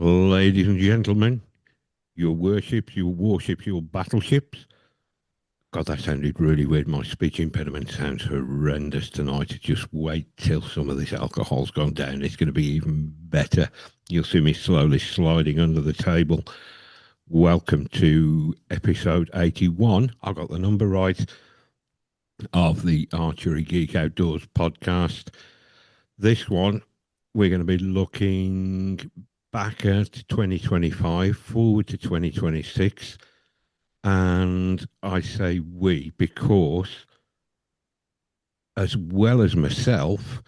Ladies and gentlemen, your worships, your warships, your battleships. God, that sounded really weird. My speech impediment sounds horrendous tonight. Just wait till some of this alcohol's gone down. It's going to be even better. You'll see me slowly sliding under the table. Welcome to episode 81. I got the number right of the Archery Geek Outdoors podcast. This one, we're going to be looking back at 2025, forward to 2026. And I say we because, as well as myself,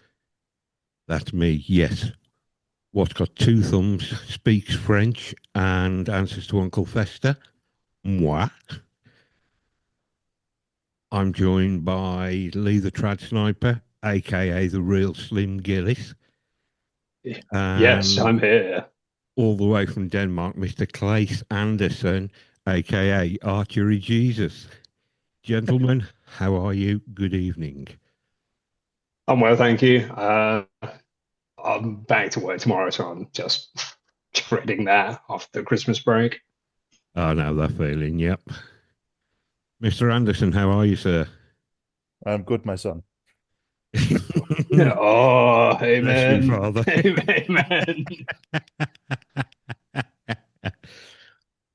that's me, yes, what's got two thumbs, speaks French, and answers to Uncle Fester, moi. I'm joined by Lee the Trad Sniper, aka the Real Slim Gillis. Yes, And I'm here. all the way from Denmark, Mr. Klaes Andersen, aka Archery Jesus. Gentlemen, how are you? Good evening. I'm well, thank you. I'm back to work tomorrow, so I'm just dreading that after the Christmas break. I know that feeling, yep. Mr. Anderson, how are you, sir? I'm good, my son. Oh, Bless you, amen. Father. Amen.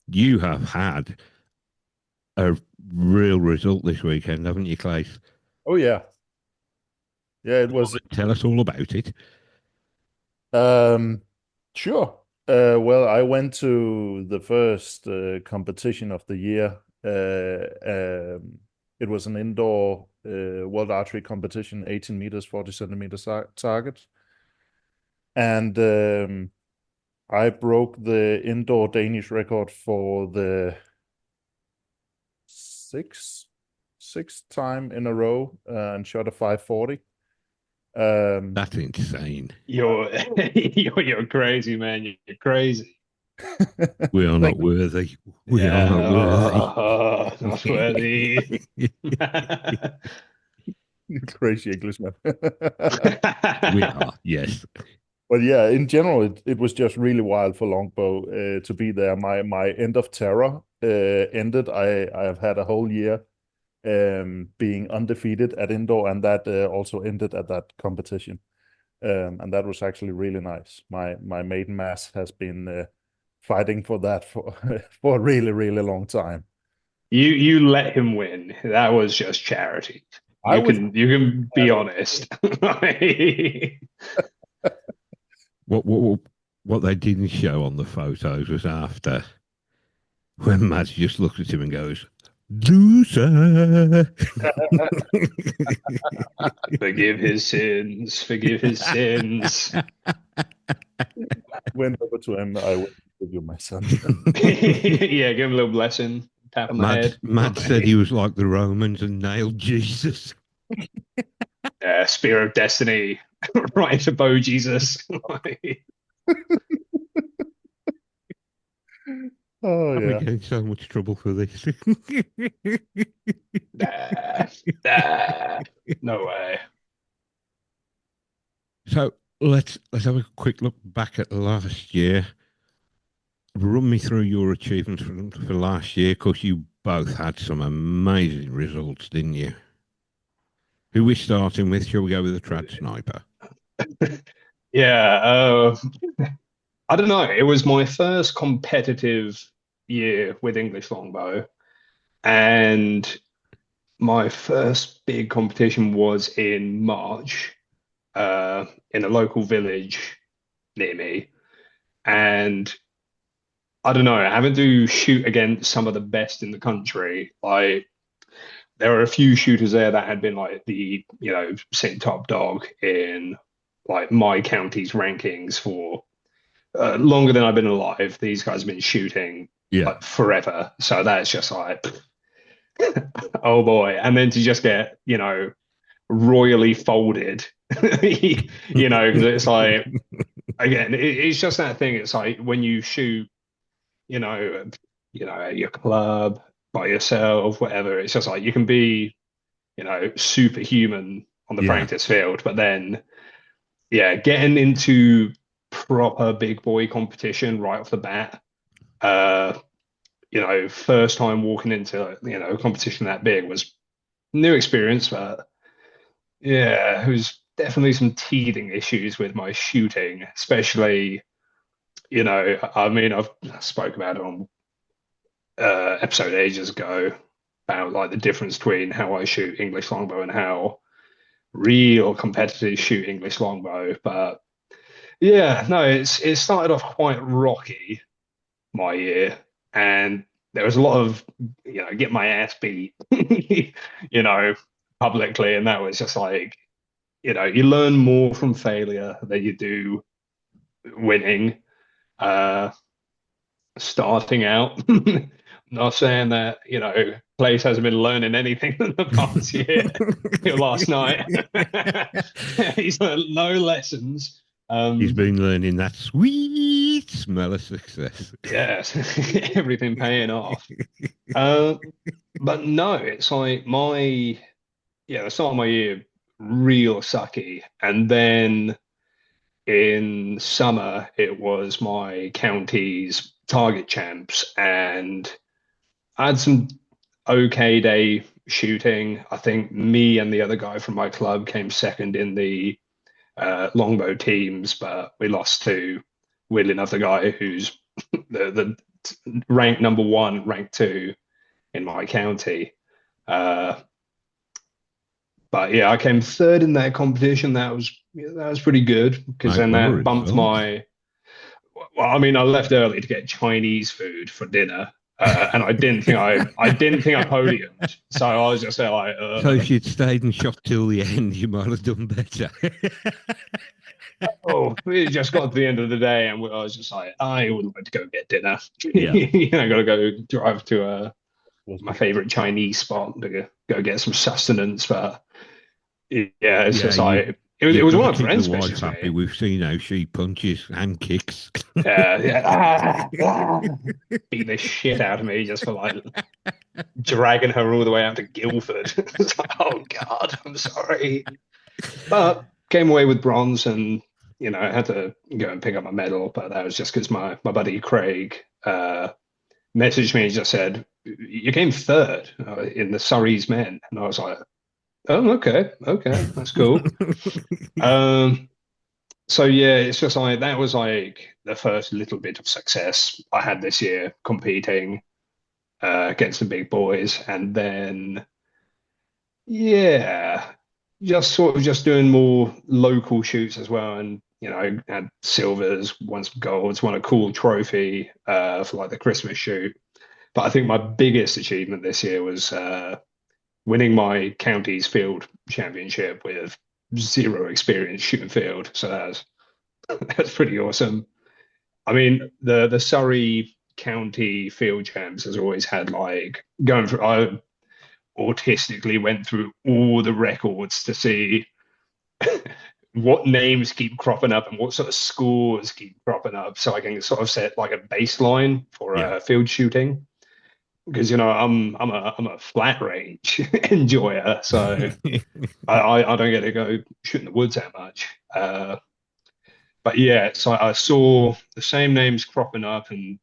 You have had a real result this weekend, haven't you, Claes? Oh yeah, yeah. It was Tell us all about it. um sure. Well, I went to the first competition of the year. It was an indoor world archery competition, 18 meters, 40 centimeters target, and I broke the indoor Danish record for the sixth time in a row and shot a 540. That's insane. You're crazy, man. You're crazy. We are not worthy. We are not worthy. Not worthy. Crazy Englishman. We are, yes. But yeah, in general, it was just really wild for Longbow to be there. My end of terror ended. I have had a whole year being undefeated at indoor, and that also ended at that competition. And that was actually really nice. My maiden mass has been fighting for that for for a really, really long time. You let him win. That was just charity. I You was can be honest. What they didn't show on the photos was after, when Mads just looks at him and goes, "Loser." Forgive his sins. Forgive his sins. went over to him. I will give you my son. Yeah, give him a little blessing. Tap on the head. Matt said he was like the Romans and nailed Jesus. Spear of destiny. Right into Bo Jesus. Oh I'm yeah. getting in so much trouble for this. Nah, nah, no way. So let's have a quick look back at last year. Run me through your achievements for last year, because you both had some amazing results, didn't you? Who are we starting with? Shall we go with the Trad Sniper? Yeah, I don't know. It was my first competitive year with English longbow, and my first big competition was in March, in a local village near me. And I don't know, having to shoot against some of the best in the country, like there were a few shooters there that had been like the, sitting top dog in like my county's rankings for longer than I've been alive. These guys have been shooting Yeah. like forever. So that's just like, oh boy. And then to just get, royally folded, because it's like, again, it's just that thing. It's like when you shoot, you know, at your club by yourself, whatever. It's just like you can be, superhuman on the Yeah. practice field, but then, yeah, getting into proper big boy competition right off the bat. First time walking into, a competition that big was new experience, but yeah, it was definitely some teething issues with my shooting, especially, I mean, I've spoke about it on episode ages ago about like the difference between how I shoot English longbow and how real competitors shoot English longbow. But yeah, no, it started off quite rocky my year, and there was a lot of get my ass beat, publicly, and that was just like you learn more from failure than you do winning. Starting out. Not saying that, Klaes hasn't been learning anything in the past year, last night. He's learned no lessons. He's been learning that sweet smell of success. Yes, everything paying off. But no, it's like the start of my year, real sucky. And then in summer, it was my county's target champs, and I had some okay day shooting. I think me and the other guy from my club came second in the longbow teams, but we lost to, weirdly enough, the guy who's the rank number one, rank two in my county. But yeah, I came third in that competition. That was pretty good, because then that bumped my. Well, I mean, I left early to get Chinese food for dinner, and I didn't think I podiumed. So I was just there like. So if you'd stayed and shot till the end, you might have done better. Oh, we just got to the end of the day, and I was just like, I would like to go get dinner. Yeah. I got to go drive to my favorite Chinese spot to go get some sustenance. But yeah, it's just like. It was one of friends' wife happy. We've seen how she punches and kicks. Yeah. Beat the shit out of me just for like dragging her all the way out to Guildford. It's like, oh God, I'm sorry. But came away with bronze, and I had to go and pick up my medal. But that was just because my buddy Craig messaged me and just said, "You came third in the Surrey's men," and I was like. Oh, okay, that's cool. So yeah, it's just like that was like the first little bit of success I had this year competing against the big boys, and then yeah, just sort of just doing more local shoots as well, and had silvers, won some golds, won a cool trophy for like the Christmas shoot. But I think my biggest achievement this year was winning my county's field championship with zero experience shooting field. So that's pretty awesome. I mean, the Surrey County field champs has always had like going through. I autistically went through all the records to see what names keep cropping up and what sort of scores keep cropping up, so I can sort of set like a baseline for field shooting. Because I'm a flat range enjoyer, so I don't get to go shoot in the woods that much. But yeah, so I saw the same names cropping up, and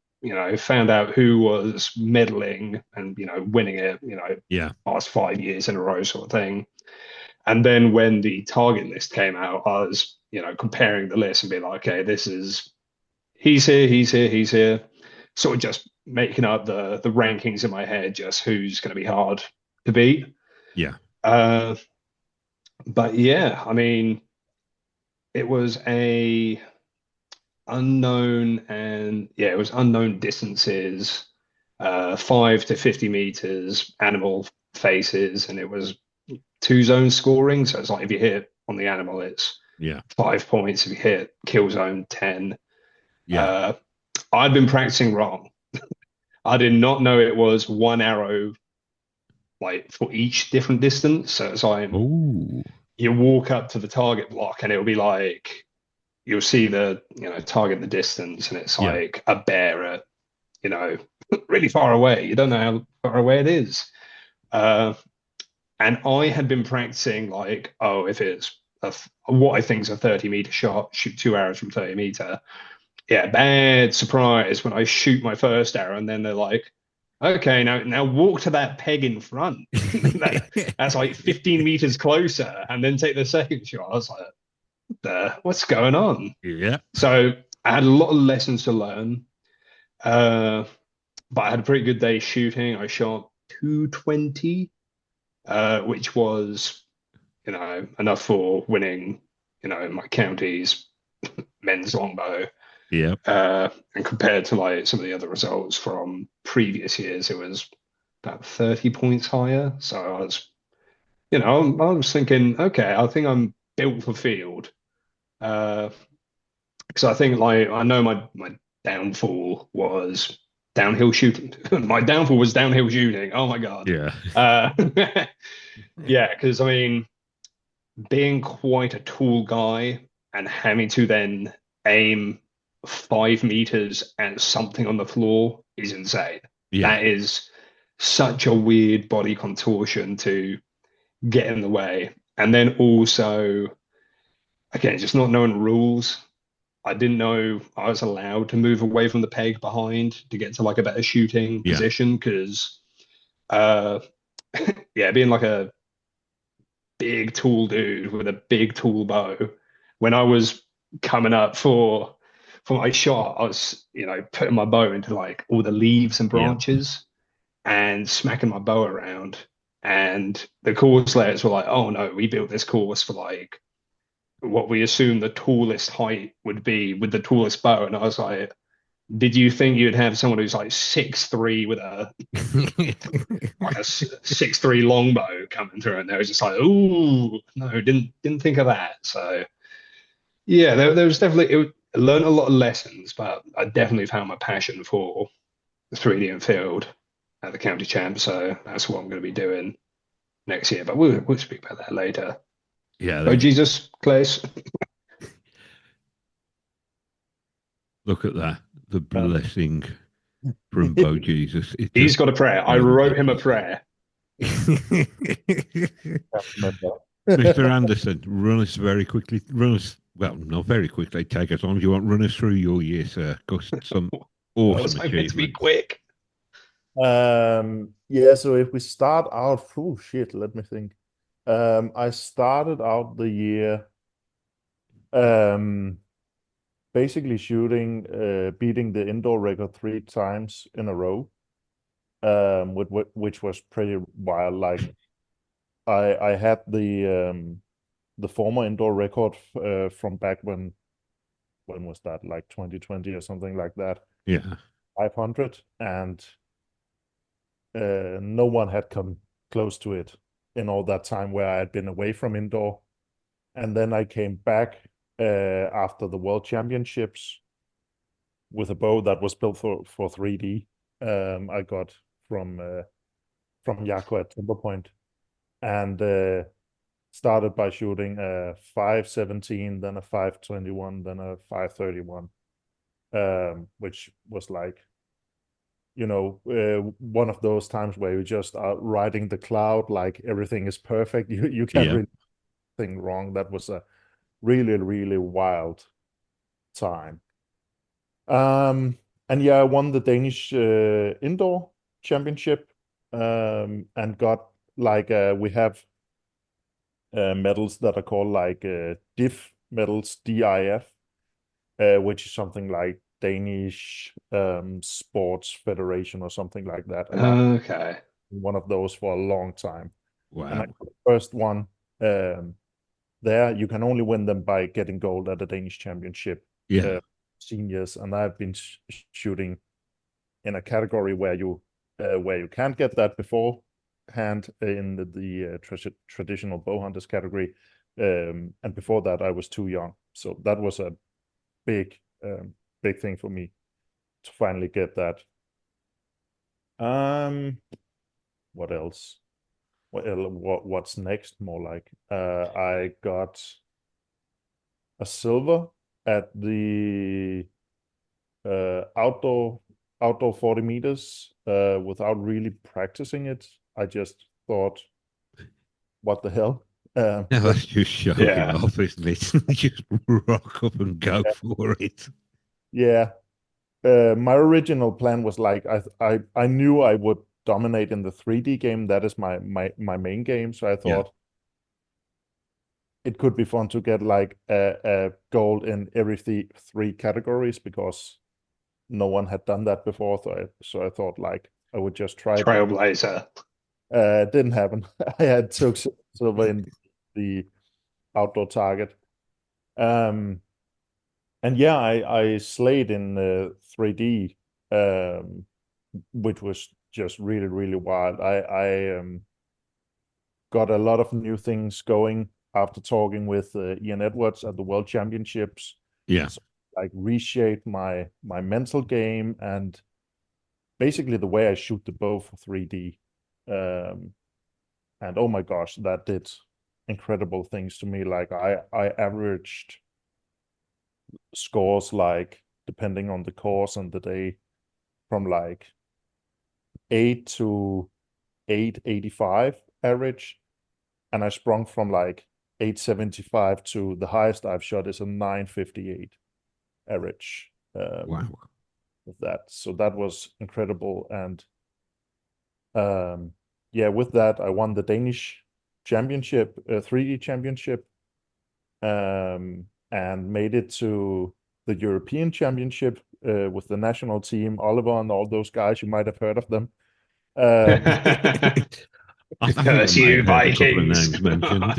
found out who was medaling and winning it. Past 5 years in a row, sort of thing. And then when the target list came out, I was comparing the list and being like, okay, this is he's here. Sort of just making up the rankings in my head, just who's going to be hard to beat. Yeah. But yeah, I mean, it was a unknown, and yeah, it was unknown distances, 5 to 50 meters, animal faces, and it was 2-zone scoring. So it's like if you hit on the animal, it's 5 points. If you hit kill zone, 10. Yeah. I'd been practicing wrong. I did not know it was one arrow like for each different distance. So it's like you walk up to the target block and it'll be like you'll see the target the distance, and it's like a bear at really far away. You don't know how far away it is. And I had been practicing like, if it's what I think is a 30-meter shot, shoot 2 arrows from 30 meter. Yeah, bad surprise when I shoot my first arrow, and then they're like, "Okay, now walk to that peg in front. That's like 15 meters closer, and then take the second shot." I was like, "What's going on?" Yeah. So I had a lot of lessons to learn, but I had a pretty good day shooting. I shot 220, which was, enough for winning, my county's men's longbow. Yeah. And compared to like some of the other results from previous years, it was about 30 points higher. So I was, I was thinking, okay, I think I'm built for field. Because I think like I know my downfall was downhill shooting. My downfall was downhill shooting. Oh my God. Yeah. Yeah, because I mean, being quite a tall guy and having to then aim 5 meters at something on the floor is insane. Yeah. That is such a weird body contortion to get in the way. And then also, again, just not knowing rules. I didn't know I was allowed to move away from the peg behind to get to like a better shooting Yeah. position because, yeah, being like a big tall dude with a big tall bow. When I was coming up for my shot, I was, putting my bow into like all the leaves and Yeah. branches and smacking my bow around. And the course layers were like, "Oh no, we built this course for like what we assume the tallest height would be with the tallest bow." And I was like, "Did you think you'd have someone who's like 6'3" with a like a 6'3" longbow coming through?" And they was just like, "Ooh, no, didn't think of that." So yeah, there was definitely I learned a lot of lessons, but I definitely found my passion for the 3D and field at the county champ. So that's what I'm going to be doing next year. But we'll speak about that later. Yeah. Oh Jesus, Klaes. Look at that. The blessing from Bo Jesus. It He's just got a prayer. I really wrote him a matters. prayer. Mr. Anderson, run us very quickly. Run us, well, not very quickly. Take us on. Do you want run us through your year, sir? Got some I was awesome hoping to be achievements. quick. Yeah, so if we start out, oh shit, let me think. I started out the year basically shooting, beating the indoor record 3 times in a row, which was pretty wild. Like I had the former indoor record from back when was that, like 2020 or something like that, Yeah. 500, and no one had come close to it in all that time where I had been away from indoor. And then I came back after the World Championships with a bow that was built for 3D. I got from Jaco at Timber Point, and started by shooting a 517, then a 521, then a 531, which was like, one of those times where you just are riding the cloud, like everything is perfect. You can't Yeah. really think wrong. That was a really, really wild time. And yeah, I won the Danish indoor championship, and got like we have medals that are called like DIF medals, DIF, which is something like Danish Sports Federation or something like that. And I've Okay. been one of those for a long time. And I Wow. got the first one there. You can only win them by getting gold at the Danish championship Yeah. seniors, and I've been shooting in a category where you can't get that beforehand in the traditional bow hunters category, and before that I was too young, so that was a big big thing for me to finally get that. What else? What's next? More like I got a silver at the outdoor 40 meters without really practicing it. I just thought, what the hell? Um, Now but that's just showing Yeah. off, isn't it? Just rock up and go for it. yeah, my original plan was like I knew I would dominate in the 3D game. That is my main game. So I Yeah, thought it could be fun to get like a gold in every three categories because no one had done that before. So I thought like I would just try it. Trailblazer. It didn't happen. I had took silver in the outdoor target. Um, and yeah, I slayed in 3D, which was just really, really wild. I got a lot of new things going after talking with Ian Edwards at the World Championships. yeah, So, like reshape my mental game and basically the way I shoot the bow for 3D. Um, and oh my gosh, that did incredible things to me. Like I averaged scores like depending on the course and the day from like 8 to 885 average, and I sprung from like 875 to the highest I've shot is a 958 average wow. with that. So that was incredible. And yeah, with that, I won the Danish championship, 3D championship, and made it to the European championship with the national team, Oliver and all those guys. You might have heard of them. Um, I think I Curse may you, have heard a couple of Vikings. names mentioned.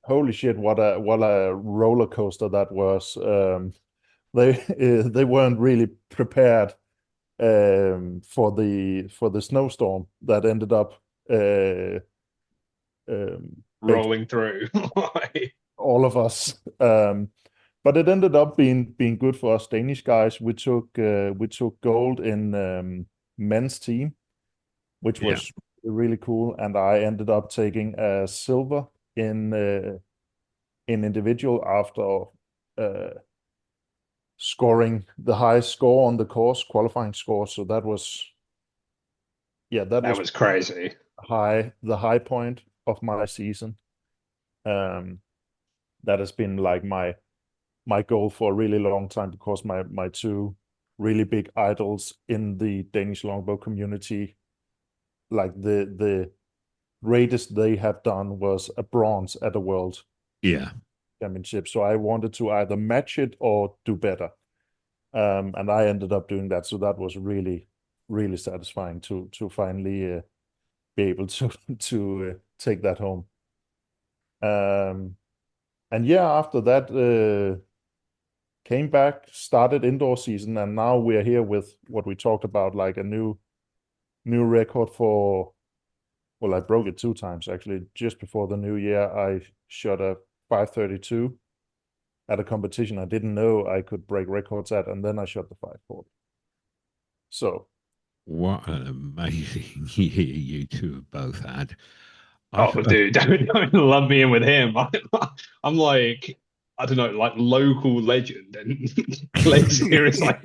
Holy shit, what a roller coaster that was. They weren't really prepared for the snowstorm that ended up Rolling through. all of us. But it ended up being good for us Danish guys. We took gold in men's team, which Yeah, was really cool, and I ended up taking a silver in individual after scoring the highest score on the course, qualifying score. So that was, yeah, that That was was crazy. the high point of my season. Um, that has been like my goal for a really long time because my two really big idols in the Danish longbow community, like the greatest they have done was a bronze at the World yeah. Championship. So I wanted to either match it or do better. And I ended up doing that. So that was really, really satisfying to finally be able to to take that home. And yeah, after that, came back, started indoor season, and now we're here with what we talked about, like a new record for. Well, I broke it two times actually. Just before the new year, I shot a 532 at a competition I didn't know I could break records at, and then I shot the 540. So What an amazing year you two have both had. Oh, I've, dude, don't love me in with him. I'm like, I don't know, like local legend, and Klaes here is like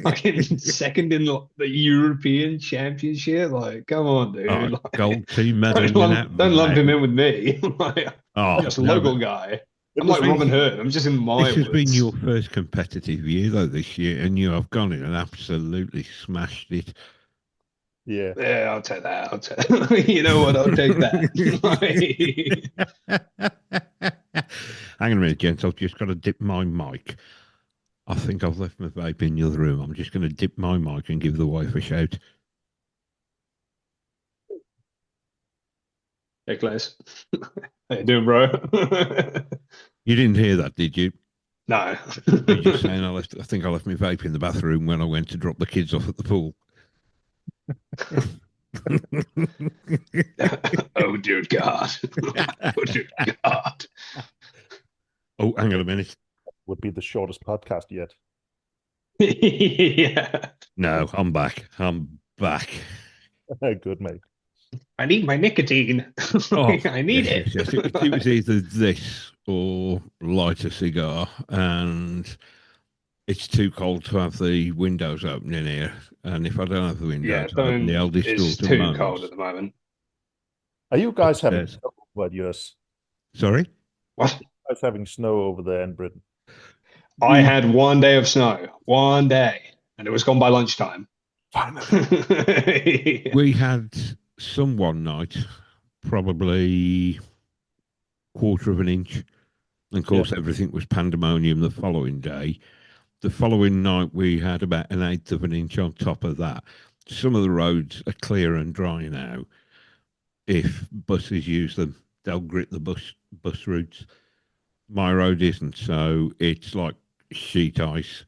fucking second in the European Championship. Like, come on, oh, dude. Like, gold team medal winner, don't lump him mate. in with me. Like, I'm Oh, just a no, but local guy. it I'm was like really, Robin Hood. I'm just in my this has been woods. your first competitive year, though, this year, and you have gone in and absolutely smashed it. yeah. Yeah, I'll take that. I'll take. You know what? I'll take that. Like, Hang on a minute, gents. I've just got to dip my mic. I think I've left my vape in the other room. I'm just going to dip my mic and give the wife a shout. hey, Klaes. How you doing, bro? You didn't hear that, did you? No. Me just saying I think I left my vape in the bathroom when I went to drop the kids off at the pool. Oh, dear God. Oh, dear God. Oh, hang on a minute. Would be the shortest podcast yet. Yeah. No, I'm back. I'm back. Good, mate. I need my nicotine. Oh, I need yes, it. yes, yes. It was either this or light a cigar, and it's too cold to have the windows open in here. And if I don't have the Yeah, windows open, the don't. eldest It's daughter too cold at moans. the moment. Are you guys having upstairs. snow over at yours? Sorry? What? Guys having snow over there in Britain? I We had 1 day of snow, 1 day, and it was gone by lunchtime. we had some one night, probably quarter of an inch. And of Yeah. course, everything was pandemonium the following day. The following night, we had about an eighth of an inch on top of that. Some of the roads are clear and dry now. If buses use them, they'll grit the bus routes. My road isn't, so it's like sheet ice.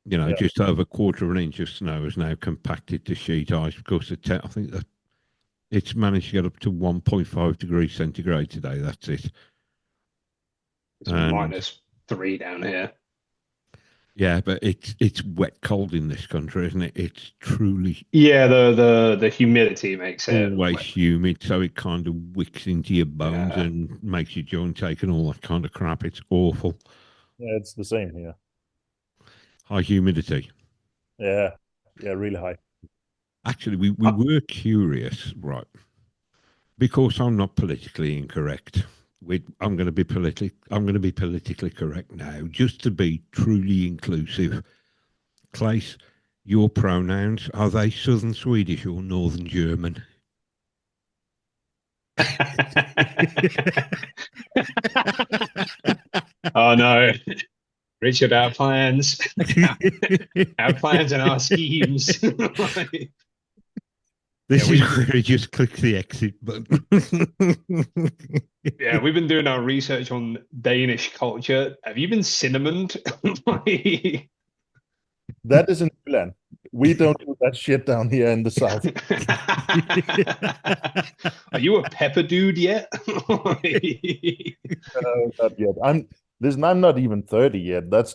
You know, Yeah. just over a quarter of an inch of snow is now compacted to sheet ice. Of course, I think that it's managed to get up to 1.5 degrees centigrade today. That's it. It's And -3 down here. yeah, but it's wet cold in this country, isn't it? It's truly Yeah, the humidity makes it always wet. humid, so it kind of wicks into your bones Yeah. and makes your joint ache and all that kind of crap. It's awful. Yeah, it's the same here. High humidity. Yeah. Yeah, really high. Actually, we were curious, right? Because I'm not politically incorrect. I'm going to be politically correct now, just to be truly inclusive. Klaes, your pronouns, are they Southern Swedish or Northern German? Oh no, Richard, our plans, our plans and our schemes. This Yeah, is where he just clicks the exit button. yeah, we've been doing our research on Danish culture. Have you been cinnamoned? That is in Finland. We don't do that shit down here in the south. Are you a pepper dude yet? Not yet. I'm not even 30 yet. That's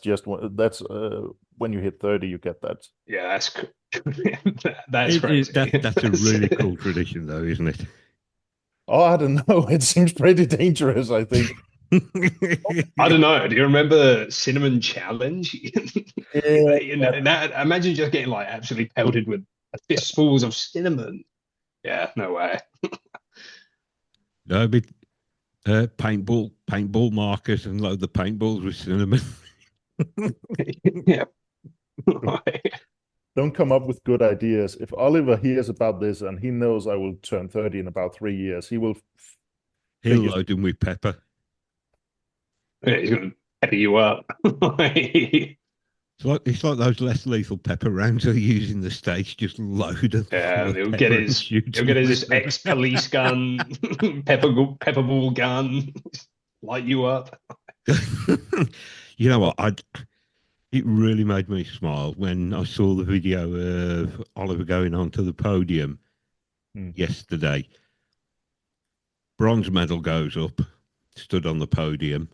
when you hit 30, you get that. Yeah, that's crazy. That's a really cool tradition, though, isn't it? Oh, I don't know. It seems pretty dangerous, I think. I don't know. Do you remember Cinnamon Challenge? Yeah, Imagine just getting like absolutely pelted with fistfuls of cinnamon. Yeah, no way. No, but paintball markers and load the paintballs with cinnamon. Yeah. don't come up with good ideas. If Oliver hears about this and he knows I will turn 30 in about 3 years, he will He'll figure. load them with pepper. Yeah, he's gonna pepper you up. It's like those less lethal pepper rounds they use in the States, just load them Yeah, full of he'll pepper get and his shoot he'll them get his with them. ex-police gun, pepper ball gun, light you up. You know what? It really made me smile when I saw the video of Oliver going onto the podium yesterday. Bronze medal goes up, stood on the podium.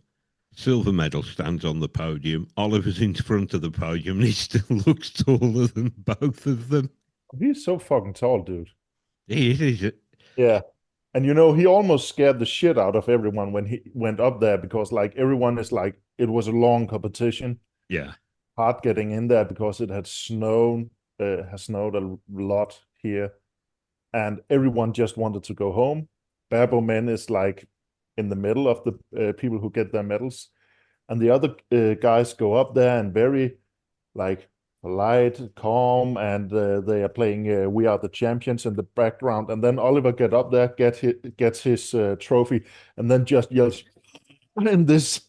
Silver medal stands on the podium. Oliver's in front of the podium and he still looks taller than both of them. He's so fucking tall, dude. He is. Yeah. And he almost scared the shit out of everyone when he went up there because like everyone is like, it was a long competition. Yeah. Hard getting in there because it had snowed, has snowed a lot here. And everyone just wanted to go home. Babo Men is like in the middle of the people who get their medals. And the other guys go up there and very like polite, calm, and they are playing We Are the Champions in the background. And then Oliver get up there, gets his trophy, and then just yells in this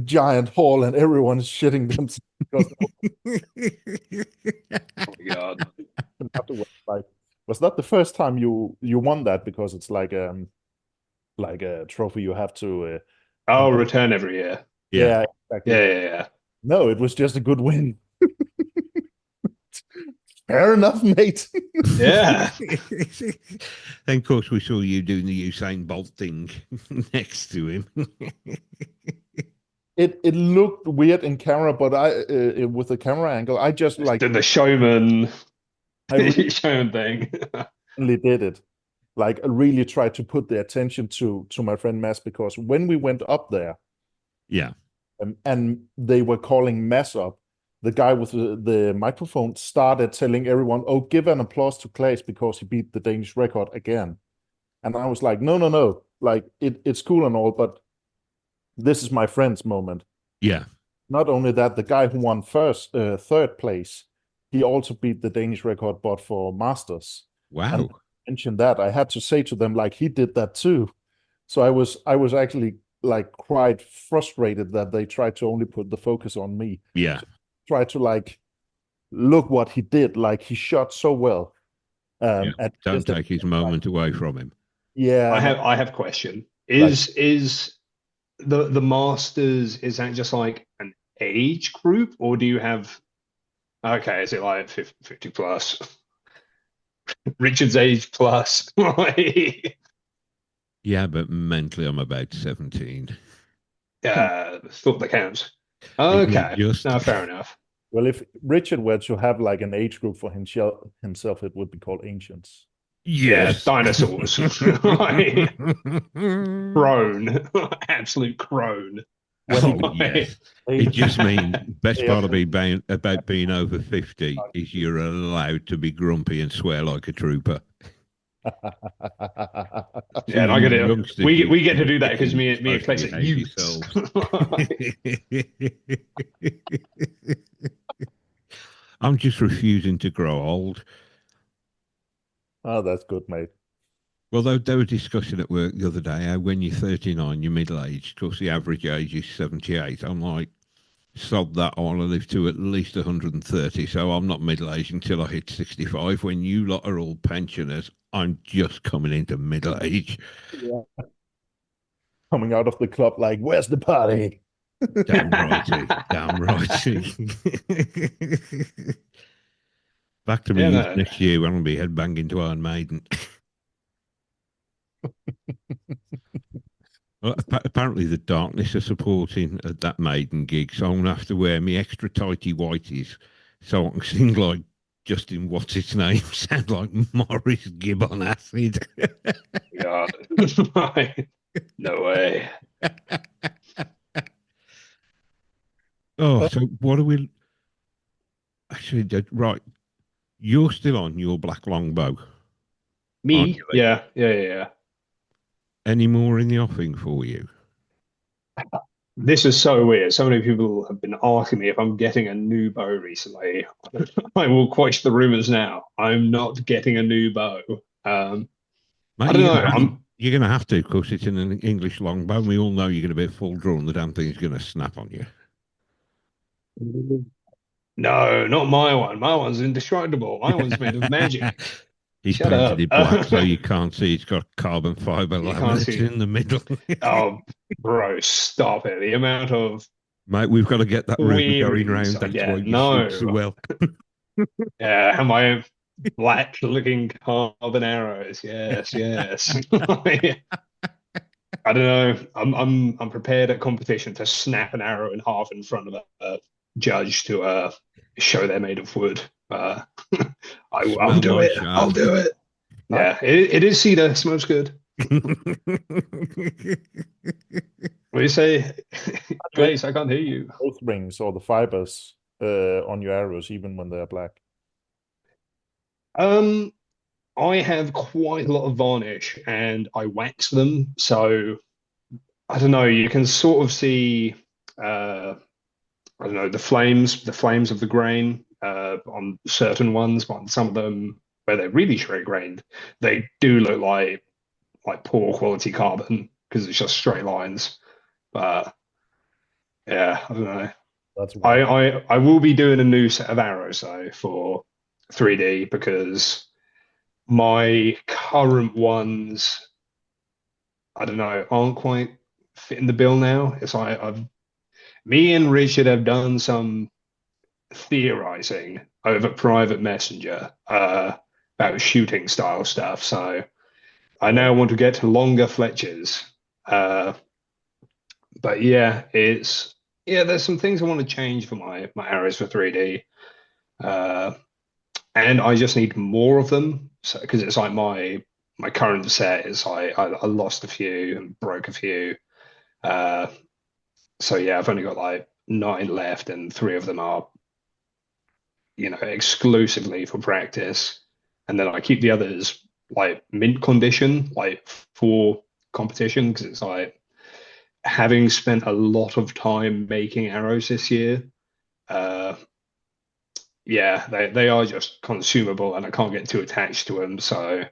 giant hall, and everyone's shitting themselves because Oh my God. like, was that the first time you won that? Because it's like a trophy you have to I'll return every year. yeah, exactly. Yeah. No, it was just a good win. Fair enough, mate. Yeah. Then, of course, we saw you doing the Usain Bolt thing next to him. It looked weird in camera, but with the camera angle, I just like Did the showman I really showman thing. did it. Like I really tried to put the attention to my friend Mass because when we went up there, Yeah. and they were calling Mass up, the guy with the microphone started telling everyone, "Oh, give an applause to Klaes because he beat the Danish record again." And I was like, no. Like it's cool and all, but this is my friend's moment. Yeah. Not only that, the guy who won third place, he also beat the Danish record, but for masters. And Wow. mentioned that, I had to say to them like he did that too. So I was actually like quite frustrated that they tried to only put the focus on me. Yeah. So try to like look what he did. Like he shot so well. Yeah. At Don't just take his moment away from him. yeah, I have a question. right. Is the Masters, is that just like an age group, or do you have, okay, is it like 50 plus? Richard's age plus? Yeah, but mentally I'm about 17. Thought that counts. Is it Okay, just? no, fair enough. Well, if Richard were to have like an age group for himself, it would be called ancients. Yeah, Yes. dinosaurs. Crone. Absolute crone. When Oh, he yes. they, It just means best they part of about being over 50 is you're allowed to be grumpy and swear like a trooper. So Yeah, and I you get it. youngsters, We get to you do that because kittens me and supposed to Klaes are behave youths. yourselves. I'm just refusing to grow old. Oh, that's good, mate. Well, they were discussing at work the other day how when you're 39, you're middle aged. Of course, the average age is 78. I'm like, sod that, I want to live to at least 130, so I'm not middle aged until I hit 65. When you lot are all pensioners, I'm just coming into middle age. Yeah. Coming out of the club, like, where's the party? Damn righty, damn righty. Back to my Yeah, youth no. next year when I'll be headbanging to Iron Maiden. Well, apparently the Darkness are supporting at that Maiden gig, so I'm going to have to wear me extra tighty whities so I can sing like Justin what's its name, sound like Morris Gibb on acid. God. No way. Oh, so what are we actually right? You're still on your black longbow, aren't Me? you, Lee? Yeah. Any more in the offing for you? This is so weird. So many people have been asking me if I'm getting a new bow recently. I will quench the rumors now. I'm not getting a new bow. I Mate, don't know. I'm you're gonna have to, because it's in an English longbow. We all know you're gonna be full draw, and the damn thing's gonna snap on you. No, not my one. My one's indestructible. My one's made of magic. He's Shut painted up. it black so you can't see. It's got carbon fiber You can't laminates see. in the middle. Oh, bro, stop it. The amount of Mate, we've got to get that rumor going queries round. I That's why get. you shoot so No. well. Yeah, and my black looking carbon arrows. Yes. I don't know. I'm prepared at competition to snap an arrow in half in front of a judge to show they're made of wood. I'll Smell do my it. I'll shaft. do it. Yeah, it is cedar. Smells good. What do you say, Glaze? I can't hear you. Both rings or the fibers on your arrows, even when they're black. Um, I have quite a lot of varnish and I wax them, so I don't know. You can sort of see, I don't know, the flames of the grain on certain ones, but on some of them where they're really straight grained, they do look like poor quality carbon because it's just straight lines. But yeah, I don't know. That's I, wild. I will be doing a new set of arrows though for 3D because my current ones, I don't know, aren't quite fitting the bill now. It's like me and Richard have done some theorizing over private messenger about shooting style stuff. So I Yeah. now want to get to longer Fletchers. Uh, but yeah, there's some things I want to change for my arrows for 3D. Uh, and I just need more of them. So because it's like my current set is I lost a few and broke a few. Uh, so yeah, I've only got like 9 left, and 3 of them are exclusively for practice, and then I keep the others like mint condition, like for competition, because it's like having spent a lot of time making arrows this year. Uh, yeah, they are just consumable, and I can't get too attached to them. So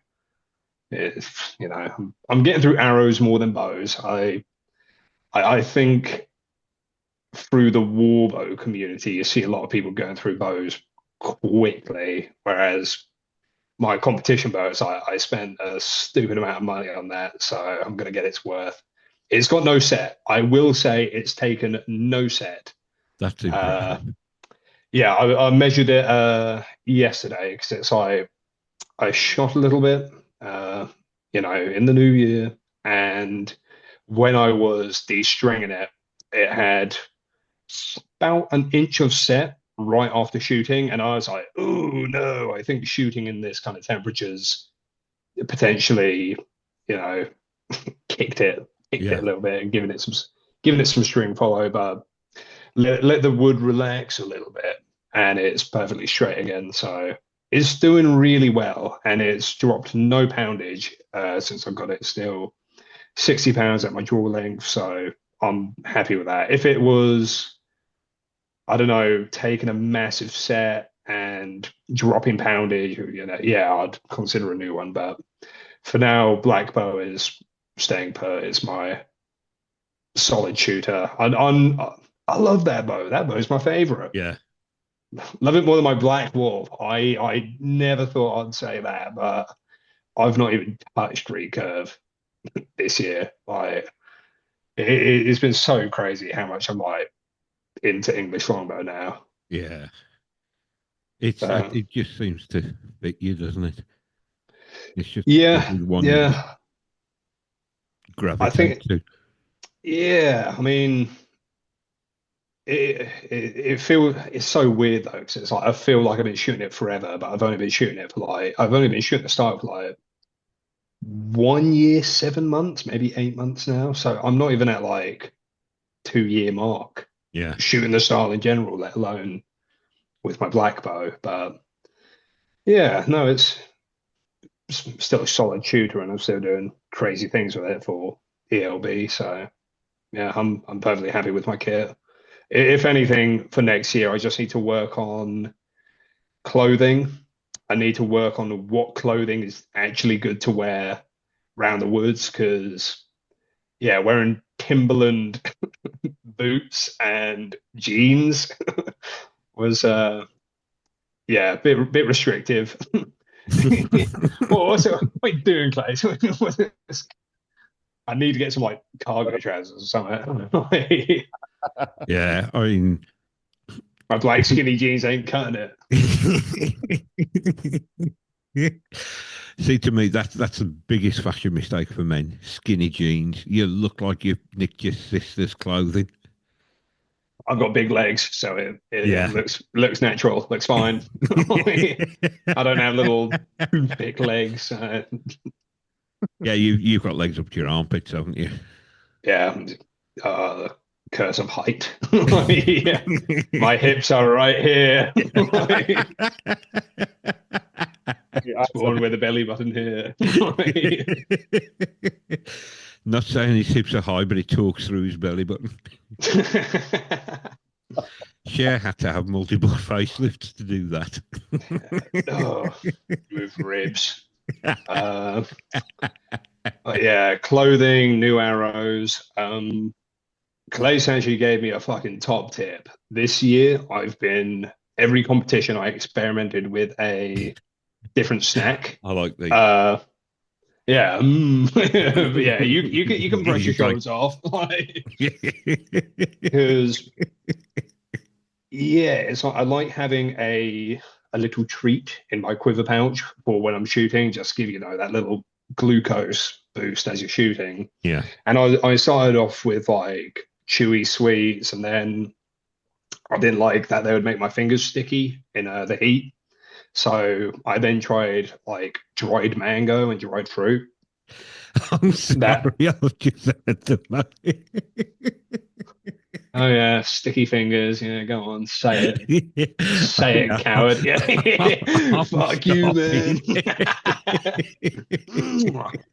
it's, I'm getting through arrows more than bows. I think through the warbow community, you see a lot of people going through bows quickly, whereas my competition bows, I spent a stupid amount of money on that, so I'm going to get its worth. It's got no set. I will say it's taken no set. That's impressive. Yeah, I measured it yesterday because it's like I shot a little bit, in the new year, and when I was de-stringing it, it had about an inch of set right after shooting, and I was like, "Oh no, I think shooting in this kind of temperatures potentially, you know, kicked it a little bit and giving it some string follow, but let the wood relax a little bit, and it's perfectly straight again. So it's doing really well, and it's dropped no poundage since I got it. Still 60 pounds at my draw length, so I'm happy with that. If it was, I don't know, taking a massive set and dropping poundage, yeah, I'd consider a new one. But for now, black bow is staying put. It's my solid shooter. I love that bow. That bow is my favorite. Yeah. Love it more than my black wolf. I never thought I'd say that, but I've not even touched recurve this year. Like it's been so crazy how much I'm like into English longbow now. Yeah. It just seems to fit you, doesn't it? It's just yeah, one yeah. I gravitate think, to. yeah. I mean, it's so weird though, because it's like I feel like I've been shooting it forever, but I've only been shooting the style for like 1 year, 7 months, maybe 8 months now. So I'm not even at like 2 year mark Yeah. shooting the style in general, let alone with my black bow. But yeah, no, it's still a solid shooter, and I'm still doing crazy things with it for ELB. So yeah, I'm perfectly happy with my kit. If anything, for next year, I just need to work on clothing. I need to work on what clothing is actually good to wear around the woods, because yeah, wearing Timberland boots and jeans was yeah, a bit restrictive. What's it, what are you doing, Klaes? I need to get some like cargo trousers or something. Yeah. I mean, My black skinny jeans ain't cutting it. see, to me, that's the biggest fashion mistake for men. Skinny jeans. You look like you've nicked your sister's clothing. I've got big legs, so it Yeah. looks natural, looks fine. I don't have little big legs. Yeah, you've got legs up to your armpits, haven't you? Yeah, the curse of height. Yeah, my hips are right here. Yeah, Born with a belly button here. Not saying his hips are high, but he talks through his belly button. Cher had to have multiple facelifts to do that. Oh, move ribs. Yeah, clothing, new arrows. Klaes actually gave me a fucking top tip. This year, every competition I experimented with a different snack. I like the. Yeah, yeah. You can brush your shoulders off, because yeah, it's like I like having a little treat in my quiver pouch for when I'm shooting, just give that little glucose boost as you're shooting. Yeah. And I started off with like chewy sweets, and then I didn't like that they would make my fingers sticky in the heat. So I then tried like dried mango and dried fruit. I'm sorry, That I've just had to Oh yeah, sticky fingers. Yeah, go on, say it. Say it, No, coward. Yeah. I'm Fuck you, man. stopping.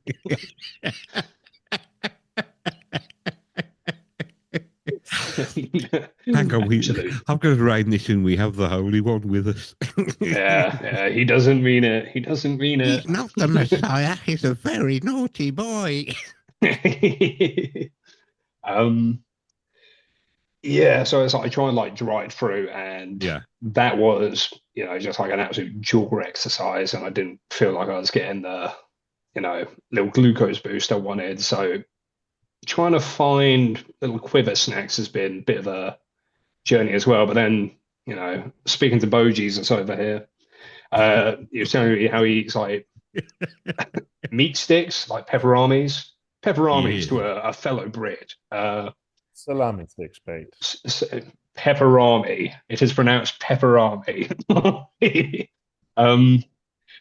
Hang on, Absolute. I'm going to rein this in. We have the Holy One with us. Yeah, yeah, he doesn't mean it. He doesn't mean He's it. not the Messiah. He's a very naughty boy. um, yeah, so it's like I try and like dry it through, and Yeah. that was, just like an absolute jaw exercise, and I didn't feel like I was getting the, little glucose boost I wanted. So trying to find little quiver snacks has been a bit of a journey as well. But then, speaking to Bo Jesus over here, he was telling me how he eats like meat sticks, like pepperonis to Yeah. a fellow Brit. Salami sticks, mate. Pepperami. It is pronounced pepperami. um,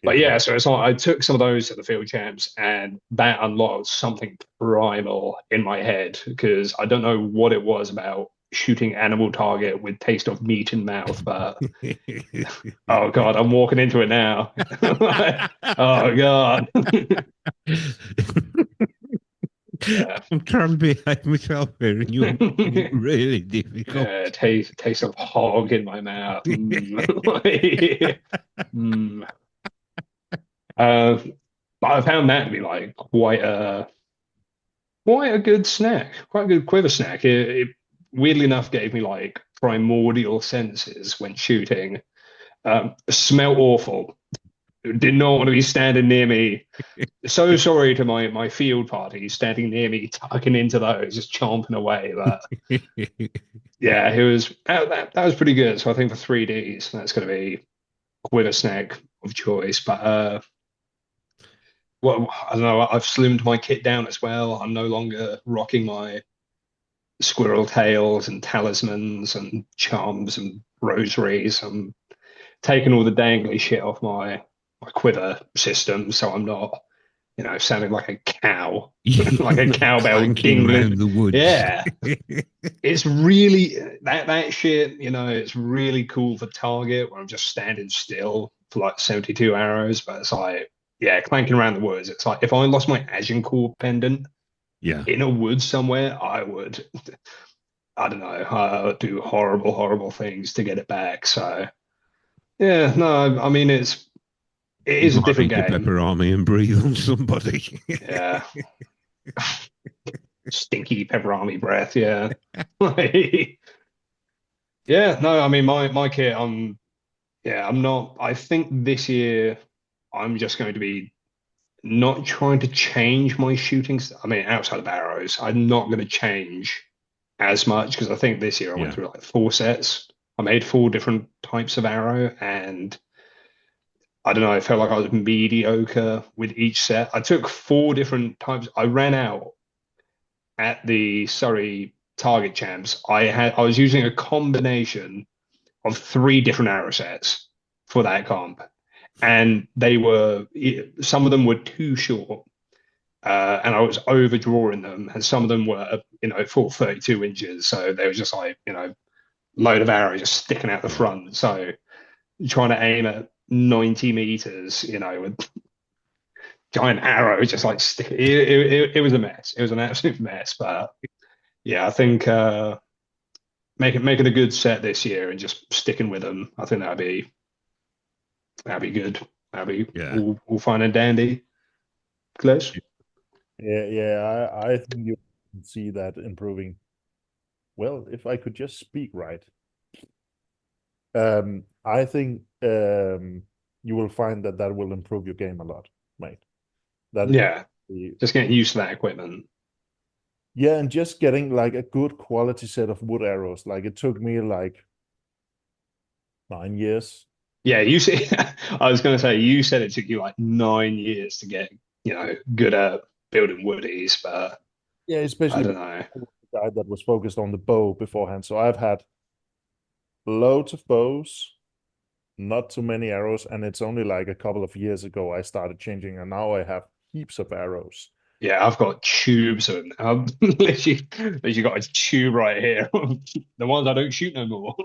but Yeah. yeah, so it's like I took some of those to the field champs, and that unlocked something primal in my head because I don't know what it was about shooting animal target with taste of meat in mouth, but oh god, I'm walking into it now. Oh god. Yeah. I'm trying to behave myself here, and you're making it really difficult. Yeah, taste of hog in my mouth. Mm. Uh, but I found that to be like quite a good snack, quite a good quiver snack. It weirdly enough gave me like primordial senses when shooting. Smelled awful. Did not want to be standing near me. So sorry to my field party standing near me, tucking into those, just chomping away. But yeah, it was that was pretty good. So I think for 3Ds, that's going to be quiver snack of choice. But well, I don't know. I've slimmed my kit down as well. I'm no longer rocking my squirrel tails and talismans and charms and rosaries. I'm taking all the dangly shit off my quiver system, so I'm not, sounding like a cow, like a Not cowbell clanking dingling. round the woods. Yeah, it's really that shit. It's really cool for target where I'm just standing still for like 72 arrows. But it's like, yeah, clanking around the woods. It's like if I lost my Agincourt pendant Yeah. in a woods somewhere, I would, I don't know, do horrible, horrible things to get it back. So yeah, no, I mean it You is a might different eat your game. pepperami and breathe on somebody. Yeah, stinky pepperoni breath. Yeah, yeah. No, I mean my kit. Yeah, I'm not. I think this year I'm just going to be not trying to change my shooting. I mean, outside of arrows, I'm not going to change as much because I think this year I went Yeah. through like 4 sets. I made 4 different types of arrow, and I don't know. I felt like I was mediocre with each set. I took 4 different types. I ran out at the Surrey Target Champs. I was using a combination of 3 different arrow sets for that comp, and they were some of them were too short, and I was overdrawing them, and some of them were full 32 inches, so they were just like load of arrows just sticking out the Yeah. front. So trying to aim at 90 meters, with giant arrows just like stick. It was a mess. It was an absolute mess. But yeah, I think making a good set this year and just sticking with them, I think that'd be good. That'd be Yeah. all fine and dandy. Klaes? Yeah, I think you can see that improving. Well, if I could just speak right, I think you will find that that will improve your game a lot, mate. That Yeah, just getting used to that equipment. yeah, and just getting like a good quality set of wood arrows. Like it took me like 9 years. Yeah, you see, I was going to say you said it took you like 9 years to get good at building woodies, but Yeah, I especially don't know. the guy that was focused on the bow beforehand. So I've had loads of bows, not too many arrows, and it's only like a couple of years ago I started changing, and now I have heaps of arrows. Yeah, I've got tubes of them. I've literally got a tube right here. The ones I don't shoot no more.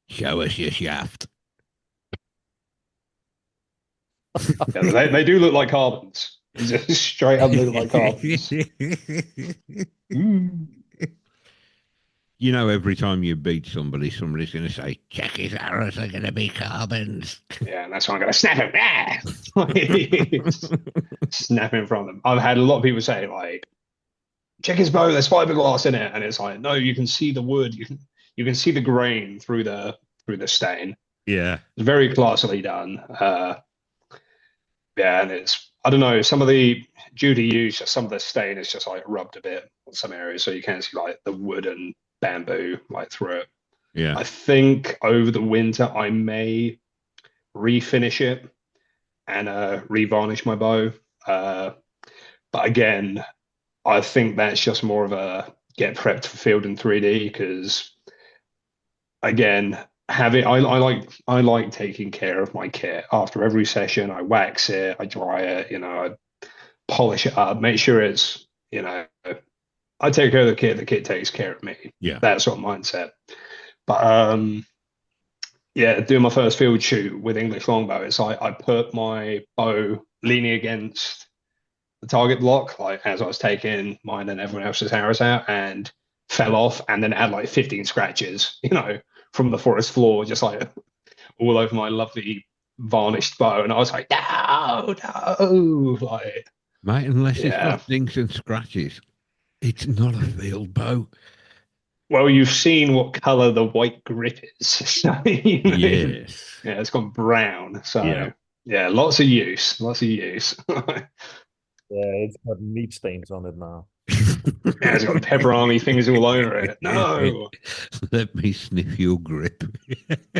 Show us your shaft. Yeah, they do look like carbons. Just straight up look like carbons. Mm. You know, every time you beat somebody, somebody's going to say, check his arrows are going to be carbons. Yeah, and that's why I'm going to snap him. Snap him from them. I've had a lot of people say, like, check his bow, there's fiberglass in it. And it's like, no, you can see the wood. You can see the grain through the stain. Yeah. It's very classily done. Yeah, and it's I don't know, some of the due to use, some of the stain is just like rubbed a bit on some areas, so you can see like the wood and bamboo like through it. Yeah. I think over the winter I may refinish it and revarnish my bow. But again, I think that's just more of a get prepped for field in 3D because again, I like taking care of my kit after every session. I wax it, I dry it, I polish it up, make sure it's, I take care of the kit takes care of me. Yeah. That sort of mindset. But yeah, doing my first field shoot with English longbow, it's like I put my bow leaning against the target block, like as I was taking mine and everyone else's arrows out, and fell off, and then had like 15 scratches, from the forest floor, just like all over my lovely varnished bow. And I was like, no, no, like, Mate, unless it's yeah. got dings and scratches, it's not a field bow. Well, you've seen what color the white grip is. So, Yes. yeah, it's gone brown. So, Yeah. yeah, lots of use, lots of use. Yeah, it's got meat stains on it now. Yeah, it's got pepper army things all over it. No. Let me sniff your grip.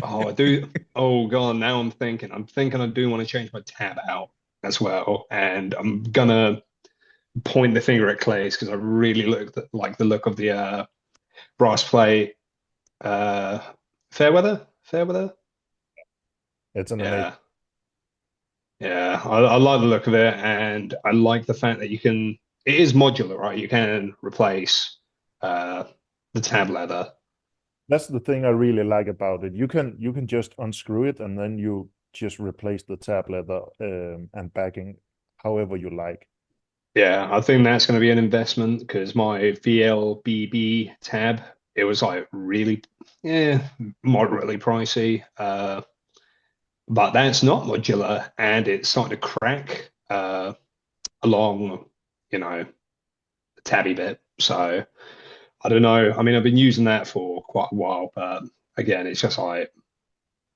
Oh, I do. Oh God, now I'm thinking. I do want to change my tab out as well, and I'm gonna point the finger at Klaes because I really like the look of the brass plate. Uh, Fairweather. It's an amazing. Yeah, yeah. I like the look of it, and I like the fact that you can. It is modular, right? You can replace uh the tab leather. That's the thing I really like about it. You can just unscrew it and then you just replace the tab leather and backing however you like. Yeah, I think that's going to be an investment because my VLBB tab, it was like really, yeah, moderately pricey. But that's not modular and it's starting to crack along, the tabby bit. So I don't know. I mean, I've been using that for quite a while, but again, it's just like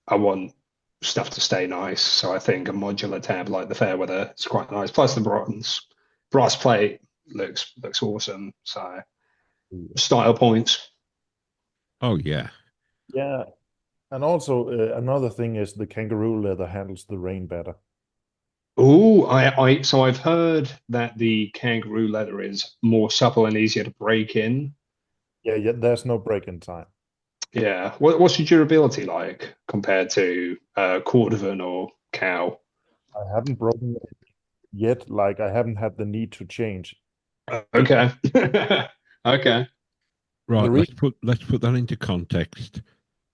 I want stuff to stay nice. So I think a modular tab like the Fairweather is quite nice. Plus the brass plate looks awesome. So style points. Oh, yeah. Yeah, and also another thing is the kangaroo leather handles the rain better. Oh, so I've heard that the kangaroo leather is more supple and easier to break in. Yeah, yeah, there's no break-in time. Yeah. What's your durability like compared to cordovan or cow? I haven't broken it yet, like I haven't had the need to change. Okay. Okay. Right, The let's put that into context.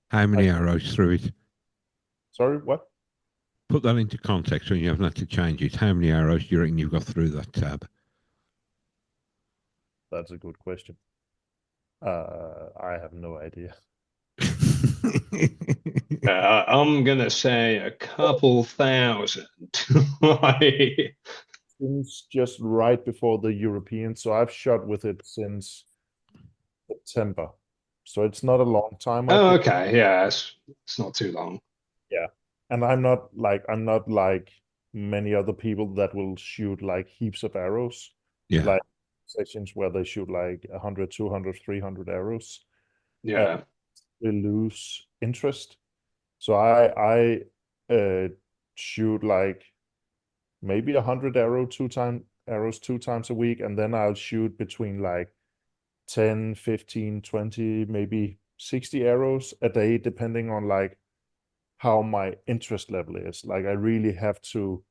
How many arrows through it? Sorry, what? Put that into context when you haven't had to change it. How many arrows do you reckon you've got through that tab? That's a good question. I have no idea. I'm gonna say a couple thousand. Like, Since just right before the European, so I've shot with it since September. So it's not a long time, I oh, think. okay. Yeah, it's not too long. Yeah. And I'm not like many other people that will shoot like heaps of arrows. Yeah. Like sessions where they shoot like 100, 200, 300 arrows. Yeah. They lose interest. So I shoot like maybe 100 arrows 2 times a week, and then I'll shoot between like 10, 15, 20, maybe 60 arrows a day, depending on like how my interest level is. Like I really have to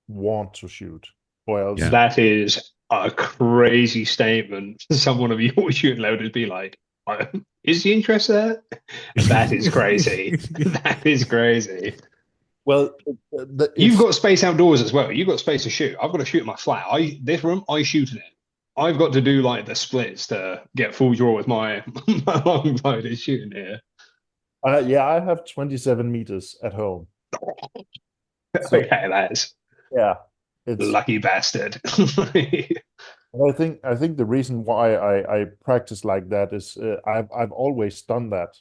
want to shoot. Well, Yeah. That is a crazy statement for someone of your shooting level to be like, is the interest there? That is crazy. That is crazy. well, You've it's got space outdoors as well. You've got space to shoot. I've got to shoot in my flat. This room, I shoot in it. I've got to do like the splits to get full draw with my longbow to shoot in here. yeah, I have 27 meters at home. So Okay, that's yeah, it's lucky bastard. I think the reason why I practice like that is I've always done that,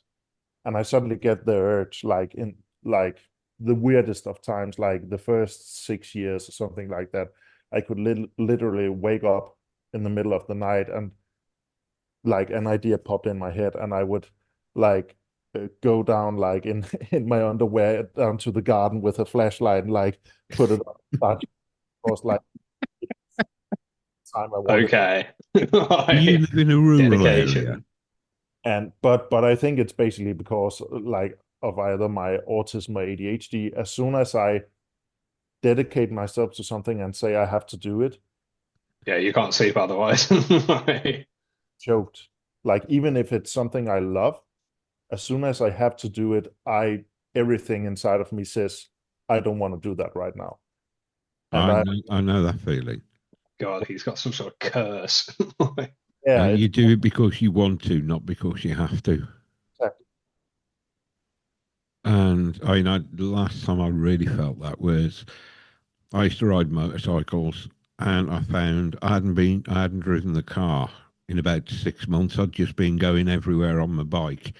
and I suddenly get the urge like in like the weirdest of times, like the first 6 years or something like that. I could literally wake up in the middle of the night and like an idea popped in my head, and I would like go down like in in my underwear down to the garden with a flashlight and like put it on. Start, was like time I wanted. Okay. You live in a rural area. Dedication. And but I think it's basically because like of either my autism or ADHD. As soon as I dedicate myself to something and say I have to do it, Yeah, you can't sleep otherwise. choked. Like even if it's something I love, as soon as I have to do it, I everything inside of me says I don't want to do that right now. And I know that feeling. God, he's got some sort of curse. yeah, And you do it because you want to, not because you have to. exactly. And I know the last time I really felt that was I used to ride motorcycles, and I found I hadn't driven the car in about 6 months. I'd just been going everywhere on my bike,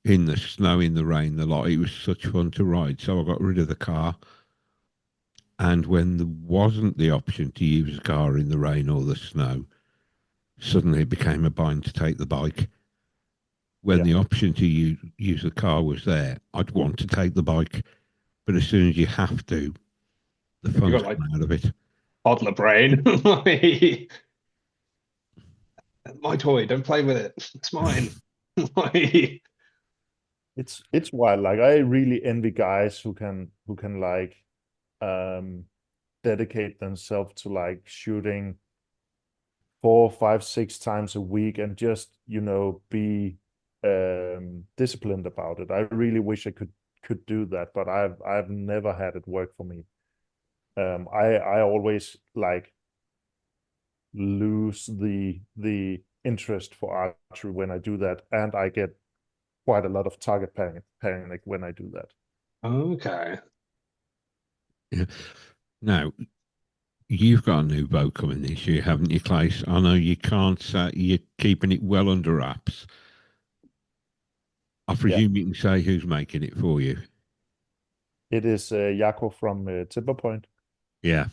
in the snow, in the rain, the lot. It was such fun to ride, so I got rid of the car. And when there wasn't the option to use a car in the rain or the snow, suddenly it became a bind to take the bike. When Yeah. the option to use the car was there, I'd want to take the bike. But as soon as you have to, the You fun's got like come out of it. toddler brain. My toy, don't play with it. It's mine. It's wild. Like I really envy guys who can like um dedicate themselves to like shooting 4, 5, 6 times a week and just be disciplined about it. I really wish I could do that, but I've never had it work for me. I always like lose the interest for archery when I do that, and I get quite a lot of target panic when I do that. Okay. Yeah. Now, you've got a new bow coming this year, haven't you, Klaes? I know you can't say you're keeping it well under wraps. I presume you can say who's making it for you. It is Jaco from Timber Point. Yeah.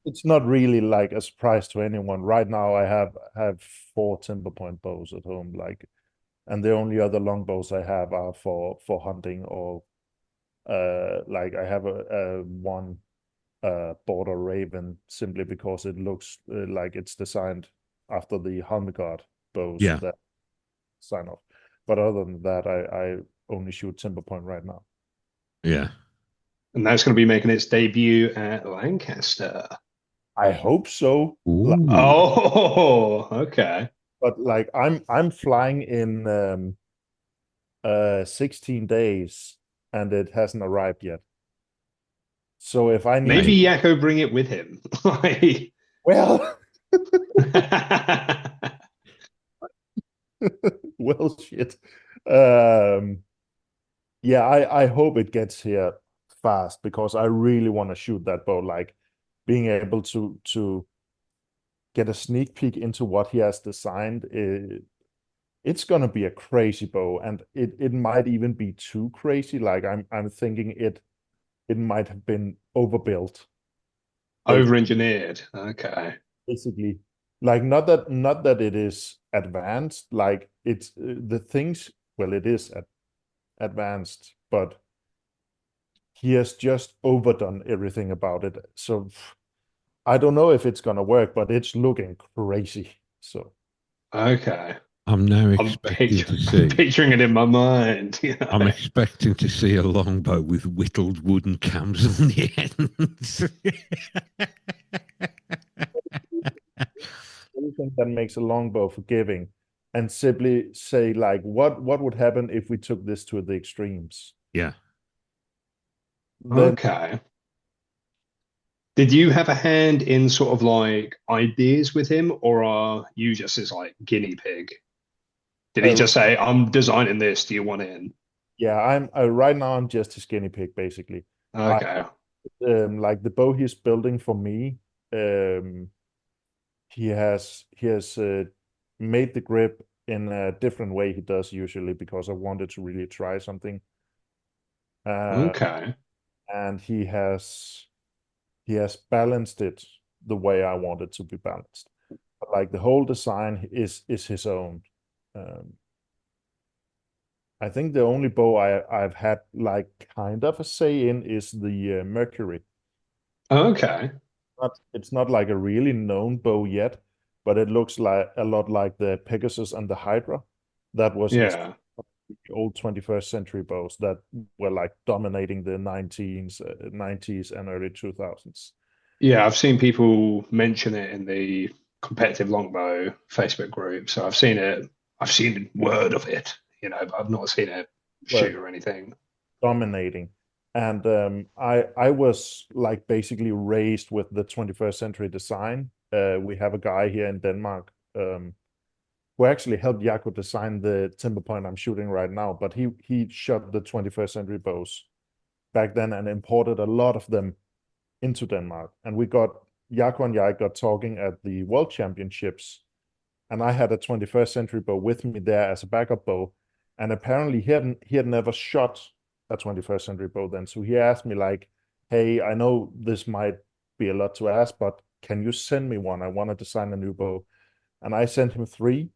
It's not really like a surprise to anyone. Right now, I have 4 Timber Point bows at home, like, and the only other longbows I have are for hunting or like I have a one border raven simply because it looks like it's designed after the Halmegard bows Yeah. that sign off. But other than that, I only shoot Timber Point right now. Yeah. And that's going to be making its debut at Lancaster. I hope so. Ooh. Oh, okay. But like I'm flying in 16 days and it hasn't arrived yet. So if I need Maybe Yakko bring it with him. well well shit. Yeah, I hope it gets here fast because I really want to shoot that bow. Like being able to get a sneak peek into what he has designed, it's gonna be a crazy bow, and it might even be too crazy. Like I'm thinking it might have been overbuilt, Over-engineered. Okay. basically. Like not that it is advanced, like it's the things. Well, it is advanced, but he has just overdone everything about it. So I don't know if it's gonna work, but it's looking crazy. So Okay. I'm now I'm, expecting to I'm see. picturing it in my mind. I'm expecting to see a longbow with whittled wooden cams on the ends. thing that makes a longbow forgiving, and simply say like, what would happen if we took this to the extremes? Yeah. Then Okay. Did you have a hand in sort of like ideas with him, or are you just his like guinea pig? Did he uh, just say, "I'm designing this. Do you want in?" yeah, I'm right now I'm just his guinea pig basically. I Okay. like the bow he's building for me. Um, he has made the grip in a different way he does usually because I wanted to really try something. Uh, Okay. and he has balanced it the way I want it to be balanced. But like the whole design is his own. Um, I think the only bow I've had like kind of a say in is the Mercury. Okay. It's not like a really known bow yet, but it looks like a lot like the Pegasus and the Hydra. That was Yeah. the old 21st century bows that were like dominating the 90s and early 2000s. Yeah, I've seen people mention it in the competitive longbow Facebook group. So I've seen it. I've seen word of it, but I've not seen it Well, shoot or anything. dominating. And I was like basically raised with the 21st century design. We have a guy here in Denmark who actually helped Jaco design the timber point I'm shooting right now. But he shot the 21st century bows back then and imported a lot of them into Denmark. And Jaco and I got talking at the World Championships, and I had a 21st century bow with me there as a backup bow. And apparently he had never shot a 21st century bow then. So he asked me like, "Hey, I know this might be a lot to ask, but can you send me one? I want to design a new bow." And I sent him three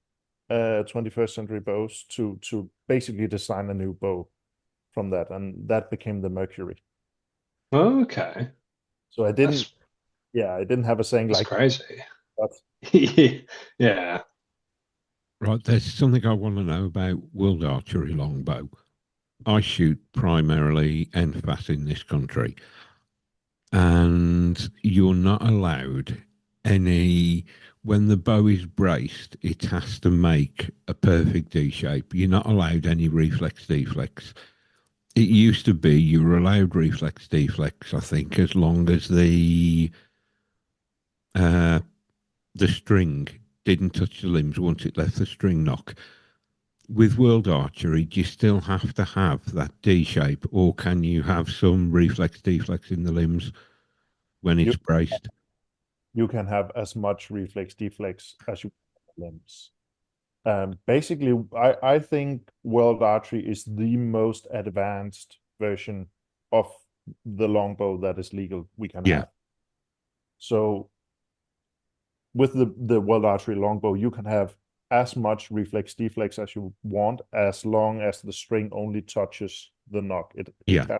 21st century bows to basically design a new bow from that, and that became the Mercury. Okay. So That's I didn't have a saying that's like, crazy. "That's Yeah. Right. There's something I want to know about World Archery Longbow. I shoot primarily NFAS in this country, and you're not allowed any. When the bow is braced, it has to make a perfect D shape. You're not allowed any reflex deflex. It used to be you were allowed reflex deflex, I think, as long as uh, the string didn't touch the limbs once it left the string knock. With World Archery, do you still have to have that D shape, or can you have some reflex deflex in the limbs when you it's braced? you can have as much reflex deflex as you limbs." Basically, I think World Archery is the most advanced version of the longbow that is legal we can Yeah, have. So with the World Archery longbow, you can have as much reflex deflex as you want, as long as the string only touches the knock. It yeah. can.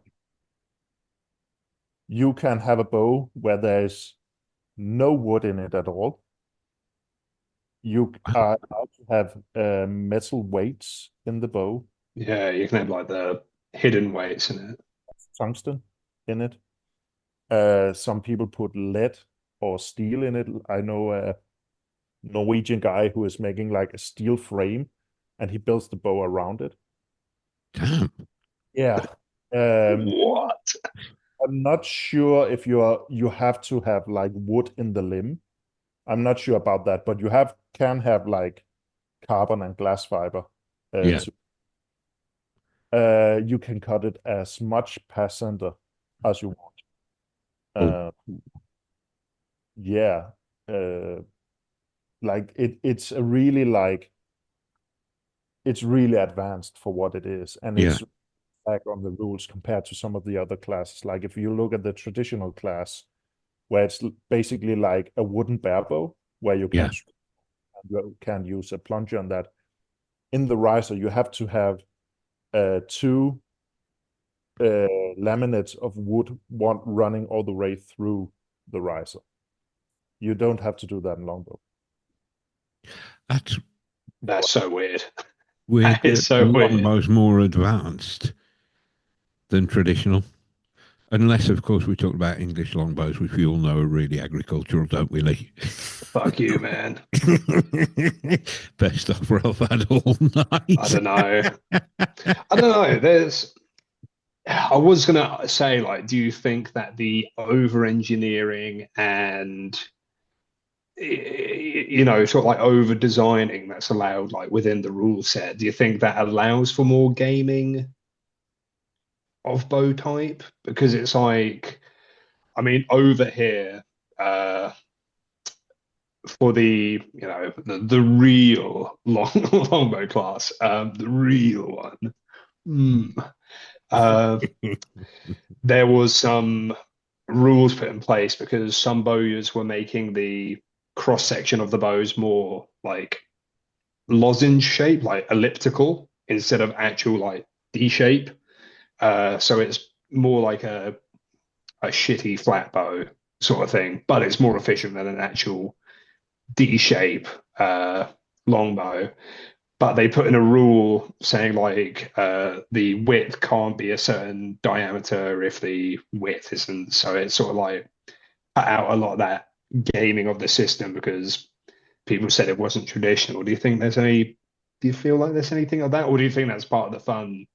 You can have a bow where there's no wood in it at all. You are allowed to have metal weights in the bow, Yeah, you can have like the hidden weights in it. tungsten in it. Some people put lead or steel in it. I know a Norwegian guy who is making like a steel frame, and he builds the bow around it. Damn. Yeah. Um, What? I'm not sure if you have to have like wood in the limb. I'm not sure about that, but can have like carbon and glass fiber Yeah. to you can cut it as much per center as you want. Oh, Uh, yeah. Uh, like it's really advanced for what it is, and yeah, it's back on the rules compared to some of the other classes. Like if you look at the traditional class, where it's basically like a wooden barebow where yeah. you can use a plunger on that. In the riser, you have to have two laminates of wood, one running all the way through the riser. You don't have to do that in longbow. That's That's so weird. weird That is that so weird. longbow's more advanced than traditional. Unless, of course, we talk about English longbows, which we all know are really agricultural, don't we, Lee? Fuck you, man. Best offer I've had all night. I don't know. I was gonna say, like, do you think that the over-engineering and sort of like over-designing that's allowed, like within the rule set, do you think that allows for more gaming of bow type? Because it's like, I mean, over here, for the real longbow class, the real one. There was some rules put in place because some bowyers were making the cross section of the bows more like lozenge shape, like elliptical, instead of actual like D shape. So it's more like a shitty flat bow sort of thing, but it's more efficient than an actual D shape longbow. But they put in a rule saying like the width can't be a certain diameter if the width isn't. So it's sort of like cut out a lot of that gaming of the system because people said it wasn't traditional. Do you feel like there's anything of that, or do you think that's part of the fun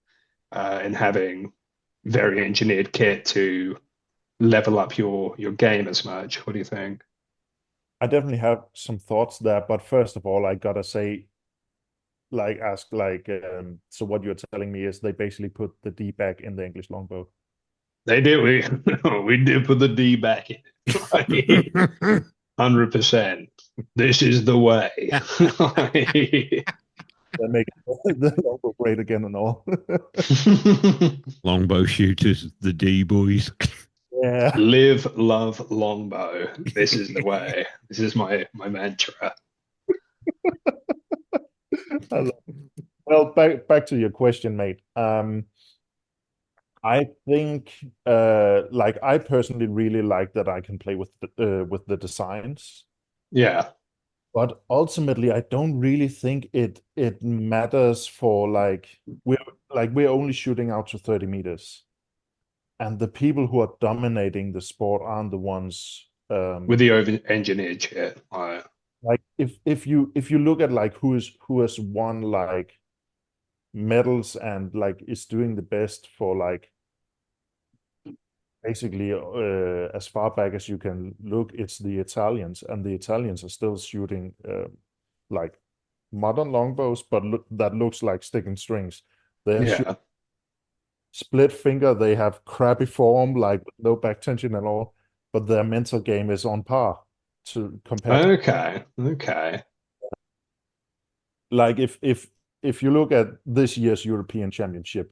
in having very engineered kit to level up your game as much? What do you think? I definitely have some thoughts there, but first of all, I gotta say, so what you're telling me is they basically put the D back in the English longbow. They did. We did put the D back in. 100%. This is the way. They make the longbow great again and all. Longbow shooters, the D boys. Yeah. Live, love, longbow. This is the way. This is my mantra. Well, back to your question, mate. I think, I personally really like that I can play with the designs, Yeah. but ultimately, I don't really think it matters for we're only shooting out to 30 meters, and the people who are dominating the sport aren't the ones. With the over-engineered shit. Like if you look at like who has won like medals and like is doing the best for like basically as far back as you can look, it's the Italians, and the Italians are still shooting like modern longbows, but that looks like sticking strings. They're Yeah. split finger, they have crappy form, like no back tension at all, but their mental game is on par to compare to. Okay. Like if you look at this year's European Championship,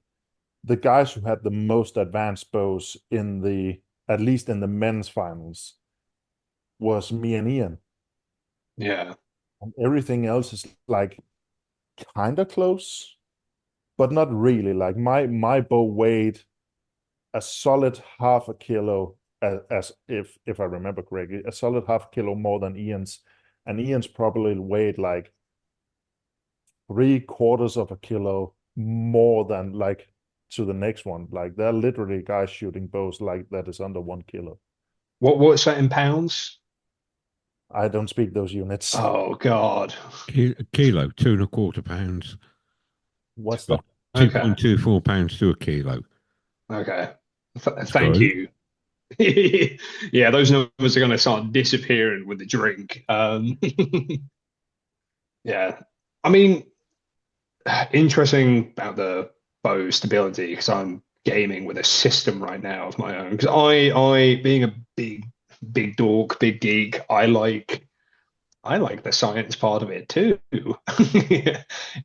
the guys who had the most advanced bows at least in the men's finals was me and Ian. Yeah. And everything else is like kind of close, but not really. Like my bow weighed a solid half a kilo, as if I remember correctly, a solid half kilo more than Ian's, and Ian's probably weighed like 3/4 of a kilo more than like to the next one. Like they're literally guys shooting bows like that is under 1 kilo. What's that in pounds? I don't speak those units. Oh God. Kilo, 2.25 pounds. What's that? 2.24 pounds to a kilo. Okay. Thank you. Yeah, those numbers are going to start disappearing with the drink. Yeah. I mean, interesting about the bow stability because I'm gaming with a system right now of my own. Because I being a big dork, big geek, I like the science part of it too.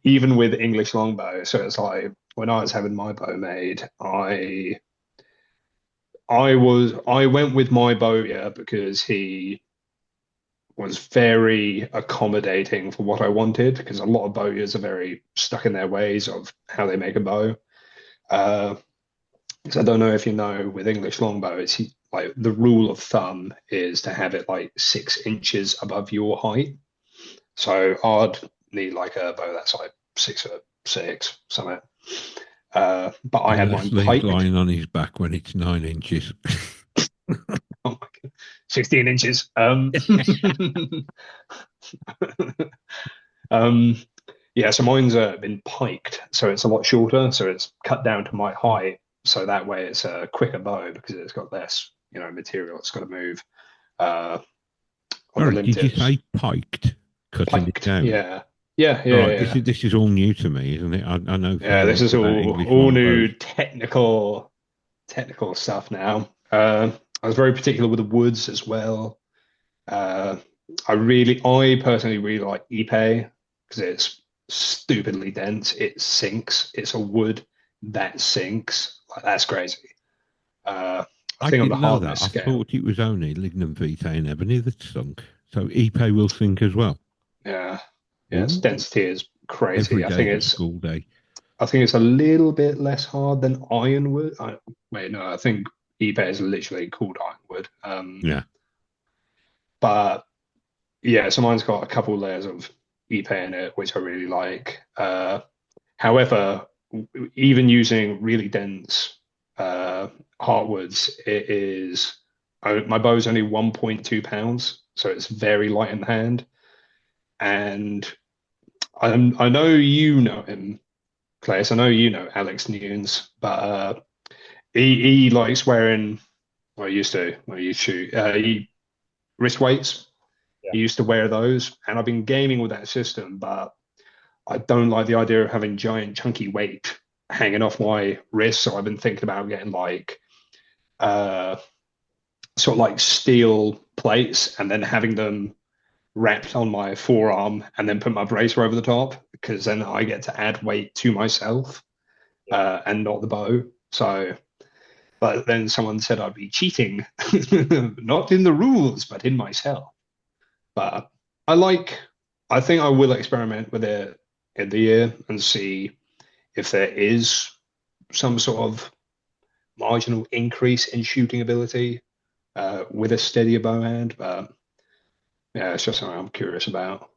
Even with English longbow. So it's like when I was having my bow made, I went with my bowyer because he was very accommodating for what I wanted because a lot of bowyers are very stuck in their ways of how they make a bow. So I don't know if you know with English longbow, it's like the rule of thumb is to have it like 6 inches above your height. So I'd need like a bow that's like 6'6", something. But I had mine Leslie's piked. lying on his back when it's 9 inches. Oh my God. 16 inches. Um, yeah, so mine's been piked, so it's a lot shorter, so it's cut down to my height, so that way it's a quicker bow because it's got less, material it's got to move on the Sorry, limb did you tips. say piked? Cutting it Piked, down. yeah, yeah, yeah, Right, yeah. this is all new to me, isn't it? I know Yeah, far this enough is about all English all new longbows. technical stuff now. I was very particular with the woods as well. Uh, I personally really like Ipe because it's stupidly dense. It sinks. It's a wood that sinks. Like, that's crazy. I I think on the didn't know that. hardness I scale, thought it was only lignum vitae and ebony that sunk. So Ipe will sink as well. yeah, yeah, its Ooh, density is crazy. every day is a school day. I think it's a little bit less hard than ironwood. Wait, no, I think Ipe is literally called ironwood. Yeah. But yeah, so mine's got a couple layers of Ipe in it, which I really like. However, even using really dense heartwoods, my bow is only 1.2 pounds, so it's very light in the hand. And I know you know him, Klaes. I know you know Alex Nunes, but he likes wearing. Well, he used to when he used to shoot. Wrist weights. Yeah. He used to wear those, and I've been gaming with that system, but I don't like the idea of having giant chunky weight hanging off my wrist. So I've been thinking about getting like uh sort of like steel plates and then having them wrapped on my forearm and then put my bracer over the top because then I get to add weight to myself Yeah. and not the bow. So, but then someone said I'd be cheating, not in the rules, but in myself. But I think I will experiment with it in the year and see if there is some sort of marginal increase in shooting ability with a steadier bow hand. But yeah, it's just something I'm curious about.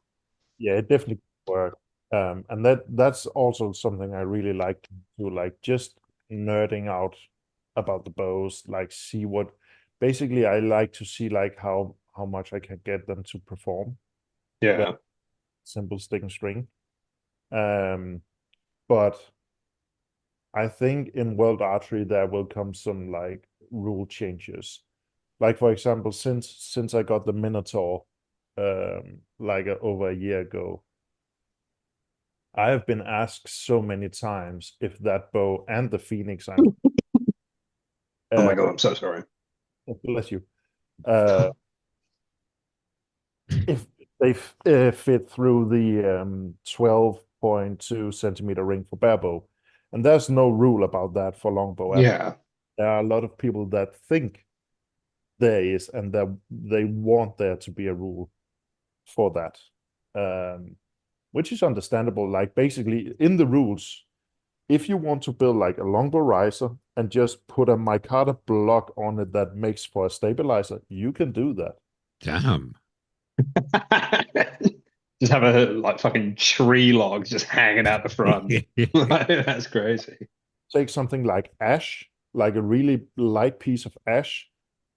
Yeah, it definitely work. And that's also something I really like to do, like just nerding out about the bows, like see what basically I like to see like how much I can get them to perform with Yeah, simple stick and string. Um, but I think in World Archery there will come some like rule changes. Like for example, since I got the Minotaur like over a year ago, I have been asked so many times if that bow and the Phoenix I'm oh my uh God, I'm so sorry. bless you uh if they fit through the 12.2 centimeter ring for bare bow. And there's no rule about that for longbow. Yeah, There are a lot of people that think there is and that they want there to be a rule for that. Which is understandable. Like basically in the rules, if you want to build like a longbow riser and just put a micarta block on it that makes for a stabilizer, you can do that. Damn. just have a like fucking tree log just hanging out the front. That's crazy. Take something like ash, like a really light piece of ash,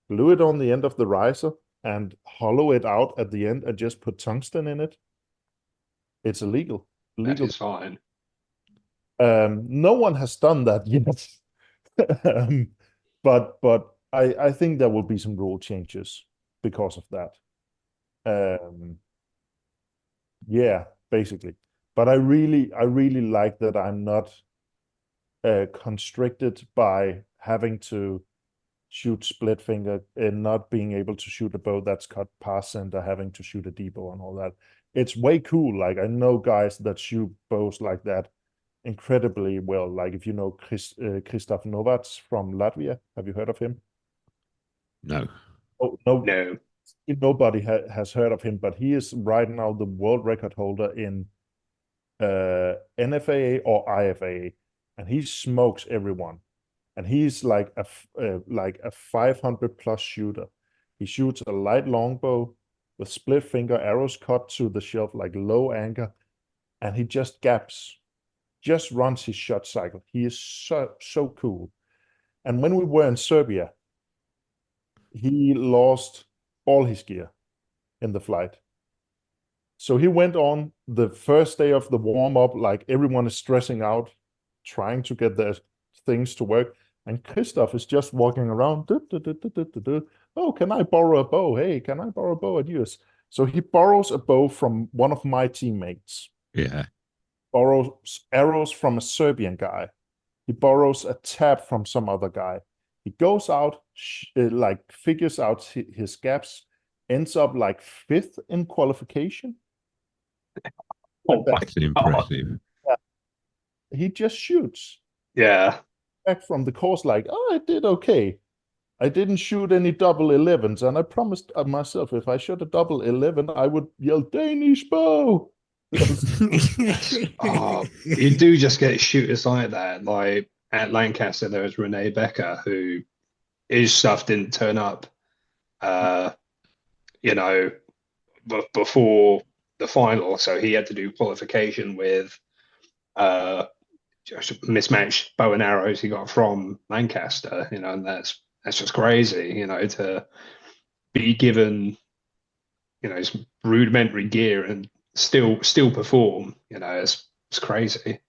glue it on the end of the riser and hollow it out at the end and just put tungsten in it. It's illegal. That Legal. is fine. No one has done that yet. But I think there will be some rule changes because of that. Yeah, basically. But I really like that I'm not constricted by having to shoot split finger and not being able to shoot a bow that's cut past center, having to shoot a depot and all that. It's way cool. Like I know guys that shoot bows like that incredibly well. Like if you know Christoph Novats from Latvia, have you heard of him? No. Oh no, No. nobody has heard of him, but he is right now the world record holder in NFAA or IFAA, and he smokes everyone. And he's like a 500 plus shooter. He shoots a light longbow with split finger arrows cut to the shelf like low anchor, and he just gaps just runs his shot cycle. He is so cool. And when we were in Serbia, he lost all his gear in the flight. So he went on the first day of the warm-up, like everyone is stressing out, trying to get their things to work. And Christoph is just walking around. Oh, can I borrow a bow? Hey, can I borrow a bow at yours? So he borrows a bow from one of my teammates. Yeah. Borrows arrows from a Serbian guy. He borrows a tab from some other guy. He goes out, like figures out his gaps, ends up like 5th in qualification. Oh my That's impressive. Yeah. He just shoots. Yeah. Back from the course, like, oh, I did okay. I didn't shoot any double 11s, and I promised myself if I shot a double 11, I would yell Danish bow. Oh, you do just get shooters like that. Like at Lancaster, there was Renee Becker, who his stuff didn't turn up, you know, before the final, so he had to do qualification with just mismatched bow and arrows he got from Lancaster, you know, and that's just crazy, you know, to be given, you know, some rudimentary gear and still perform, you know, it's crazy.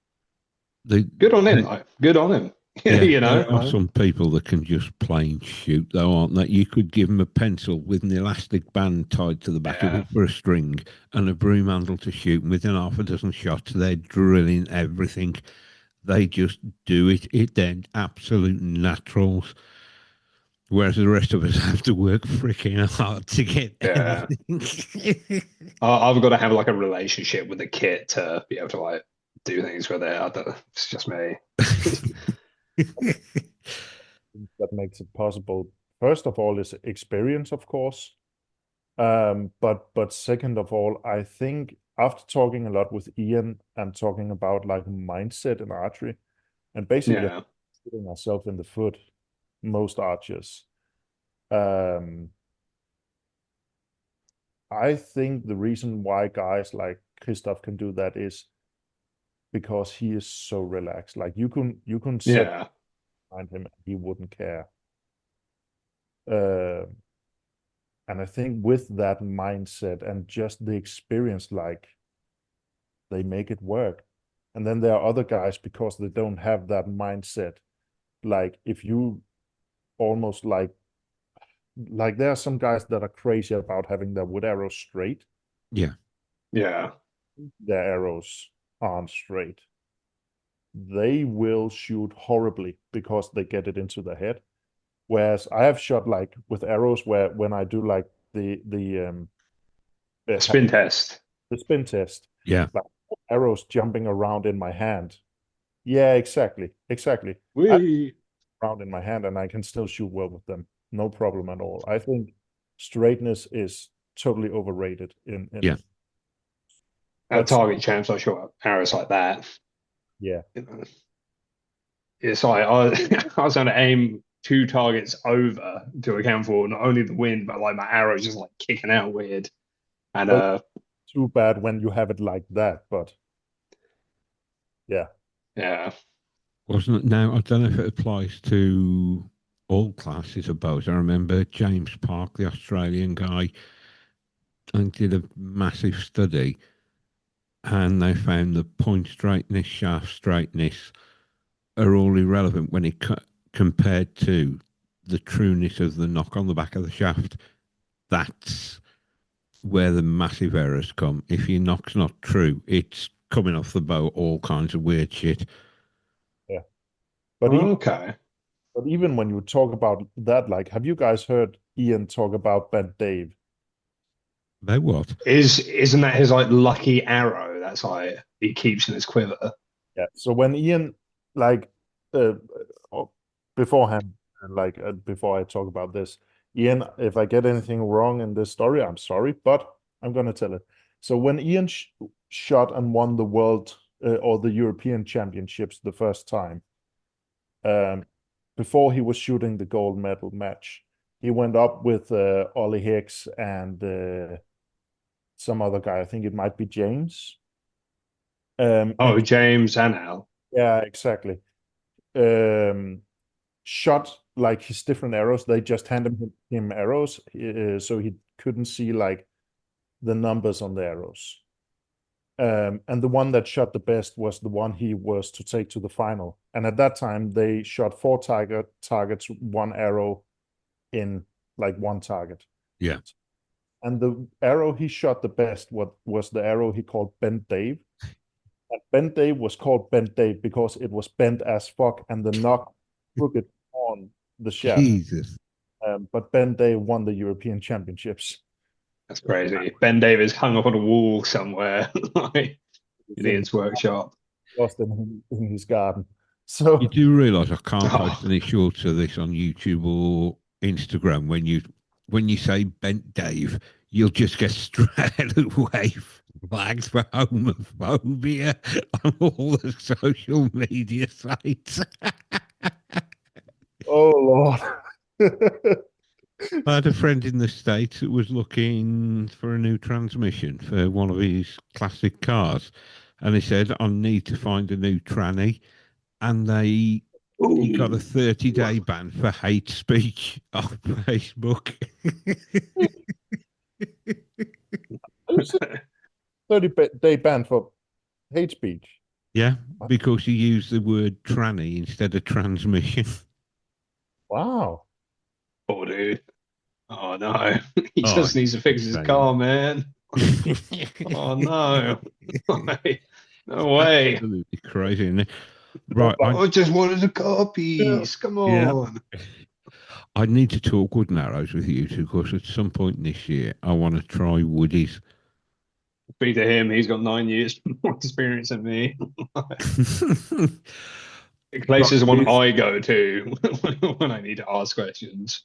Good on him, though. Good on him. Yeah, You know, there are some people that can just plain shoot, though, aren't they? You could give them a pencil with an elastic band tied to the back of it for a string and a broom handle to shoot, and within half a dozen shots, they're drilling everything. They just do it. They're absolute naturals. Whereas the rest of us have to work freaking hard to get everything. I've got to have like a relationship with the kit to be able to like do things with it. I don't know. It's just me. That makes it possible. First of all, is experience, of course. But second of all, I think after talking a lot with Ian and talking about like mindset in archery, and basically shooting ourselves in the foot, most archers. I think the reason why guys like Christoph can do that is because he is so relaxed. Like you can set behind him and he wouldn't care. And I think with that mindset and just the experience, like they make it work. And then there are other guys because they don't have that mindset. Like if you almost like there are some guys that are crazy about having their wood arrows straight. Yeah. Yeah. Their arrows aren't straight. They will shoot horribly because they get it into their head. Whereas I have shot like with arrows where when I do like the spin test. The spin test. Yeah. Like arrows jumping around in my hand. Yeah, exactly. Around in my hand and I can still shoot well with them. No problem at all. I think straightness is totally overrated in At target champs, I shot arrows like that. Yeah. You know, it's like I was going to aim 2 targets over to account for not only the wind, but like my arrows just like kicking out weird. And too bad when you have it like that, but yeah. Wasn't it? Now I don't know if it applies to all classes of bows. I remember James Park, the Australian guy, and did a massive study, and they found the point straightness, shaft straightness are all irrelevant when it compared to the trueness of the knock on the back of the shaft. That's where the massive errors come. If your knock's not true, it's coming off the bow all kinds of weird shit. Yeah. But even when you talk about that, like, have you guys heard Ian talk about Bent Dave? About what? Isn't that his like lucky arrow? That's like he keeps in his quiver. Yeah. So when Ian, like, beforehand, like before I talk about this, Ian, if I get anything wrong in this story, I'm sorry, but I'm gonna tell it. So when Ian shot and won the world or the European Championships the first time, before he was shooting the gold medal match, he went up with Ollie Hicks and some other guy. I think it might be James. James and Al. Yeah, exactly. Shot like his different arrows. They just handed him arrows, so he couldn't see like the numbers on the arrows. And the one that shot the best was the one he was to take to the final. And at that time, they shot four targets, one arrow in like one target. Yeah. And the arrow he shot the best was the arrow he called Bent Dave. And Bent Dave was called Bent Dave because it was bent as fuck and the knock crooked on the shaft. Jesus. But Bent Dave won the European Championships. That's crazy. Ben Davis hung up on a wall somewhere, like in Ian's workshop. Lost in his garden. So You do realise I can't post Oh, any shorts of this on YouTube or Instagram when you say Bent Dave, you'll just get straight away flagged for homophobia on all the social media sites. oh Lord. I had a friend in the States that was looking for a new transmission for one of his classic cars. And he said, I need to find a new tranny. And he got a 30-day ban for hate speech off Facebook. 30-day ban for hate speech. Yeah, because he used the word tranny instead of transmission. Wow. poor dude. Oh no, he Oh, just needs to fix his insane. car, man. Oh no, no way. Absolutely crazy, isn't it? Right, I just wanted a car Yeah. piece. Come yeah, on. I need to talk wood and arrows with you two because at some point this year I want to try woodies. Speak to him. He's got 9 years more experience than me. Klaes Right, is the one please. I go to when I need to ask questions.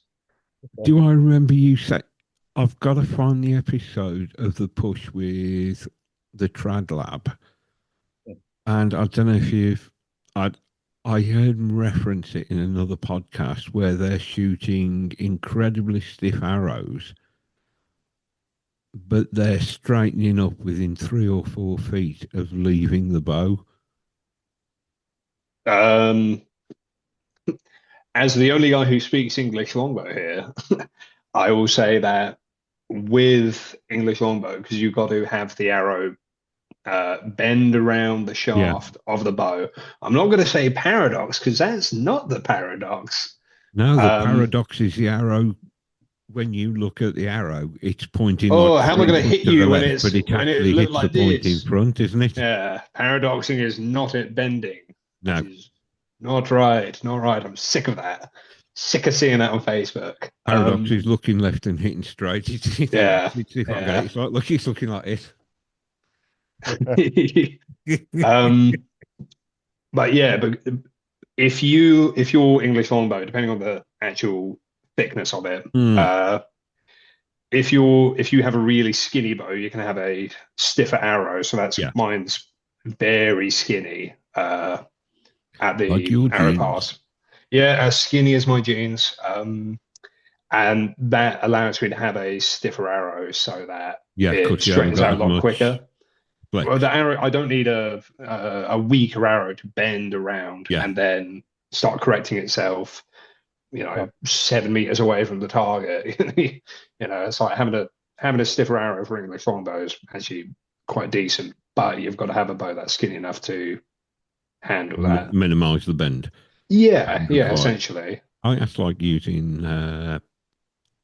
Do I remember you say I've got to find the episode of the push with the Trad Lab, and I don't know if you've I heard him reference it in another podcast where they're shooting incredibly stiff arrows, but they're straightening up within 3 or 4 feet of leaving the bow. Um, as the only guy who speaks English longbow here, I will say that with English longbow, because you've got to have the arrow bend around the Yeah. shaft of the bow. I'm not going to say paradox because that's not the paradox. No, the Um, paradox is the arrow. When you look at the arrow, it's pointing like oh, how am I 3 going to foot hit to the you when left, it's but it when it actually looked hits the like point in this? front, isn't it? Yeah, paradoxing is not it bending. That No, is not right. Not right. I'm sick of that. Sick of seeing that on Facebook. paradox is looking left and hitting straight. Yeah, If I get it, yeah. it's like, look, it's looking like this. um, but yeah, but if your English longbow, depending on the actual thickness of it, Mm, if you have a really skinny bow, you can have a stiffer arrow. So that's yeah, mine's very skinny at like the your arrow jeans. pass. Yeah, as skinny as my jeans. And that allows me to have a stiffer arrow so that Yeah, it because you haven't straightens got out as a lot much quicker. Well, flex. the arrow, I don't need a weaker arrow to bend around Yeah, and then start correcting itself, Yeah. 7 meters away from the target. It's like having a stiffer arrow for English longbow is actually quite decent, but you've got to have a bow that's skinny enough to handle that. minimize the bend. Yeah, yeah, Amplify. essentially. I think that's like using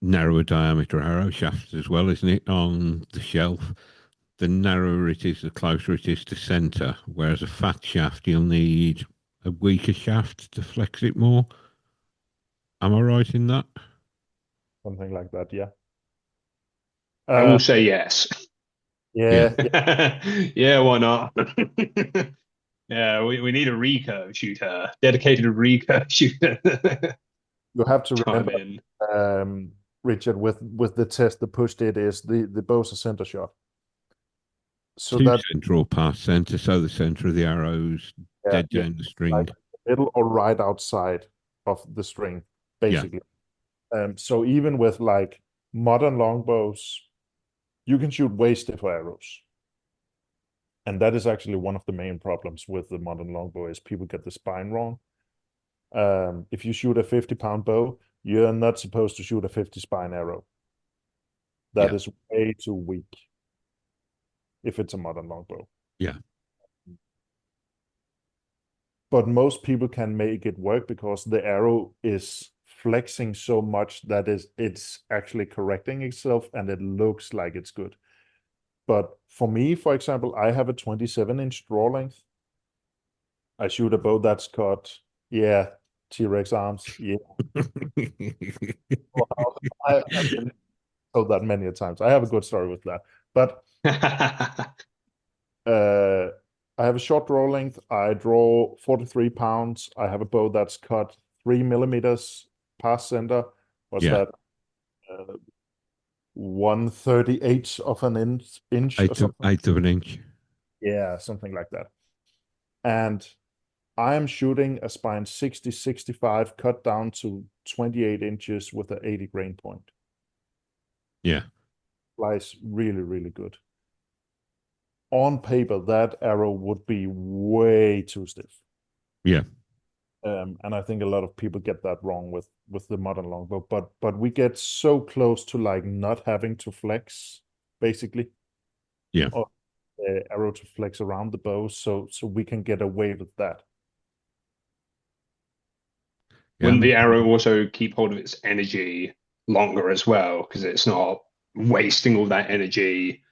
narrower diameter arrow shafts as well, isn't it? On the shelf, the narrower it is, the closer it is to center. Whereas a fat shaft, you'll need a weaker shaft to flex it more. Am I right in that? Something like that. Yeah. I Uh, will say yes. Yeah. yeah. Yeah, why not? Yeah, we need a recurve shooter, dedicated recurve shooter. You have to Chime remember, in. um, Richard, with the test, the push did is the bow's a center shot. So Two that center or past center, so the center of the arrows dead yeah, down the string. like middle or right outside of the string, Yeah. basically. So even with like modern longbows, you can shoot way stiffer arrows. And that is actually one of the main problems with the modern longbow is people get the spine wrong. If you shoot a 50-pound bow, you're not supposed to shoot a 50 spine arrow. That is way too weak if it's a modern longbow. Yeah. But most people can make it work because the arrow is flexing so much that it's actually correcting itself and it looks like it's good. But for me, for example, I have a 27-inch draw length. I shoot a bow that's cut, T-Rex arms, Well, I've been told that many a times. I have a good story with that. But I have a short draw length. I draw 43 pounds. I have a bow that's cut 3 millimeters past center. What's that? 1/38 of an inch or something. Eighth of an inch. Yeah, something like that. And I am shooting a spine 60-65 cut down to 28 inches with an 80 grain point. Yeah. Flies really, really good. On paper, that arrow would be way too stiff. Yeah. And I think a lot of people get that wrong with the modern longbow. But we get so close to like not having to flex, basically. Yeah. Or the arrow to flex around the bow, so we can get away with that. Wouldn't the arrow also keep hold of its energy longer as well? Because it's not wasting all that energy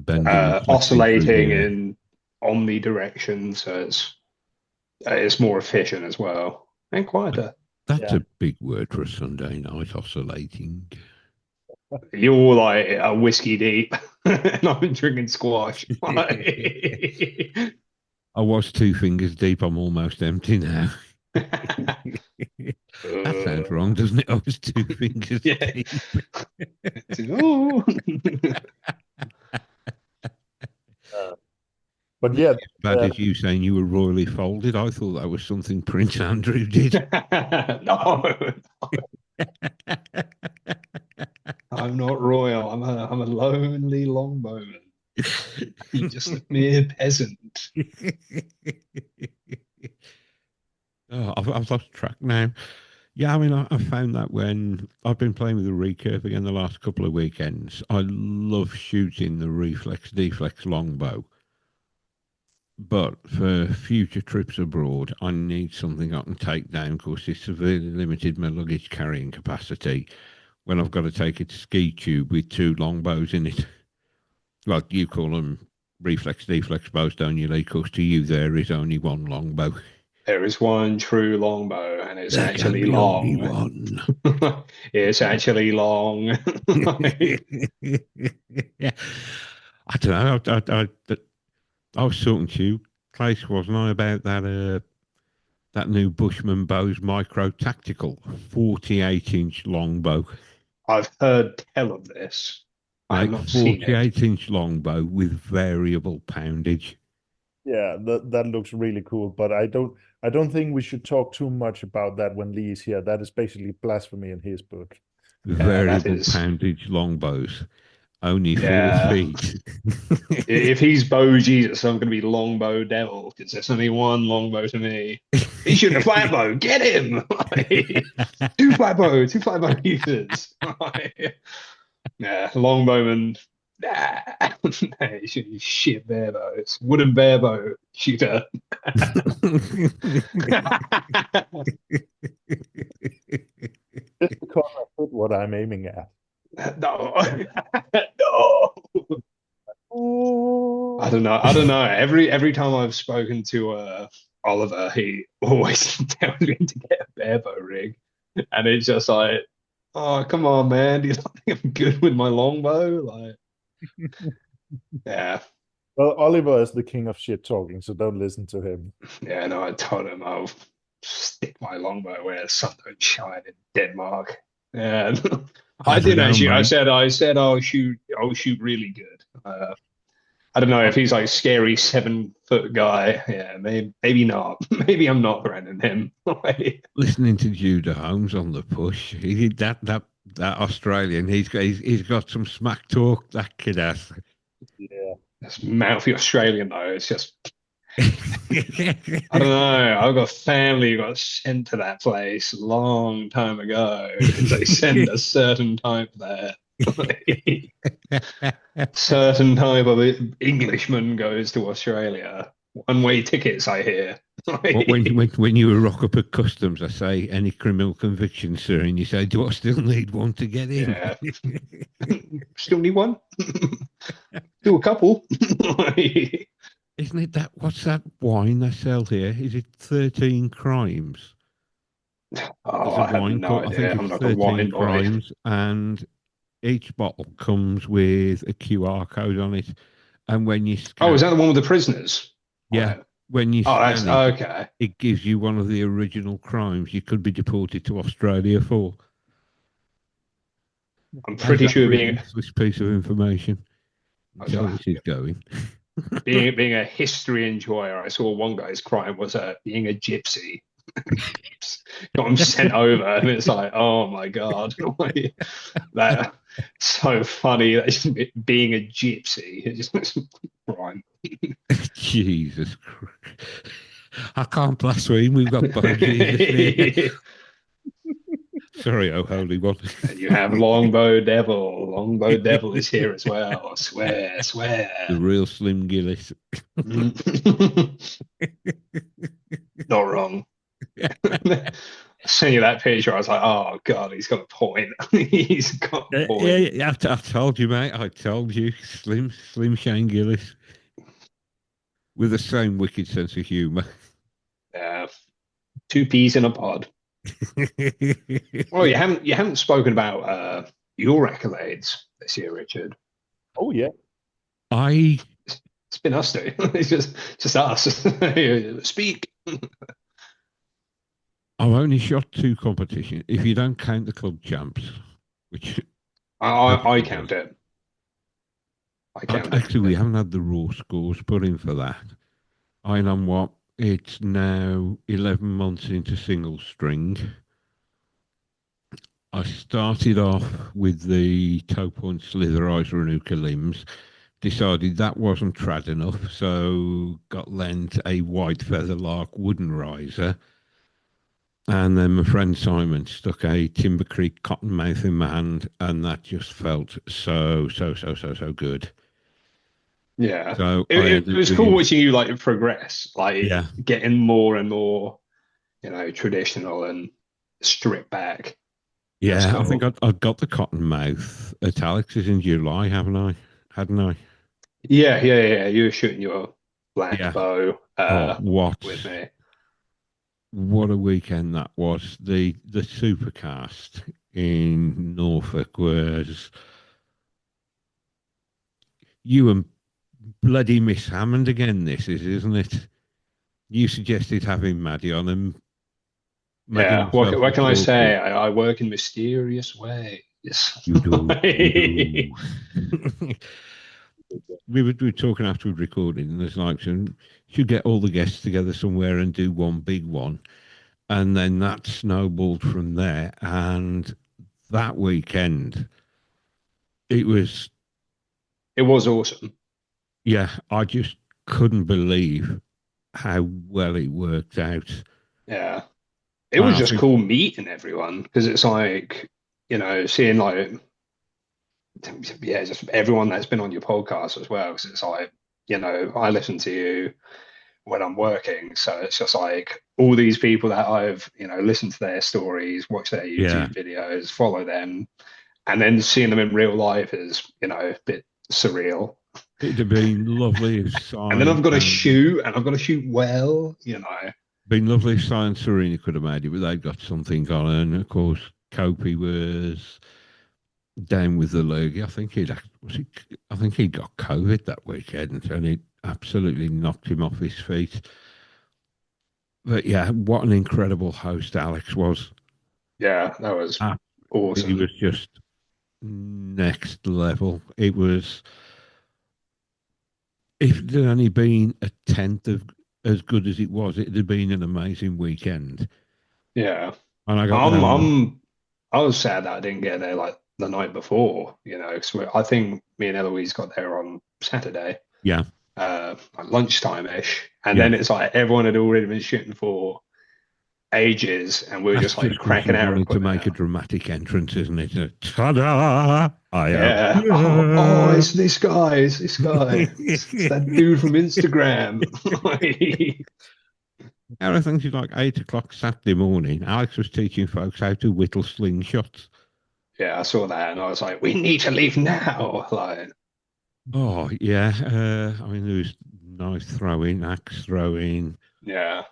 oscillating in omnidirection, so it's more efficient as well and quieter. That's a big word for a Sunday night, oscillating. You're like a whiskey deep, and I've been drinking squash. I was 2 fingers deep. I'm almost empty now. That sounds wrong, doesn't it? I was 2 fingers deep. But yeah, as bad as you saying you were royally folded, I thought that was something Prince Andrew did. No. I'm not royal. I'm a lonely longbowman. Just a mere peasant. Oh, I've lost track now. Yeah, I mean, I found that when I've been playing with the recurve again the last couple of weekends, I love shooting the reflex deflex longbow. But for future trips abroad, I need something I can take down because it's severely limited my luggage carrying capacity when I've got to take it to ski tube with 2 longbows in it. Well, you call them reflex deflex bows, don't you, Lee? Because to you there is only one longbow. There is one true longbow, and it's actually long. Only one. It's actually long. Yeah. I don't know. I was talking to you, Klaes, wasn't I, about that new Bushman Bow's Micro Tactical 48-inch longbow. I've heard tell of this. I've not seen it. 48-inch longbow with variable poundage. Yeah, that looks really cool, but I don't think we should talk too much about that when Lee is here. That is basically blasphemy in his book. Variable poundage longbows. Only 4 feet. If he's bow Jesus, I'm going to be longbow devil because there's only one longbow to me. He's shooting a flatbow. Get him! 2 flatbow users. Longbowman. He's shooting shit barebow. It's wooden barebow shooter. Just because I put what I'm aiming at. No. No. I don't know. Every time I've spoken to Oliver, he always tells me to get a barebow rig, and it's just like, oh, come on, man! Do you not think I'm good with my longbow? Like, yeah. Well, Oliver is the king of shit talking, so don't listen to him. Yeah, no, I told him I'll stick my longbow where the sun don't shine in Denmark. Yeah. I did actually. I said I'll shoot really good. I don't know if he's like a scary 7-foot guy. Yeah, maybe not. Maybe I'm not threatening him. Listening to Judah Holmes on the push, he did that Australian. He's got some smack talk. That kid has. Yeah, That's mouthy Australian though. It's just I don't know. I've got family who got sent to that place a long time ago because they send a certain type there. Certain type of Englishman goes to Australia. One-way tickets, I hear. when you rock up at customs, I say, any criminal convictions, sir, and you say, do I still need one to get in? Yeah. Still need one? Do a couple. Isn't it that? What's that wine they sell here? Is it 13 Crimes? Oh, There's I a have wine no called, I think idea. I'm it's not a 13 wine boy. Crimes, and each bottle comes with a QR code on it. And when you Oh, is scan that the one with the prisoners on yeah, it? when you Oh, that's scan it, okay. it gives you one of the original crimes you could be deported to Australia for. I'm How's pretty that sure for a being useless piece of information? That's how this is going. being a history enjoyer, I saw one guy's crime was being a gypsy. Got him sent over, and it's like, oh my god, that so funny. That being a gypsy, it just crime. Jesus Christ. I can't blaspheme. We've got Bo Jesus here. Sorry, oh holy one. And you have Longbow Devil. Longbow Devil is here as well. Swear, swear. The real Slim Gillis. Not wrong. Seeing that picture, I was like, oh god, he's got a point. He's got a point. Yeah, I told you, mate. I told you. Slim Shane Gillis. With the same wicked sense of humour. Yeah. Two peas in a pod. Well, you haven't spoken about your accolades this year, Richard. Oh yeah. I It's been us two. It's just us. Speak. I've only shot 2 competitions. If you don't count the club champs, which I nobody count does. it. I count Actually, we it. haven't had the raw scores put in for that. I'm on what? It's now 11 months into single string. I started off with the toe point slitherizer and Uka limbs. Decided that wasn't trad enough, so got lent a white featherlark wooden riser. And then my friend Simon stuck a Timber Creek cottonmouth in my hand, and that just felt so good. Yeah. So It, I it, it ended up was cool doing, watching you like progress, like yeah, getting more and more, traditional and stripped back. That's yeah. I think cool. I've got the cottonmouth at Alex's in July, haven't I? Hadn't I? Yeah, yeah, yeah. You were shooting your black Yeah. bow Oh, with me. what a weekend that was! The supercast in Norfolk was you and bloody Miss Hammond again. This is, isn't it? You suggested having Maddie on, and Maddie and Yeah. What, myself what were can I say? talking. I work in mysterious ways. You do, you do. We were talking after we'd recorded, and there's like, should get all the guests together somewhere and do one big one. And then that snowballed from there. And that weekend, it was, It was awesome. yeah, I just couldn't believe how well it worked out. Yeah. It And was I just think, cool meeting everyone because it's like, seeing like, yeah, just everyone that's been on your podcast as well. Because it's like, I listen to you when I'm working. So it's just like all these people that I've, listened to their stories, watch their yeah, YouTube videos, follow them, and then seeing them in real life is, a bit surreal. it'd have been lovely if And then Sign I've got to and shoot, and I've got to shoot well. been lovely if Sign and Serena could have made it, but they've got something on. And of course, Kopi was down with the leg. I think he got COVID that weekend, and it absolutely knocked him off his feet. But yeah, what an incredible host Alex was. Yeah, that was He awesome. was just next level. It was, if it had only been a tenth of as good as it was, it'd have been an amazing weekend. Yeah. And I got I'm down. I'm I was sad that I didn't get there like the night before, because I think me and Eloise got there on Saturday. Yeah. Like lunchtime-ish. And Yeah. then it's like everyone had already been shooting for ages, and we were That's just like just because cracking you our wanted to equipment make a out. dramatic entrance, isn't it? Ta-da! I am Yeah. Oh, here. it's this guy. It's this guy. It's that dude from Instagram. I think it's like 8 o'clock Saturday morning. Alex was teaching folks how to whittle slingshots. Yeah, I saw that and I was like, we need to leave now. Like, Oh, yeah. I mean, there was knife throwing, axe throwing. yeah.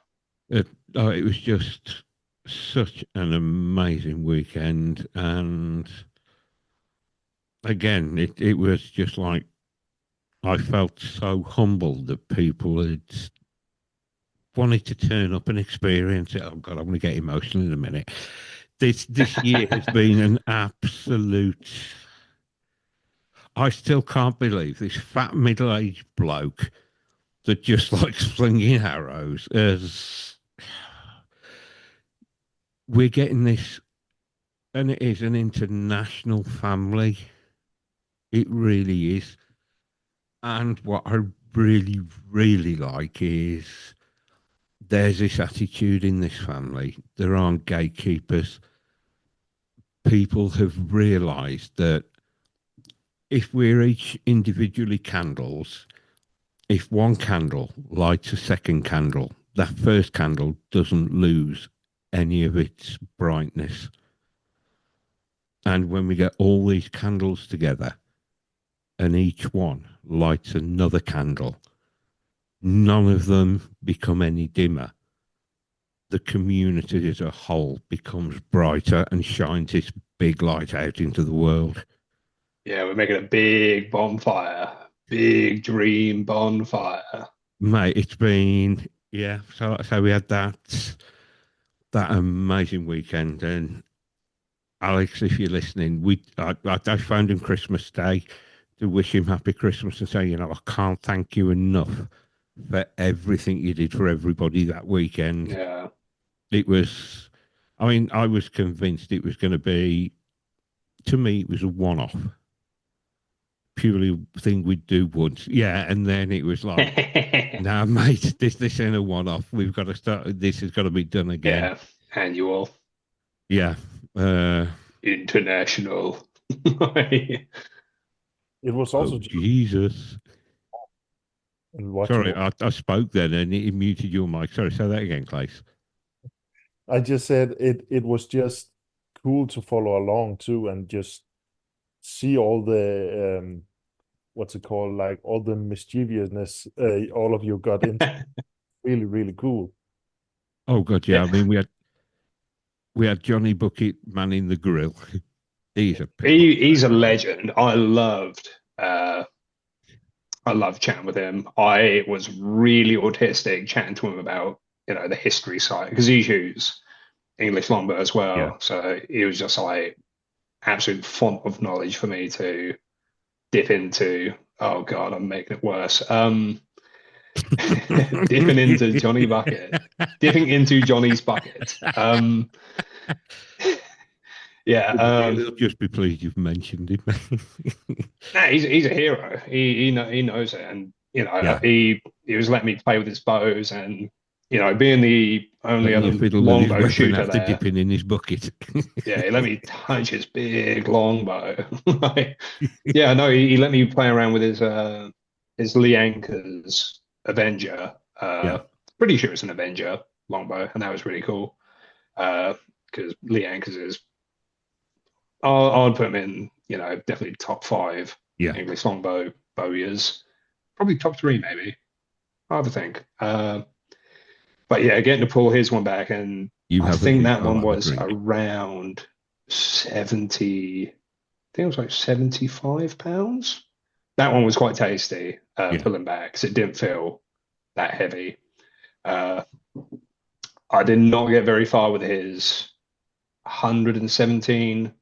Uh, oh, it was just such an amazing weekend. And again, it was just like I felt so humbled that people had wanted to turn up and experience it. Oh God, I'm going to get emotional in a minute. This year has been an absolute. I still can't believe this fat middle-aged bloke that just likes flinging arrows. As we're getting this, and it is an international family. It really is. And what I really, really like is there's this attitude in this family. There aren't gatekeepers. People have realised that if we're each individually candles, if one candle lights a second candle, that first candle doesn't lose any of its brightness. And when we get all these candles together and each one lights another candle, none of them become any dimmer. The community as a whole becomes brighter and shines its big light out into the world. Yeah, we're making a big bonfire, big dream bonfire. Mate, it's been, yeah. So we had that amazing weekend, and Alex, if you're listening, I phoned him Christmas Day to wish him happy Christmas and say, I can't thank you enough for everything you did for everybody that weekend. Yeah. It was, I mean, I was convinced it was going to be, to me, it was a one-off, purely thing we'd do once. Yeah, and then it was like, nah, mate, this ain't a one-off. We've got to start. This has got to be done again. Yeah. Annual, Yeah. international. It was Oh, also Jesus. watching. Sorry, I spoke then and it muted your mic. Sorry, say that again, Klaes. I just said it was just cool to follow along too, and just see all the what's it called, like all the mischievousness all of you got into. Really, really cool. Oh, God, yeah. I mean, we had Johnny Bucket manning the grill. He's a He's a pickle. legend. I love chatting with him. I was really autistic chatting to him about, the history side because he shoots English longbow as Yeah. well. So he was just like absolute font of knowledge for me to dip into. Oh God, I'm making it worse. Dipping into dipping into Johnny's bucket. Yeah. He'll just be pleased you've mentioned him. Nah, he's a hero. He knows it, and Yeah. he was letting me play with his bows, and being the only Letting you other fiddle with his longbow weapon shooter after there. dipping in his bucket. Yeah, he let me touch his big longbow. Like, yeah, no, he let me play around with his Lee Anker's Avenger. Yeah. Pretty sure it's an Avenger longbow, and that was really cool. Because Lee Anker's is, I'd put him in, definitely top five Yeah. English longbow bowyers, probably top three maybe. I have a think. But yeah, getting to pull his one back, and You I have a think think, that I'll one have a was drink. around 70. I think it was like 75 pounds. That one was quite tasty, Yeah. pulling back because it didn't feel that heavy. Uh, I did not get very far with his 117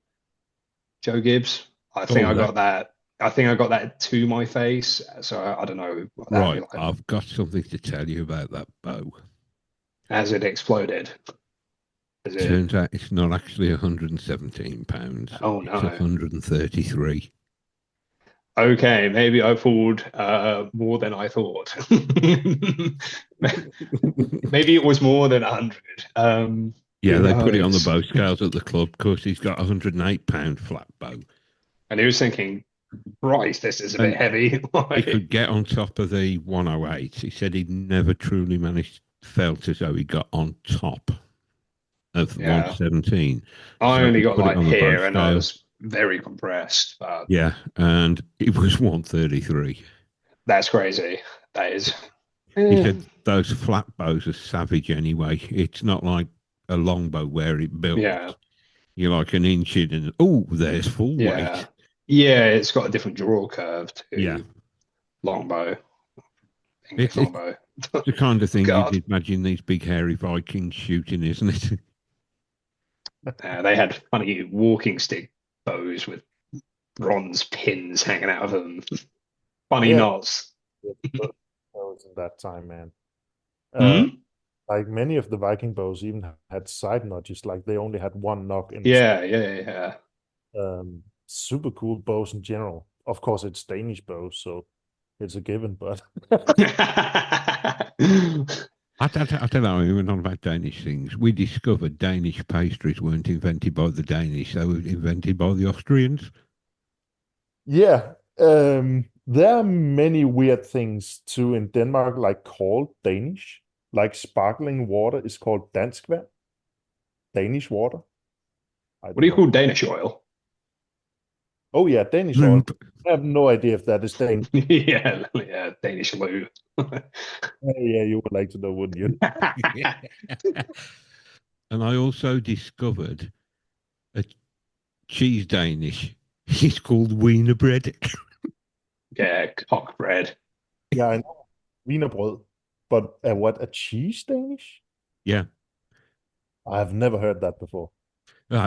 Joe Gibbs. I think Oh, I that got that. I think I got that to my face. So I don't know what that'd be right. like I've got something to tell you about that bow. as it exploded. Is it? Turns out it's not actually £117. Oh It's no. 133. Okay, maybe I pulled more than I thought. Maybe it was more than 100. Yeah, Who they put it on the knows? bow scales at the club because he's got a 108 pound flat bow. And he was thinking, Christ, this is a bit And heavy. he could get on top of the 108. He said he'd never truly managed, felt as though he got on top of Yeah, 117. I So only he got put it like on the bow here and I scale. was very compressed, but Yeah, and it was 133. that's crazy. That is. He Eh, said those flat bows are savage anyway. It's not like a long bow where it yeah, builds. You're like an inch in and, oh, there's full yeah. weight. Yeah, it's got a different draw curve Yeah. to longbow, English It's longbow. the kind of thing God. you'd imagine these big hairy Vikings shooting, isn't it? They had funny walking stick bows with bronze pins hanging out of them. Funny Yeah, knots. that was in that time, man. Hmm? Like many of the Viking bows even had side notches, like they only had one knock in the Yeah, yeah, super cool bows in general. Of course, it's Danish bows, so it's a given, but yeah. I don't know, we went on about Danish things. We discovered Danish pastries weren't invented by the Danish, they were invented by the Austrians. yeah, there are many weird things too in Denmark, like called Danish. Like sparkling water is called dansk vand, Danish water. I What do don't you know. call Danish oil? Oh yeah, Danish oil. Lube. I have no idea if that is Danish. Yeah, yeah, Danish loo. Yeah, you would like to know, wouldn't you? And I also discovered a cheese Danish. It's called Wiener bread. Yeah, cock bread. Yeah, I know wienerbrød, but what, a cheese Danish? Yeah. I have never heard that before.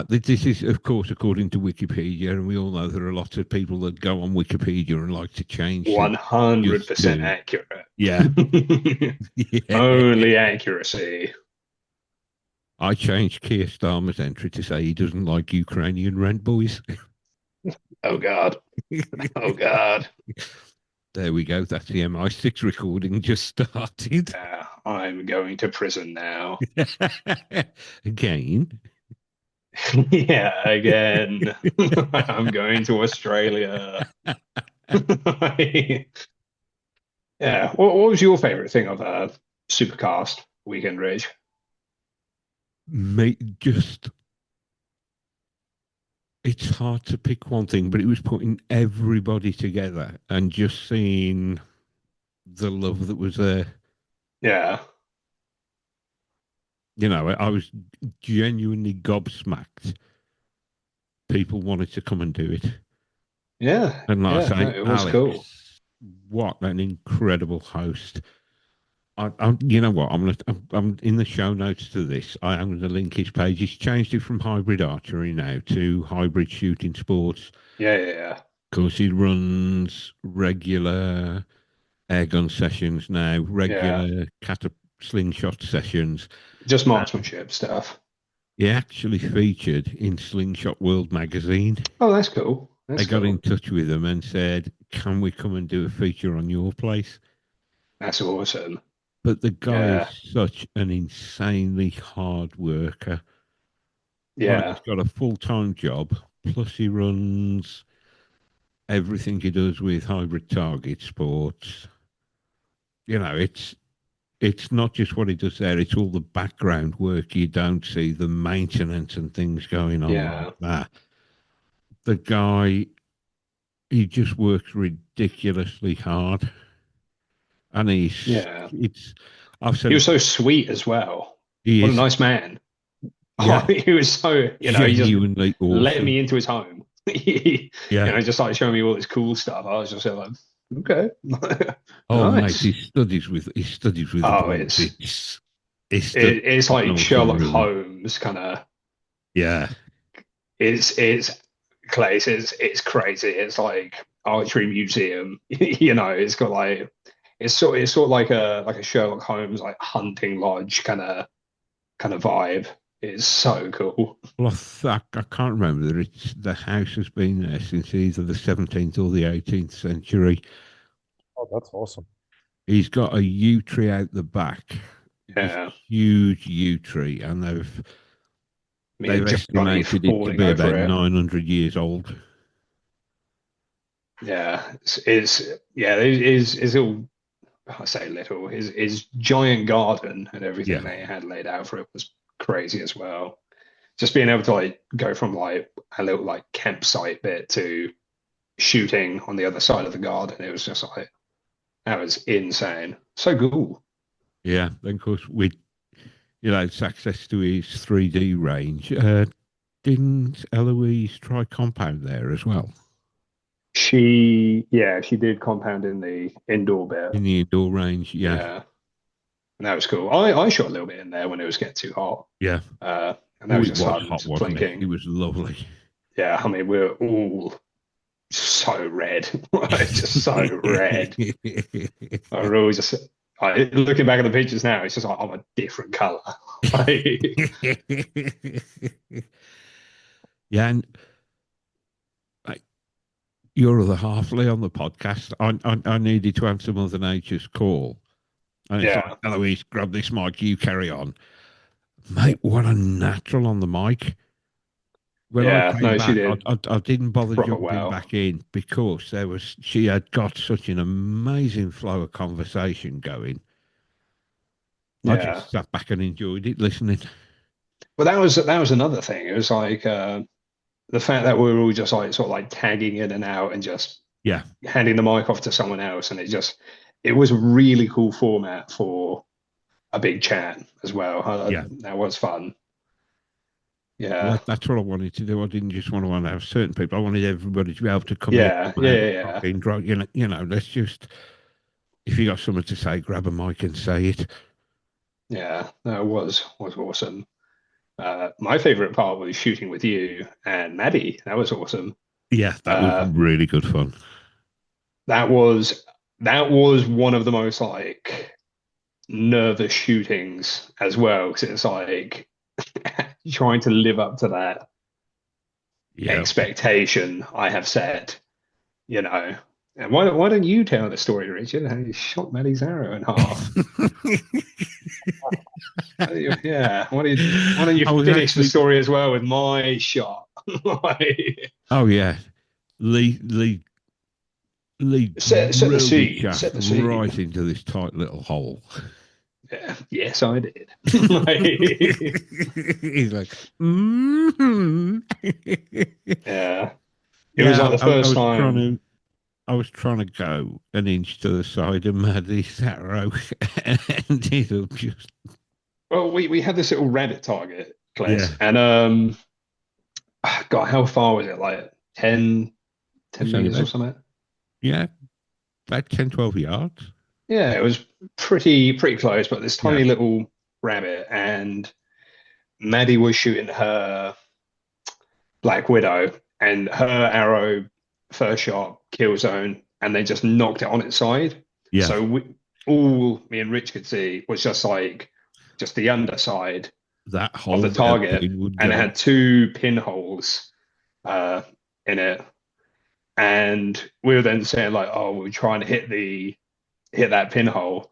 This is, of course, according to Wikipedia, and we all know there are lots of people that go on Wikipedia and like to change things just 100% to, accurate. yeah, yeah. Only accuracy. I changed Keir Starmer's entry to say he doesn't like Ukrainian rent boys. Oh God. Oh God. There we go. That's the MI6 recording just started. I'm going to prison now. Again. Yeah, again. I'm going to Australia. Yeah. What was your favorite thing of Supercast Weekend Rage? Mate, just it's hard to pick one thing, but it was putting everybody together and just seeing the love that was there. Yeah. You know, I was genuinely gobsmacked. People wanted to come and do it. Yeah. And like Yeah. I No, say, it was cool. Alex, what an incredible host. You know what? I'm in the show notes to this. I am going to link his page. He's changed it from hybrid archery now to hybrid shooting sports. Yeah. Yeah. Yeah. Of course, he runs regular airgun sessions now, Yeah. regular slingshot sessions. Just marksmanship stuff. He actually featured in Slingshot World magazine. Oh, that's cool. They That's got in cool. touch with him and said, "Can we come and do a feature on your place?" That's awesome. But the guy is Yeah. such an insanely hard worker. Like Yeah. he's got a full-time job, plus he runs everything he does with hybrid target sports. You know, it's not just what he does there, it's all the background work you don't see, the maintenance and things going on like Yeah. that. The guy, he just works ridiculously hard. And Yeah. it's, I've He said was it, so sweet as well. he What a is, nice man. Oh, yeah, he was so, he just genuinely let awesome. me into his home. Yeah. Just started showing me all this cool stuff. I was just like, okay, Oh, mate, nice. he studies with the Oh, boys. It's the it's like final thing, Sherlock really. Holmes kind of. Yeah. It's Claes. It's crazy. It's like archery museum. It's got like it's sort of like a Sherlock Holmes like hunting lodge kind of vibe. is so cool. Well, I can't remember. The house has been there since either the 17th or the 18th century. Oh, that's awesome. He's got a yew tree out the back, this Yeah, huge yew tree, and me they've and Johnny estimated it to falling be about over it. 900 years old. Yeah, his little, I say little, his giant garden and everything Yeah, they had laid out for it was crazy as well. Just being able to like go from like a little like campsite bit to shooting on the other side of the garden, it was just like that was insane. So cool. yeah. Then of course it's access to his 3D range. Didn't Eloise try compound there as well She did compound in the indoor bit. in the indoor range? Yeah, Yeah, and that was cool. I shot a little bit in there when it was getting too hot. yeah. And that Oh, was it just was fun, hot, just wasn't it? It plinking. was lovely. Yeah, I mean, we're all so red, like, just so red. We're all just like, looking back at the pictures now, it's just like I'm a different color. Like, Yeah, and like, your other half, Lee, on the podcast, I needed to answer Mother Nature's call. And it's like, yeah, Eloise, grab this mic, you carry on. Mate, what a natural on the mic. When I yeah, came no, she back, did I didn't bother proper jumping well. back in because she had got such an amazing flow of conversation going. I Yeah, just sat back and enjoyed it listening. but that was another thing. It was like the fact that we were all just like sort of like tagging in and out and just Yeah, handing the mic off to someone else, and it was a really cool format for a big chat as well. yeah. That was fun. Well, Yeah, that's what I wanted to do. I didn't just want to have certain people. I wanted everybody to be able to come in, yeah, come yeah, out, yeah, pop yeah. in, drop. Let's just, if you got something to say, grab a mic and say it. Yeah, no, it was awesome. My favorite part was shooting with you and Maddie. That was awesome. Yeah, that was Uh, really good fun. that was that was one of the most like nervous shootings as well, because it's like trying to live up to that Yeah. expectation I have set, you know. And why don't you tell the story, Richard? How you shot Maddie's arrow in half? Yeah, why don't you I was finish the actually, story as well with my shot? Like, oh yeah, Lee, Lee, Lee set the drilled his scene. shaft Set the scene. right into this tight little hole. Yeah, yes, I did. Like, He's like, mm-hmm. yeah, it was Yeah, like the I first was trying time. to. I was trying to go an inch to the side of Maddie's arrow, and it'll just Well, we had this little rabbit target, yeah. Klaes, and God, how far was it? Like 10 It's only meters or about something? yeah, about 10, 12 yards. Yeah, it was pretty close, but this Yeah, tiny little rabbit, and Maddie was shooting her Black Widow, and her arrow first shot kill zone, and they just knocked it on its side. yeah. So all me and Rich could see was just the underside That of hole the where the target, pin would and it go. had two pinholes in it. And we were then saying like, oh, we're trying to hit that pinhole,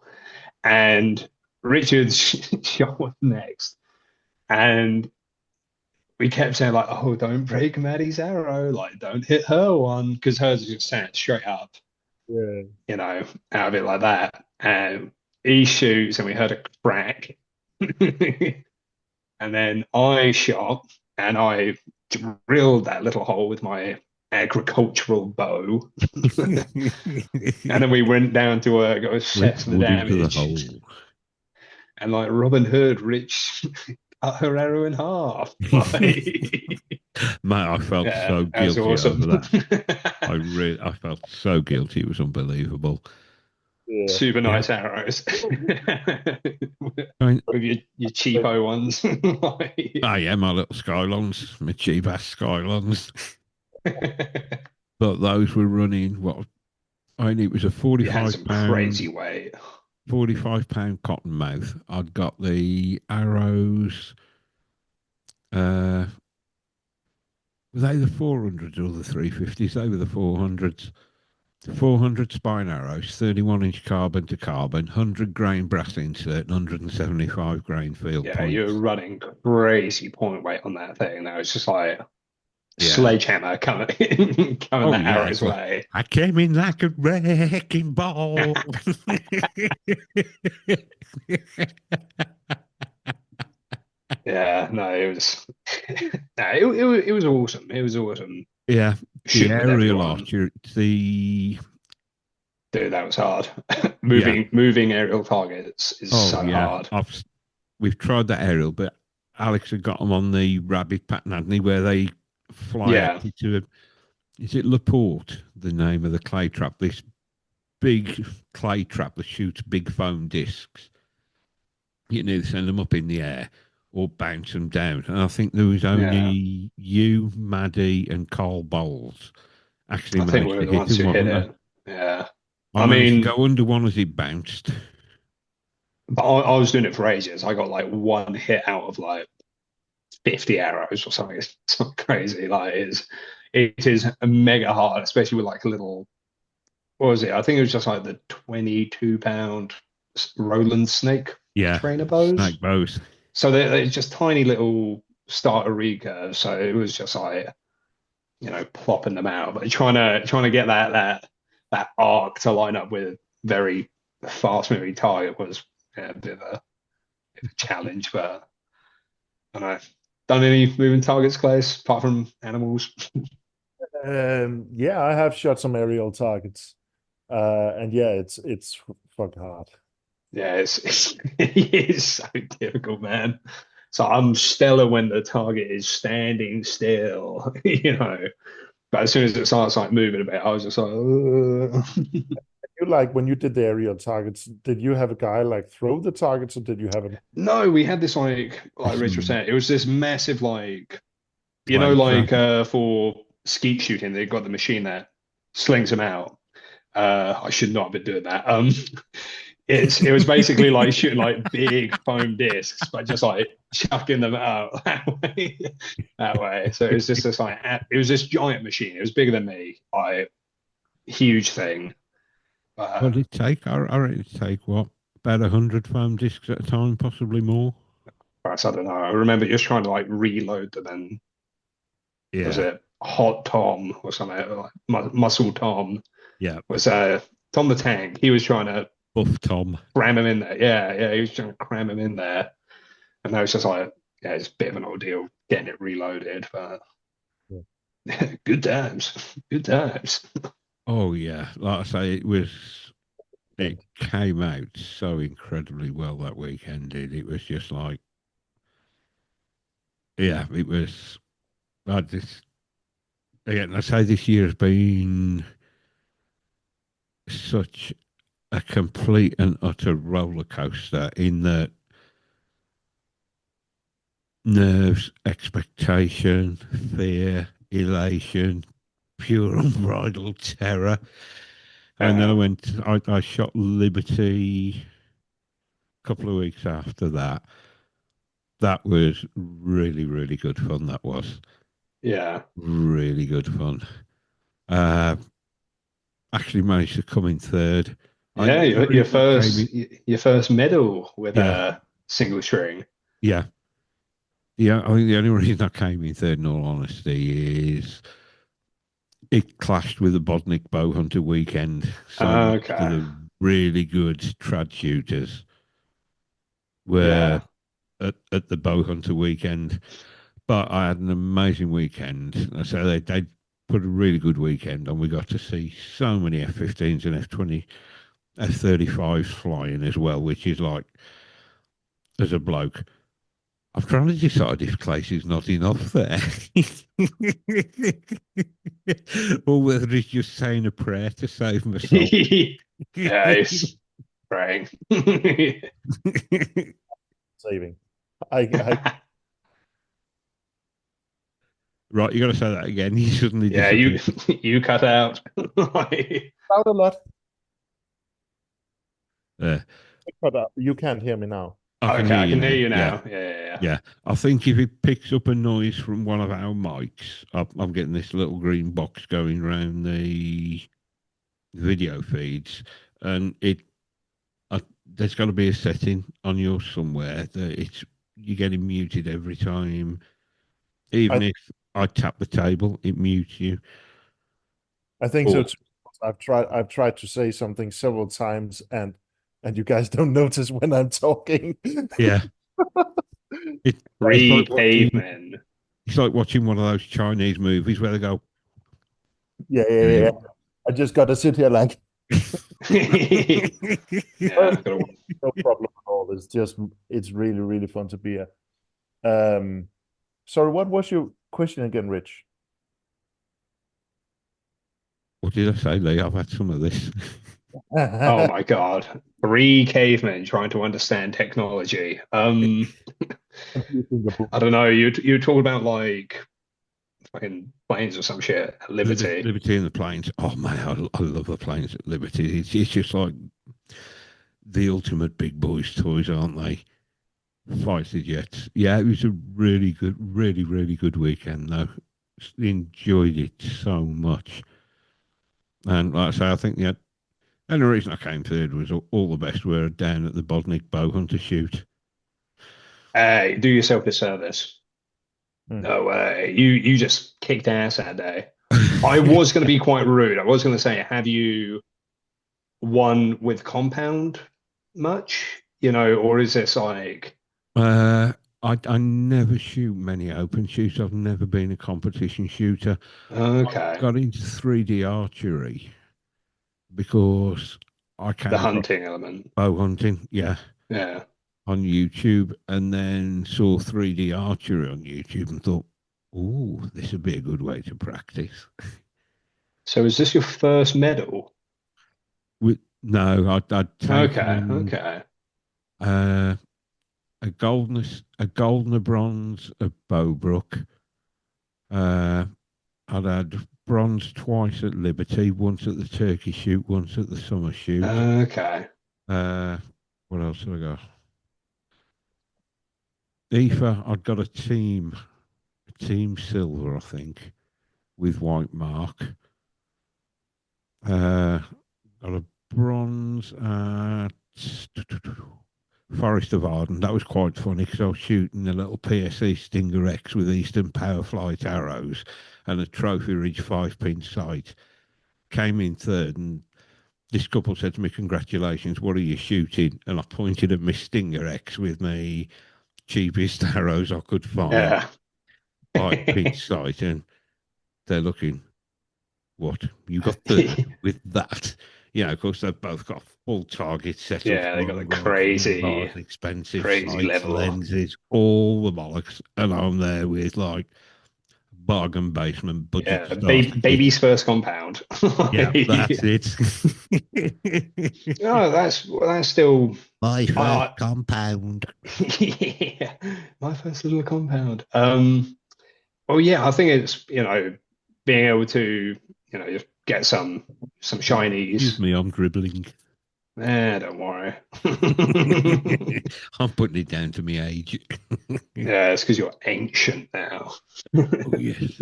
and Richard's shot was next, and we kept saying like, oh, don't break Maddie's arrow, like don't hit her one, because hers just sat straight up, Yeah. out of it like that. And he shoots, and we heard a crack, and then I shot, and I drilled that little hole with my agricultural bow, and then we went down to go Went assess the wood into the damage, hole. and like Robin Hood, Rich cut her arrow in half. Like, Mate, I felt yeah, so that was guilty over awesome. that. I felt so guilty. It was unbelievable. Yeah. Super Yeah. nice arrows I mean, with your cheapo ones. Like, oh yeah, my little Skylons, my cheap ass Skylons. But those were running what I mean, it was a you had 45 some pound crazy weight. 45 pound cottonmouth. I'd got the arrows Uh, were they the 400s or the 350s? They were the 400s. 400 spine arrows, 31-inch carbon to carbon, 100 grain brass insert, and 175 grain field Yeah, points. you're running crazy point weight on that thing. That was just like Yeah. sledgehammer coming coming Oh, the yeah. arrow's way. I came in like a wrecking ball. Yeah, no, it was no, it was awesome. It was awesome Yeah. The shooting with aerial everyone. archer, the. Dude, that was hard. Yeah. Moving aerial targets is Oh, so yeah. hard. We've tried that aerial, but Alex had got them on the rabbit pattern, hadn't he, where they fly out Yeah, into a. Is it Laporte, the name of the clay trap? This big clay trap that shoots big foam discs. You can either send them up in the air or bounce them down. And I think there was yeah. only you, Maddie, and Carl Bowles actually I think we managed were to the hit ones him, who hit wasn't there? it. Yeah. I I managed to mean, go under one as it bounced. but I was doing it for ages. I got like one hit out of like 50 arrows or something. It's so crazy. Like it is mega hard, especially with like a little, what was it? I think it was just like the 22-pound Roland snake Yeah, trainer bows. snake bows. So they're just tiny little starter recurves. So it was just like, plopping them out, but trying to get that arc to line up with very fast moving target was, yeah, a bit of a challenge. But I don't know. Done any moving targets, Klaes, apart from animals? Yeah, I have shot some aerial targets. And yeah, it's fucking hard. Yeah, it is so difficult, man. So I'm stellar when the target is standing still, But as soon as it starts like moving a bit, I was just like, "Ugh." You like when you did the aerial targets, did you have a guy like throw the targets or did you have a No, we had this like Rich was Some saying, it was this massive like clay trap. for skeet shooting, they've got the machine that slings them out. I should not have been doing that. It was basically like shooting like big foam discs, but just like chucking them out that way. That way. So it was just this like it was this giant machine. It was bigger than me, like huge thing. What Uh, did it take? I reckon it take what? About 100 foam discs at a time, possibly more. Perhaps I don't know. I remember just trying to like reload them, and was Yeah, it Hot Tom or something like Muscle Tom yeah. was Tom the Tank. He was trying to Buff Tom. cram him in there. Yeah, yeah, he was trying to cram him in there. And that was just like, yeah, it's a bit of an ordeal getting it reloaded, but Yeah. good times. Good times. Oh yeah, like I say, it came out so incredibly well that weekend. It was just like, yeah, it was. I just again, I say this year has been such a complete and utter roller coaster in that nerves, expectation, fear, elation, pure unbridled terror. And then Yeah, I shot Liberty a couple of weeks after that. That was really, really good fun. That was yeah, really good fun. Uh, actually managed to come in third. I yeah. never even came in. Your first medal with Yeah, a single string. yeah. Yeah, I think the only reason I came in third, in all honesty, is it clashed with the Bodnik bow hunter weekend so much to Okay. the really good trad shooters were Yeah, at the bow hunter weekend. But I had an amazing weekend. So they put a really good weekend on. We got to see so many F-15s and F-20, F-35s flying as well, which is like, as a bloke, I'm trying to decide if Klaes is not enough there. Or whether he's just saying a prayer to save my soul. yeah. It's praying. saving? I Right, you got to say that again. He suddenly Yeah, disappeared. you cut out. out a lot, Uh, but you can't hear me now. I can Okay, hear I you can hear now. you Yeah. now. Yeah. Yeah. I think if it picks up a noise from one of our mics, I'm getting this little green box going around the video feeds, and there's got to be a setting on yours somewhere that you're getting muted every time. Even I if I tap the table, it mutes you. I think so Cool. too. I've tried to say something several times, and you guys don't notice when I'm talking. Yeah. It's Three like watching. cavemen. It's like watching one of those Chinese movies where they go, Yeah, yeah, yeah. I just gotta sit here like, Yeah, no problem at all. It's really, really fun to be here. Um, sorry, what was your question again, Rich? what did I say, Lee? I've had some of this. oh my God. Three cavemen trying to understand technology. I don't know. You talk about like fucking planes or some shit at Liberty. Liberty and the planes. Oh man, I love the planes at Liberty. It's just like the ultimate big boys' toys, aren't they? Fighter jets. Yeah, it was a really good, really good weekend though. Enjoyed it so much. And like I say, I think the only reason I came third was all the best were down at the Bodnik bow hunter shoot. Hey, do yourself a service. Hmm. No way. You just kicked ass that day. I was going to be quite rude. I was going to say, have you won with compound much? Or is this like, Uh, I never shoot many open shoots. I've never been a competition shooter. okay, Got into 3D archery because I the came across hunting element? bow hunting, yeah, Yeah. on YouTube, and then saw 3D archery on YouTube and thought, oh, this would be a good way to practice. So is this your first medal? No, I'd Okay, taken okay. uh, a gold and a bronze at Bowbrook. Uh, I'd had bronze twice at Liberty, once at the Turkey shoot, once at the summer shoot. Okay. Uh, what else have I got? IFA, I'd got a team silver, I think, with white mark. Got a bronze at Forest of Arden. That was quite funny because I was shooting a little PSE Stinger X with Eastern Power Flight arrows and a Trophy Ridge 5-pin sight. Came in third, and this couple said to me, "Congratulations, what are you shooting?" And I pointed at my Stinger X with my cheapest arrows I could find, Yeah. 5-pin sight, and they're looking, what? You got third with that? Yeah, of course, they've both got full target setups, Yeah, they got the long rods, wing crazy, bars, expensive crazy sights, level. lenses, all the bollocks. And I'm there with like bargain basement budget Yeah, starter kit. baby's first compound. Yeah, that's it. No, that's still My first I compound. yeah, my first little compound. Well, yeah, I think it's being able to just get some Excuse shinies. me, I'm dribbling. Don't worry. I'm putting it down to my age. Yeah, it's because you're ancient now. Oh, yes.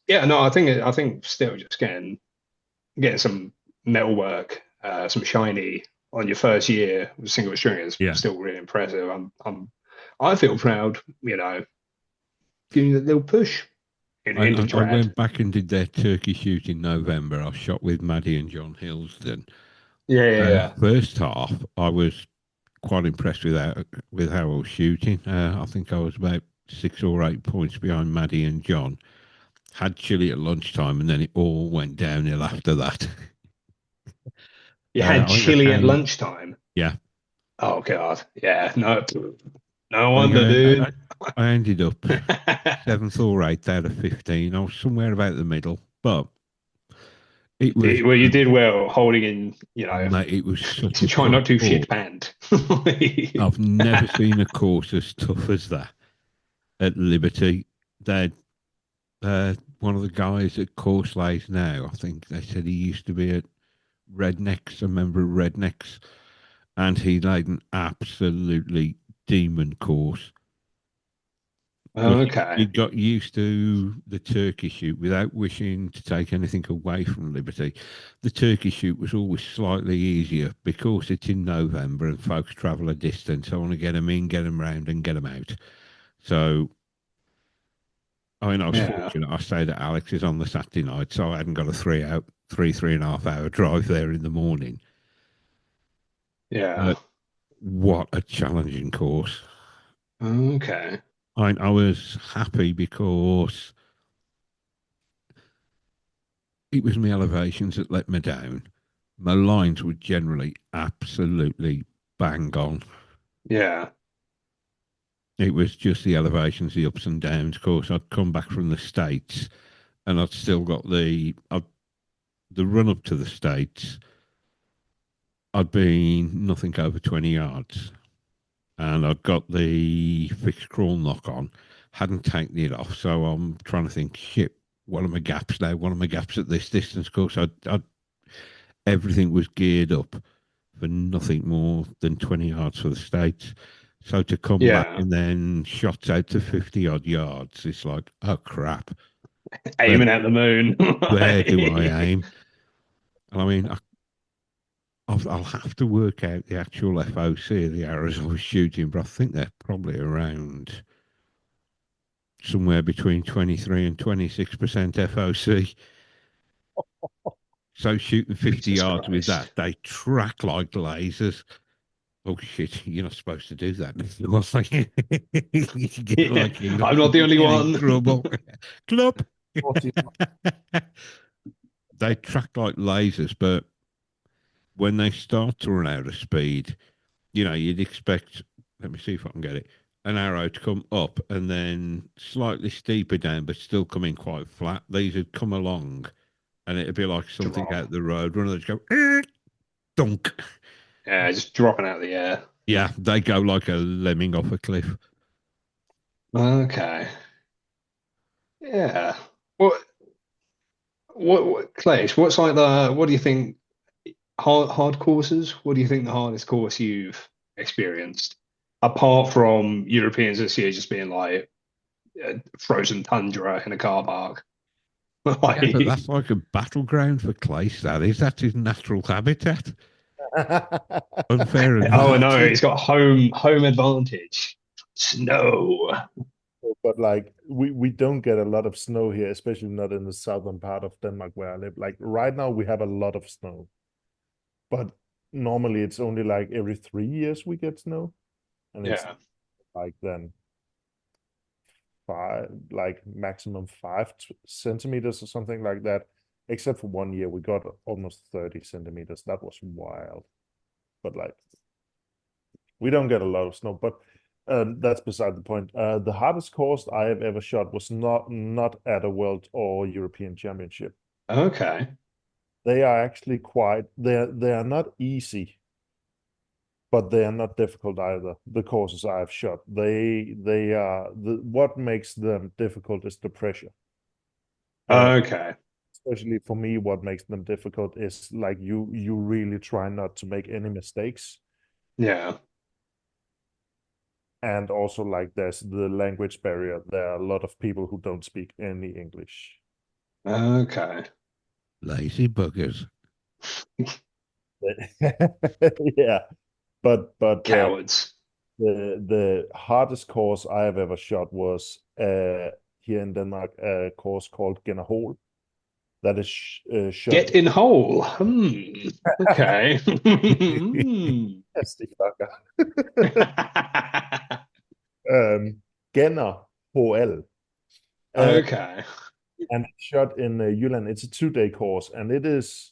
Yeah, no, I think still just getting some metalwork, some shiny on your first year with single string is Yeah. still really impressive. I feel proud, giving you a little push into I trad. went back and did their turkey shoot in November. I shot with Maddie and John Hillsden. Yeah, yeah, yeah. First half, I was quite impressed with how I was shooting. I think I was about 6 or 8 points behind Maddie and John. Had chili at lunchtime, and then it all went downhill after that. You had I think I chili at came, lunchtime. yeah. Oh God, yeah, no I think wonder, dude. I ended up seventh or eighth out of 15. I was somewhere about the middle, but it was, Well, you did well holding in, mate, it was such a try tough not to shit course. panned. I've never seen a course as tough as that at Liberty. They'd one of the guys at Course Lays now, I think they said he used to be at Rednecks, a member of Rednecks, and he laid an absolutely demon course. But he Okay. got used to the turkey shoot without wishing to take anything away from Liberty. The turkey shoot was always slightly easier because it's in November and folks travel a distance. I want to get them in, get them round, and get them out. So, I mean, I was Yeah. fortunate. I stayed at Alex's on the Saturday night, so I hadn't got a 3.5 hour drive there in the morning. Yeah. But what a challenging course. Okay. I was happy because it was my elevations that let me down. My lines were generally absolutely bang on. Yeah. It was just the elevations, the ups and downs. Of course, I'd come back from the States and I'd still got the run up to the States. I'd been nothing over 20 yards and I'd got the fixed crawl knock on, hadn't taken it off. So I'm trying to think, shit, what are my gaps now? What are my gaps at this distance? Of course, everything was geared up for nothing more than 20 yards for the States. So to come back Yeah. and then shots out to 50 odd yards, it's like, oh crap, where, Aiming at the moon. where do I aim? And I mean, I'll have to work out the actual FOC of the arrows I was shooting, but I think they're probably around somewhere between 23 and 26% FOC. So shooting 50 Jesus yards with Christ. that, they track like lasers. Oh shit, you're not supposed to do that. You get Yeah. like you I'm not the only get in one. trouble. Club. 40. They track like lasers, but when they start to run out of speed, you'd expect, let me see if I can get it, an arrow to come up and then slightly steeper down, but still coming quite flat. These would come along and it'd be like something Drop. out the road. One of those go, dunk. Yeah, just dropping out of the air. Yeah, they go like a lemming off a cliff. Okay. Yeah. What Clash, what's like what do you think hard courses? What do you think the hardest course you've experienced? Apart from Europeans this year just being like frozen tundra in a car park. Yeah, but Like, that's like a battleground for Klaes, that is. That's his natural habitat. Unfair oh no, advantage. it's got home advantage. Snow. But like we don't get a lot of snow here, especially not in the southern part of Denmark where I live. Like right now we have a lot of snow, but normally it's only like every 3 years we get snow, and it's Yeah. like then five, like maximum 5 centimeters or something like that. Except for 1 year we got almost 30 centimeters. That was wild. But like we don't get a lot of snow, but that's beside the point. The hardest course I have ever shot was not at a world or European championship. Okay. They are actually quite they are not easy, but they are not difficult either. The courses I have shot, they are what makes them difficult is the pressure. Uh, Okay. Especially for me, what makes them difficult is like you really try not to make any mistakes. Yeah. And also like there's the language barrier. There are a lot of people who don't speak any English. Okay. Lazy buggers. Yeah, but Cowards. the hardest course I have ever shot was here in Denmark, a course called Generhol that is shot. Get in hole. Hmm. Okay. Hmm. Genner HL. Okay. And it's shot in Jylland. It's a 2-day course, and it is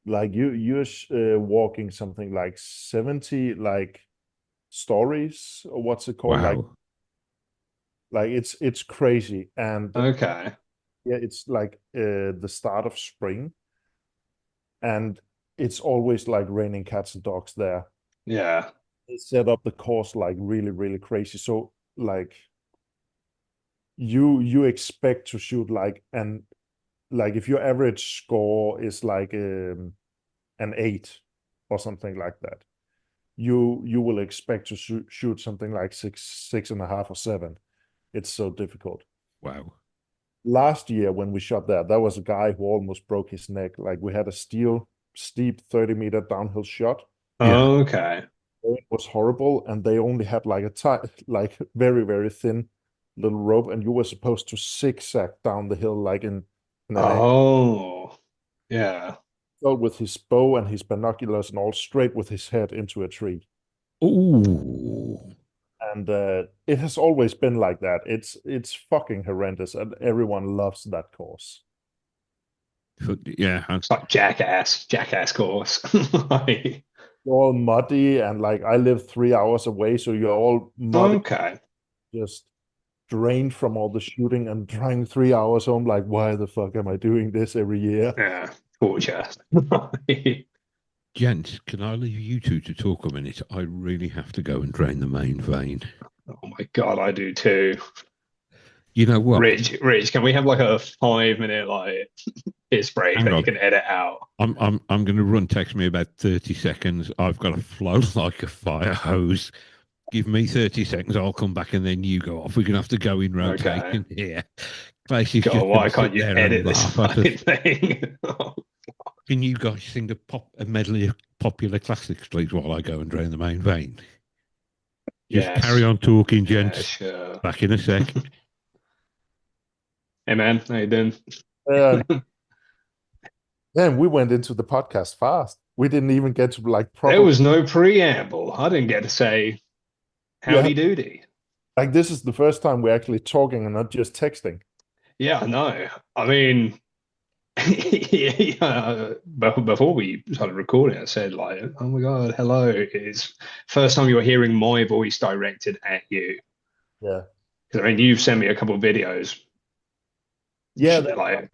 like you're walking something like 70 like stories, or what's it called, Wow. like it's crazy. And Okay. yeah, it's like the start of spring, and it's always like raining cats and dogs there. Yeah. They set up the course like really crazy, so like you expect to shoot like, and like if your average score is like an 8 or something like that, you will expect to shoot something like 6.5 or 7. It's so difficult. Wow. Last year when we shot there was a guy who almost broke his neck. Like we had a steep 30-meter downhill shot. Yeah. Okay. It was horrible, and they only had like a like very, very thin little rope, and you were supposed to zigzag down the hill like in an angle Oh, yeah. with his bow and his binoculars and all straight with his head into a tree. Ooh. And it has always been like that. It's fucking horrendous, and everyone loves that course. Yeah. It's like jackass course. Like, All muddy, and like I live 3 hours away, so you're all muddy, okay. just drained from all the shooting and driving 3 hours home. Like, why the fuck am I doing this every year? Yeah. Torture. Gents, can I leave you two to talk a minute? I really have to go and drain the main vein. Oh my God, I do too. You know what? Rich, can we have like a 5 minute like piss break Hang that you on. can edit out? I'm going to run. Text me about 30 seconds. I've got to flow like a fire hose. Give me 30 seconds. I'll come back and then you go off. We're going to have to go in Okay. rotation here. Klaes is God, just why going to can't sit you there edit and this laugh at us. fucking thing? Can you guys sing a medley of popular classics, please, while I go and drain the main vein? Just Yes. carry on talking, Yeah, gents. sure. Back in a sec. Hey man, how you doing? Then we went into the podcast fast. We didn't even get to like There proper. was no preamble. I didn't get to say Yeah, howdy doody. like this is the first time we're actually talking and not just texting. Yeah, I know. I mean, yeah, before we started recording, I said like, "Oh my God, hello!" It's first time you're hearing my voice directed at you. Yeah, Because I mean, you've sent me a couple of videos. yeah, Like,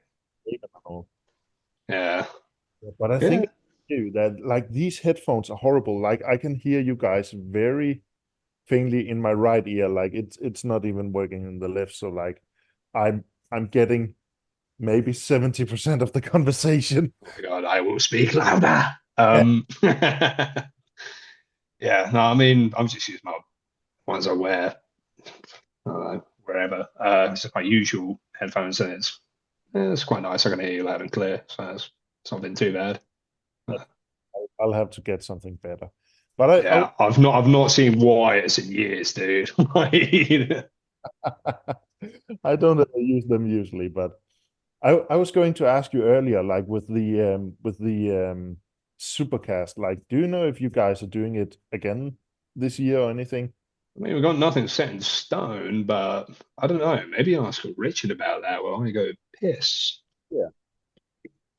yeah, but I yeah. think too that like these headphones are horrible. Like I can hear you guys very faintly in my right ear. Like it's not even working in the left. So like I'm getting maybe 70% of the conversation. Oh my God, I will speak louder. Yeah. No, I mean, I'm just using my ones I wear. Wherever. It's just my usual headphones, and it's quite nice. I can hear you loud and clear, so it's not been too bad. I'll have to get something better. But Yeah, I've not seen Wyatt's in years, dude. I don't use them usually, but I was going to ask you earlier, like with the Supercast, like, do you know if you guys are doing it again this year or anything? I mean, we've got nothing set in stone, but I don't know. Maybe ask Richard about that while I go piss. Yeah.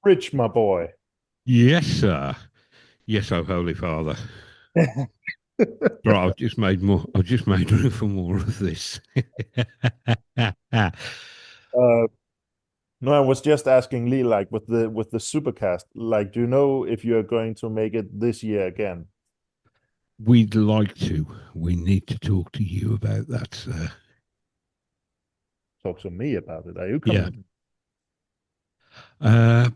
Rich, my boy. Yes, sir. Yes, oh holy father. Right, I've just made more. I've just made room for more of this. No, I was just asking Lee, like with the Supercast, like, do you know if you're going to make it this year again? We'd like to. We need to talk to you about that, sir. Talk to me about it. Are you Yeah. coming?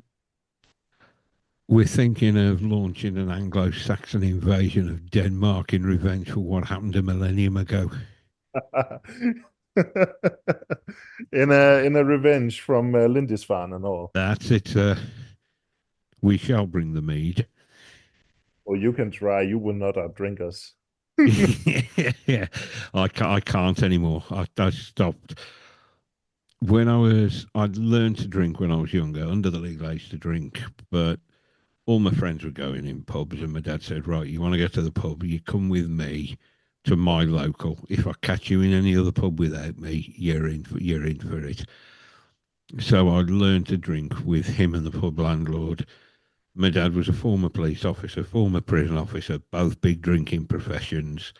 We're thinking of launching an Anglo-Saxon invasion of Denmark in revenge for what happened a millennium ago. in a revenge from Lindisfarne and all. That's it. We shall bring the mead. Or you can try. You will not outdrink us. Yeah, I can't anymore. I stopped. I'd learned to drink when I was younger, under the legal age to drink, but all my friends were going in pubs, and my dad said, right, you want to go to the pub, you come with me to my local. If I catch you in any other pub without me, you're in for it. So I learned to drink with him and the pub landlord. My dad was a former police officer, former prison officer, both big drinking professions.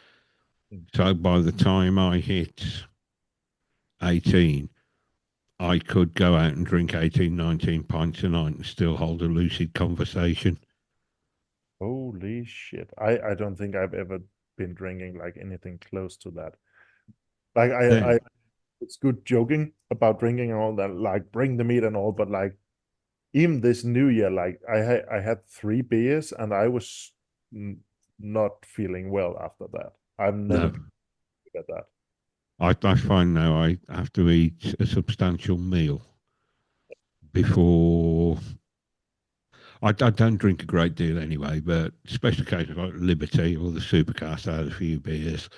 So by the time I hit 18, I could go out and drink 18, 19 pints a night and still hold a lucid conversation. Holy shit. I don't think I've ever been drinking like anything close to that. Like I it's good joking about drinking and all that, like bring the meat and all, but like even this new year, like I had 3 beers and I was not feeling well after that. I've never No, been good at that. I find now I have to eat a substantial meal before. I don't drink a great deal anyway, but special occasions like Liberty or the Supercast, I had a few beers.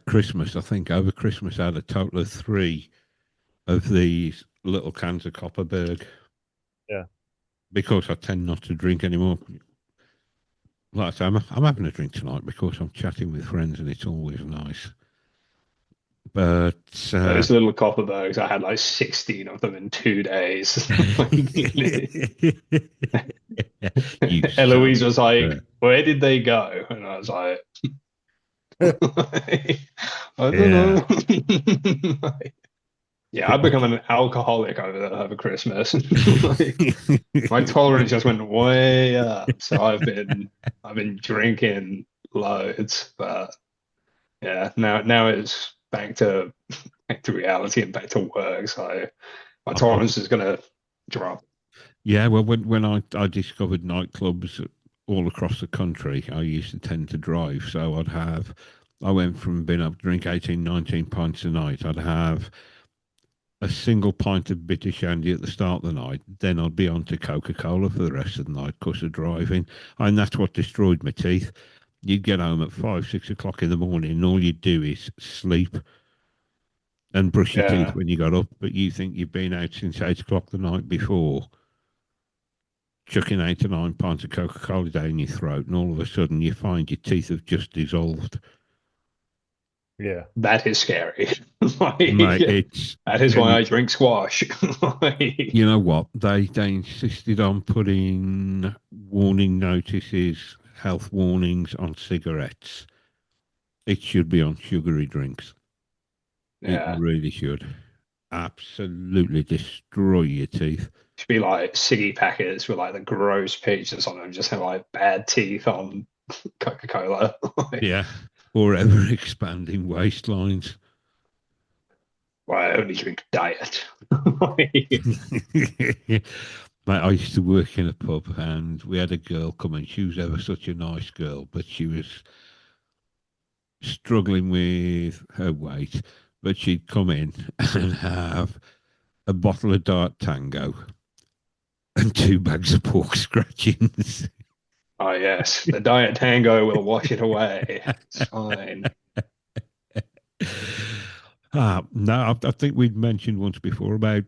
Christmas, I think over Christmas I had a total of 3 of these little cans of Copperberg Yeah. because I tend not to drink anymore. Like I say, I'm having a drink tonight because I'm chatting with friends and it's always nice. But Those little Copperbergs, I had like 16 of them in 2 days. you Eloise son was of like, a- "Where did they go?" And I was like, "I don't yeah. know." Yeah, I've become an alcoholic over Christmas. Like, my tolerance just went way up. So I've been drinking loads, but yeah, now it's back to reality and back to work. So my I've tolerance is gonna drop. Yeah, well, when I discovered nightclubs all across the country, I used to tend to drive. So I went from being able to drink 18, 19 pints a night. I'd have a single pint of bitter shandy at the start of the night. Then I'd be on to Coca-Cola for the rest of the night because of driving. And that's what destroyed my teeth. You'd get home at 5, 6 o'clock in the morning and all you'd do is sleep and brush your teeth Yeah, when you got up. But you think you've been out since 8 o'clock the night before chucking 8 or 9 pints of Coca Cola down your throat, and all of a sudden you find your teeth have just dissolved. Yeah. that is scary. Mate, Like, it's that is why and I drink squash. Like, you know what? They insisted on putting warning notices, health warnings on cigarettes. It should be on sugary drinks. It yeah, really should. Absolutely destroy your teeth. should be like ciggy packets with like the gross pictures on them, just have like bad teeth on Coca-Cola. Like, Yeah. Or ever expanding waistlines. well, I only drink diet. Like, Mate, I used to work in a pub and we had a girl come in. She was ever such a nice girl, but she was struggling with her weight. But she'd come in and have a bottle of Diet Tango and 2 bags of pork scratchings. oh yes, the diet tango will wash it away. It's fine. No, I think we'd mentioned once before about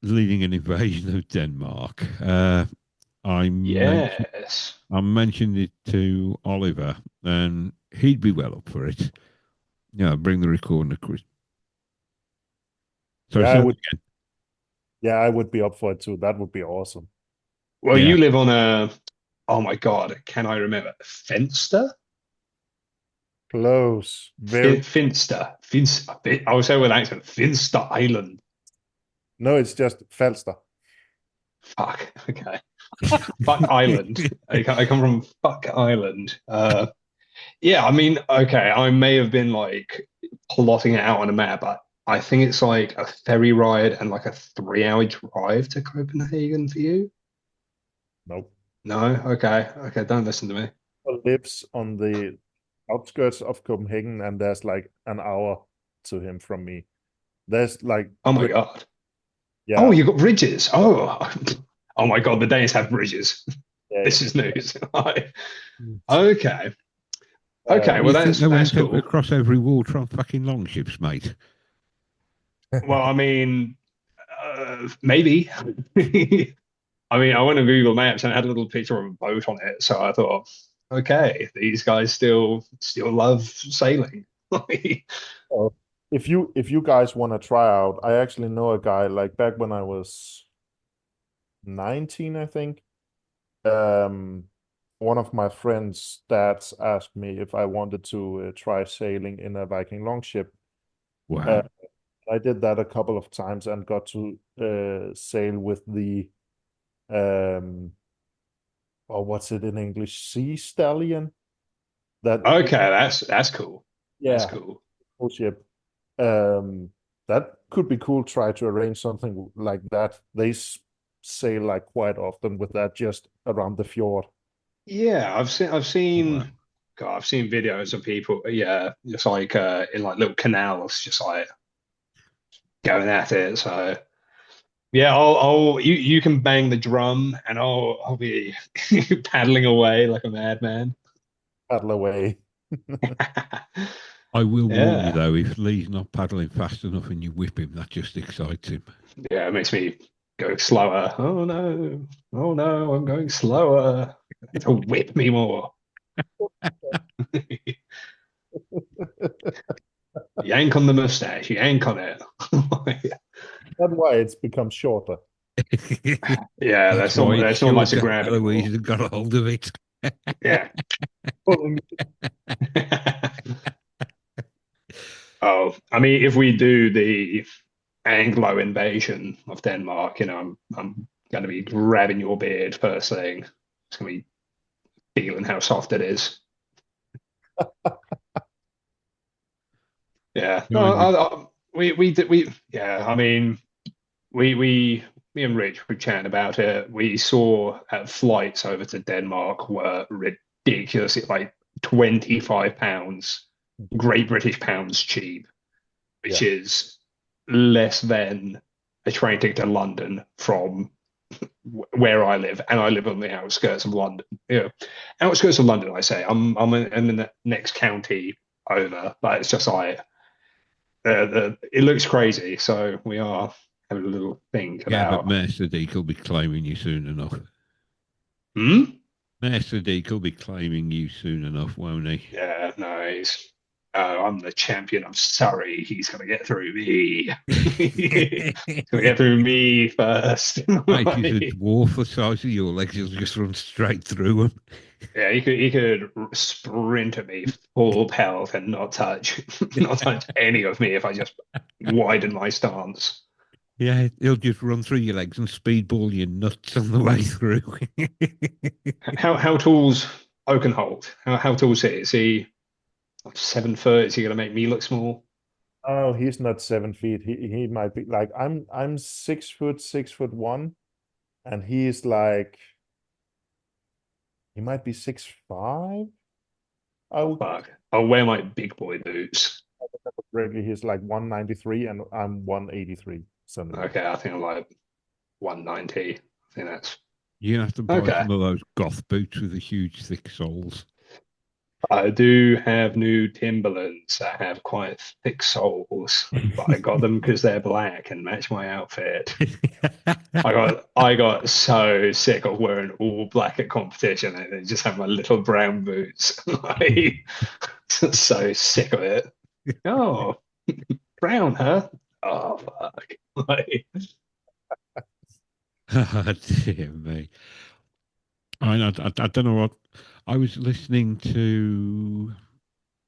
leading an invasion of Denmark. I Yes. I mentioned it to Oliver, and he'd be well up for it. Yeah, bring the recording of Chris. Sorry, Yeah, I say that would. again. Yeah, I would be up for it too. That would be awesome. Well, Yeah, you live on a, oh my God, can I remember? Finster? Close. Very. Finster. Finster. I will say with an accent, Finster Island. No, it's just Falster. Fuck. Okay. Fuck Island. I come from Fuck Island. Yeah, I mean, okay, I may have been like plotting it out on a map, but I think it's like a ferry ride and like a 3 hour drive to Copenhagen for you. Nope. No? Okay. Okay, don't listen to me. Lives on the outskirts of Copenhagen, and there's like an hour to him from me. There's like Oh my bridge. God. Oh, Yeah. you got bridges. Oh, oh my God, the Danes have bridges. Yeah. This is news. Yeah. Okay. Okay, well you think that's they that's went cool. across every water on fucking longships, mate? Well, I mean, maybe. I mean, I went on Google Maps and it had a little picture of a boat on it, so I thought, okay, these guys still love sailing. Uh, if you guys want to try out, I actually know a guy like back when I was 19, I think. Um, One of my friends' dads asked me if I wanted to try sailing in a Viking longship. Uh, Wow. I did that a couple of times and got to sail with the or what's it in English? Sea stallion. That Okay, that's cool. That's Yeah, cool. cool ship. Um, that could be cool. Try to arrange something like that. They sail like quite often with that just around the fjord. Yeah, Wow. I've seen videos of people, yeah, just like in like little canals, just like going at it. So yeah, you can bang the drum, and I'll be paddling away like a madman. Paddle away. I will warn you Yeah, though, if Lee's not paddling fast enough and you whip him, that just excites him. yeah, it makes me go slower. Oh no, I'm going slower. To whip me more. Yank on the mustache, yank on it. That's why it's become shorter. Yeah, That's why it's there's not much to shorter. grab Eloise anymore. has got a hold of it. Yeah. Pulling Oh, I mean, if we do the Anglo invasion of Denmark, I'm going to be grabbing your beard first thing. It's going to be feeling how soft it is. Yeah. No, Kind of. we did we yeah. I mean, we me and Rich were chatting about it. We saw flights over to Denmark were ridiculous. It's like £25, Great British pounds cheap, which Yeah. is less than a train ticket to London from where I live, and I live on the outskirts of London. Outskirts of London. I say I'm in the next county over, but it's just like it looks crazy. So we are having a little think Yeah, but about. Mayor Sadiq will be claiming you soon enough. Hmm? Mayor Sadiq will be claiming you soon enough, won't he? Yeah, no, I'm the champion of Surrey. He's gonna get through me. He's gonna get through me first. Mate, he's a dwarf the size of your legs. He'll just run straight through him. Yeah, he could sprint at me full pelt and not touch not touch any of me if I just widen my stance. Yeah, he'll just run through your legs and speedball your nuts on the way through. How tall's Oakenholt? How tall's he? Is he like 7 foot? Is he gonna make me look small? Oh, he's not 7 feet. He might be like I'm 6 foot, 6 foot 1, and he's like he might be 6'5". I Oh would fuck! I'll wear my big boy boots. correctly. He's like 193, and I'm 183, something like Okay, I think I'm like 190. I think that's You have to buy okay. some of those goth boots with the huge, thick soles. I do have new Timberlands that have quite thick soles, but I got them because they're black and match my outfit. I got so sick of wearing all black at competition and I just have my little brown boots. Like, so sick of it. Oh, brown, huh? Oh fuck. Like, Oh, dear me. I don't know what. I was listening to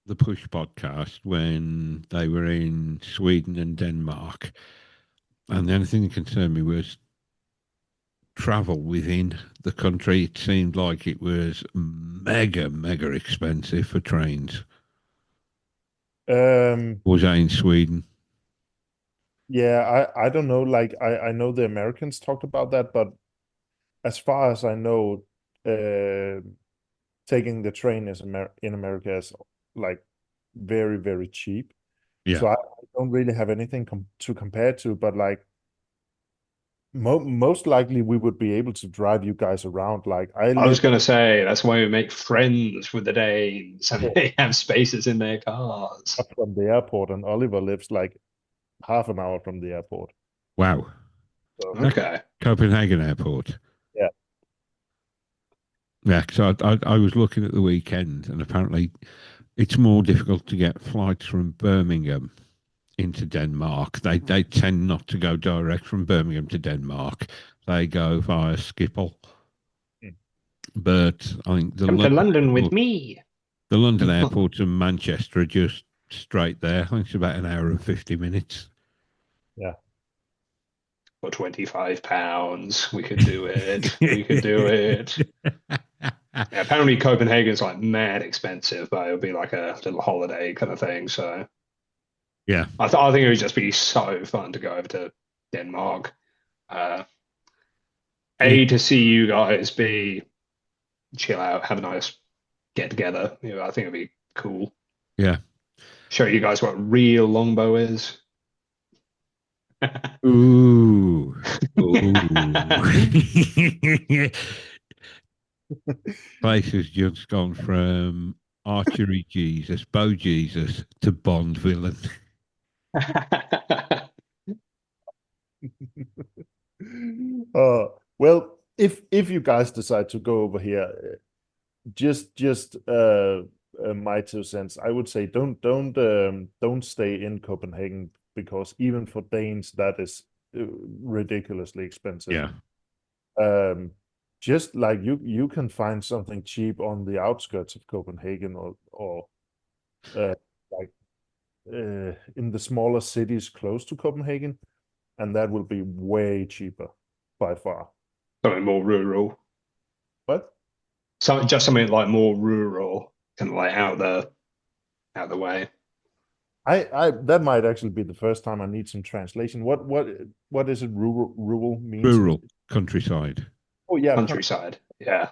the Push podcast when they were in Sweden and Denmark, and the only thing that concerned me was travel within the country. It seemed like it was mega, mega expensive for trains. that. Was that in Sweden? Yeah, I don't know. Like I know the Americans talked about that, but as far as I know, uh, taking the train in America is like very, very cheap. Yeah. So I don't really have anything to compare to, but like most likely we would be able to drive you guys around. Like I I was live gonna say that's why we make friends with the Danes and they have spaces in their cars. from the airport, and Oliver lives like half an hour from the airport. Wow. So That's Okay. Copenhagen Airport. yeah, Yeah, because I was looking at the weekend, and apparently it's more difficult to get flights from Birmingham into Denmark. They tend not to go direct from Birmingham to Denmark. They go via Schiphol. mm, But I think Come to London with me The London airports and Manchester are just straight there. I think it's about an hour and 50 minutes. yeah. for £25. We could do it. We could do it. Yeah, apparently Copenhagen's like mad expensive, but it would be like a little holiday kind of thing. So Yeah. I think it would just be so fun to go over to Denmark. Uh, It, A, to see you guys. B, chill out, have a nice get together. You know, I think it'd be cool. Yeah. Show you guys what real longbow is. Ooh. Ooh. Place has just gone from archery Jesus, bow Jesus, to Bond villain. Well, if you guys decide to go over here, just my 2 cents. I would say don't stay in Copenhagen, because even for Danes that is ridiculously expensive. Yeah. Just like you can find something cheap on the outskirts of Copenhagen, or like in the smaller cities close to Copenhagen, and that will be way cheaper by far. Something more rural. But Just something like more rural, kind of like out the way. I that might actually be the first time I need some translation. What is it rural means? Rural countryside. Oh yeah, Countryside. Yeah.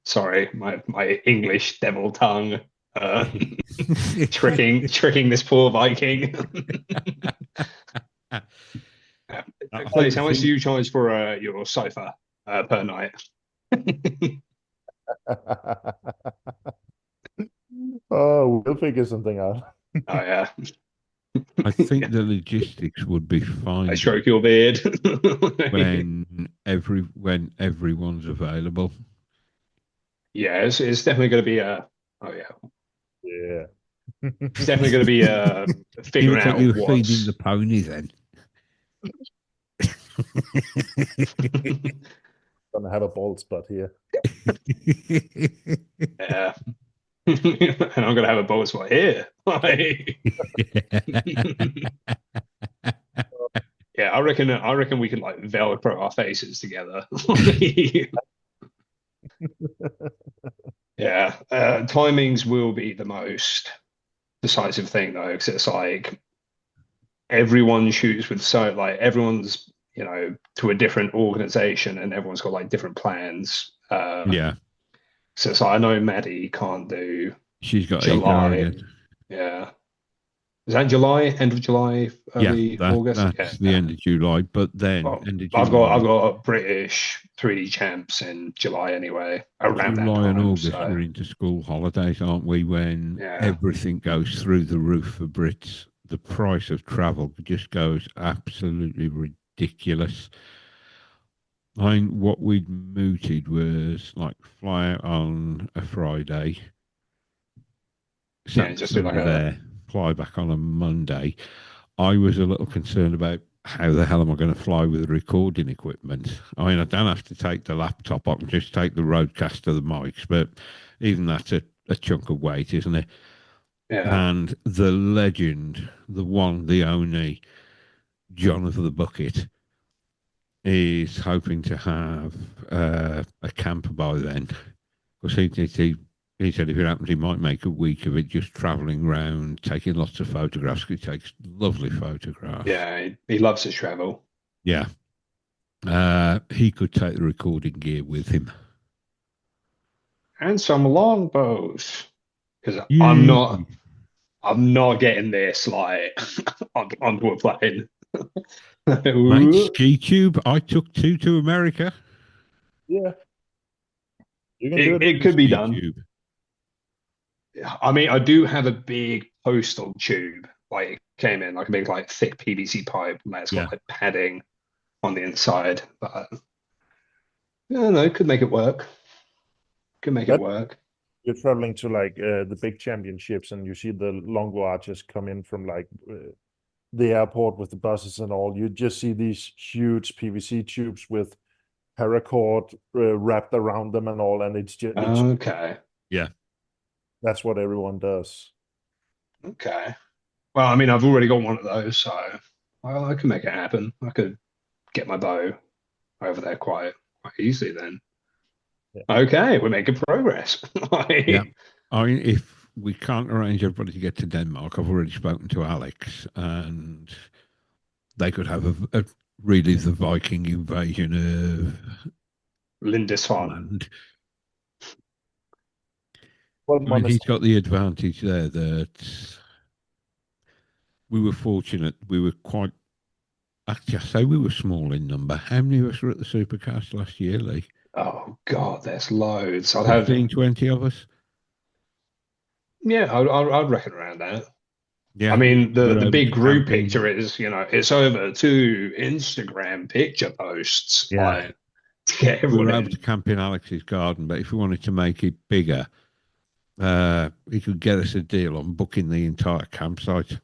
Sorry, my English devil tongue tricking this poor Viking. Klaes, how much do you charge for your sofa per night? Oh, we'll figure something out. Oh yeah, I think the logistics would be fine I stroke your beard. when everyone's available. Yeah, it's definitely going to be a. Oh yeah, Yeah. it's definitely going to be You figuring look like out you were what's. feeding the pony then. Gonna have a bald spot here. Yeah. And I'm gonna have a bowl spot here. Yeah, I reckon we can like Velcro our faces together. Yeah, timings will be the most decisive thing though, because it's like everyone shoots with everyone's to a different organization, and everyone's got like different plans. Yeah. So it's like, I know Maddie can't do She's got July. again. Yeah. Is that July? End of July, early August? That's the end of July. But then Well, end of I've July, got British 3D champs in July anyway, around that July and time. August, So we're into school holidays, aren't we? When yeah, everything goes through the roof for Brits, the price of travel just goes absolutely ridiculous. I mean, what we'd mooted was like fly out on a Friday, yeah, just do like Sunday a there, fly back on a Monday. I was a little concerned about how the hell am I going to fly with the recording equipment? I mean, I don't have to take the laptop. I can just take the Rodecaster, the mics, but even that's a chunk of weight, isn't it? yeah. And the legend, the one, the only Jonathan the Bucket, is hoping to have a camper by then. Because he said if it happens, he might make a week of it just travelling around, taking lots of photographs. He takes lovely photographs. Yeah, he loves to travel. Yeah. He could take the recording gear with him. And some longbows. Because Yeah. I'm not getting this like onto a plane. Mate, ski tube. I took 2 to America. Yeah. You can do it. It could be Ski done. tube. I mean, I do have a big postal tube. Like it came in like a big like thick PVC pipe and that's got Yeah. like padding on the inside. But I don't know, could make it work. Could make it That- work. You're traveling to like the big championships, and you see the longbow archers come in from like the airport with the buses and all. You just see these huge PVC tubes with paracord wrapped around them and all, and it's just Okay. Yeah. that's what everyone does. Okay. Well, I mean, I've already got one of those, so I can make it happen. I could get my bow over there quite easily then. Yeah. Okay, we're making progress. Yeah. I mean, if we can't arrange everybody to get to Denmark, I've already spoken to Alex, and they could have a relive the Viking invasion Lindisfarne. land. Well, I mean, he's got the advantage there that we were fortunate. We were quite, actually, I say we were small in number. How many of us were at the Supercast last year, Lee? Oh God, there's loads. I'd have 15, 20 of us? yeah, I'd reckon around that. I Yeah, mean, we the were able big to group camp in. picture is, it's over 2 Instagram picture posts, Yeah. like to get We everyone were able to in. camp in Alex's garden, but if we wanted to make it bigger, he could get us a deal on booking the entire campsite.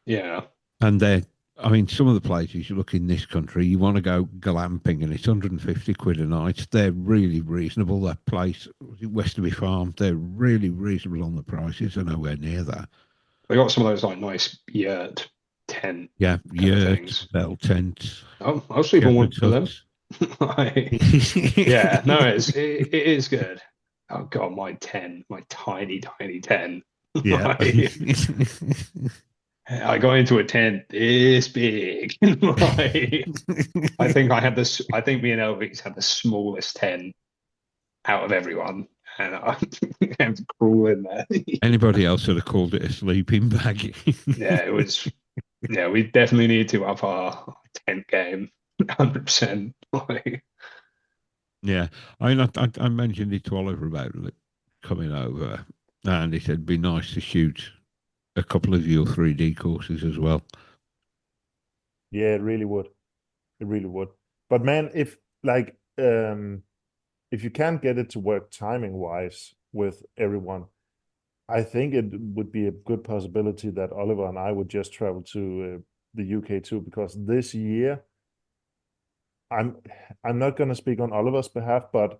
Yeah. And I mean, some of the places you look in this country, you want to go glamping and it's 150 quid a night. They're really reasonable. That place, Westerby Farm, they're really reasonable on the prices. They're nowhere near that. They got some of those like nice yurt tent Yeah, kind of yurts, things. bell tents, I'll sleep on one shepherd's of them. huts. Like, yeah, no, it is good. Oh God, my tiny, tiny tent. Yeah. Like, I got into a tent this big. Like, I think me and Elvis had the smallest tent out of everyone, and I had to crawl in there. Anybody else would have called it a sleeping bag. Yeah, it was. Yeah, we definitely need to up our tent game, 100%. Like, Yeah, I mean, I mentioned it to Oliver about it coming over, and he said it'd be nice to shoot a couple of your 3D courses as well. Yeah, it really would. It really would. But man, if you can't get it to work timing wise with everyone, I think it would be a good possibility that Oliver and I would just travel to the UK too, because this year I'm I'm not going to speak on Oliver's behalf, but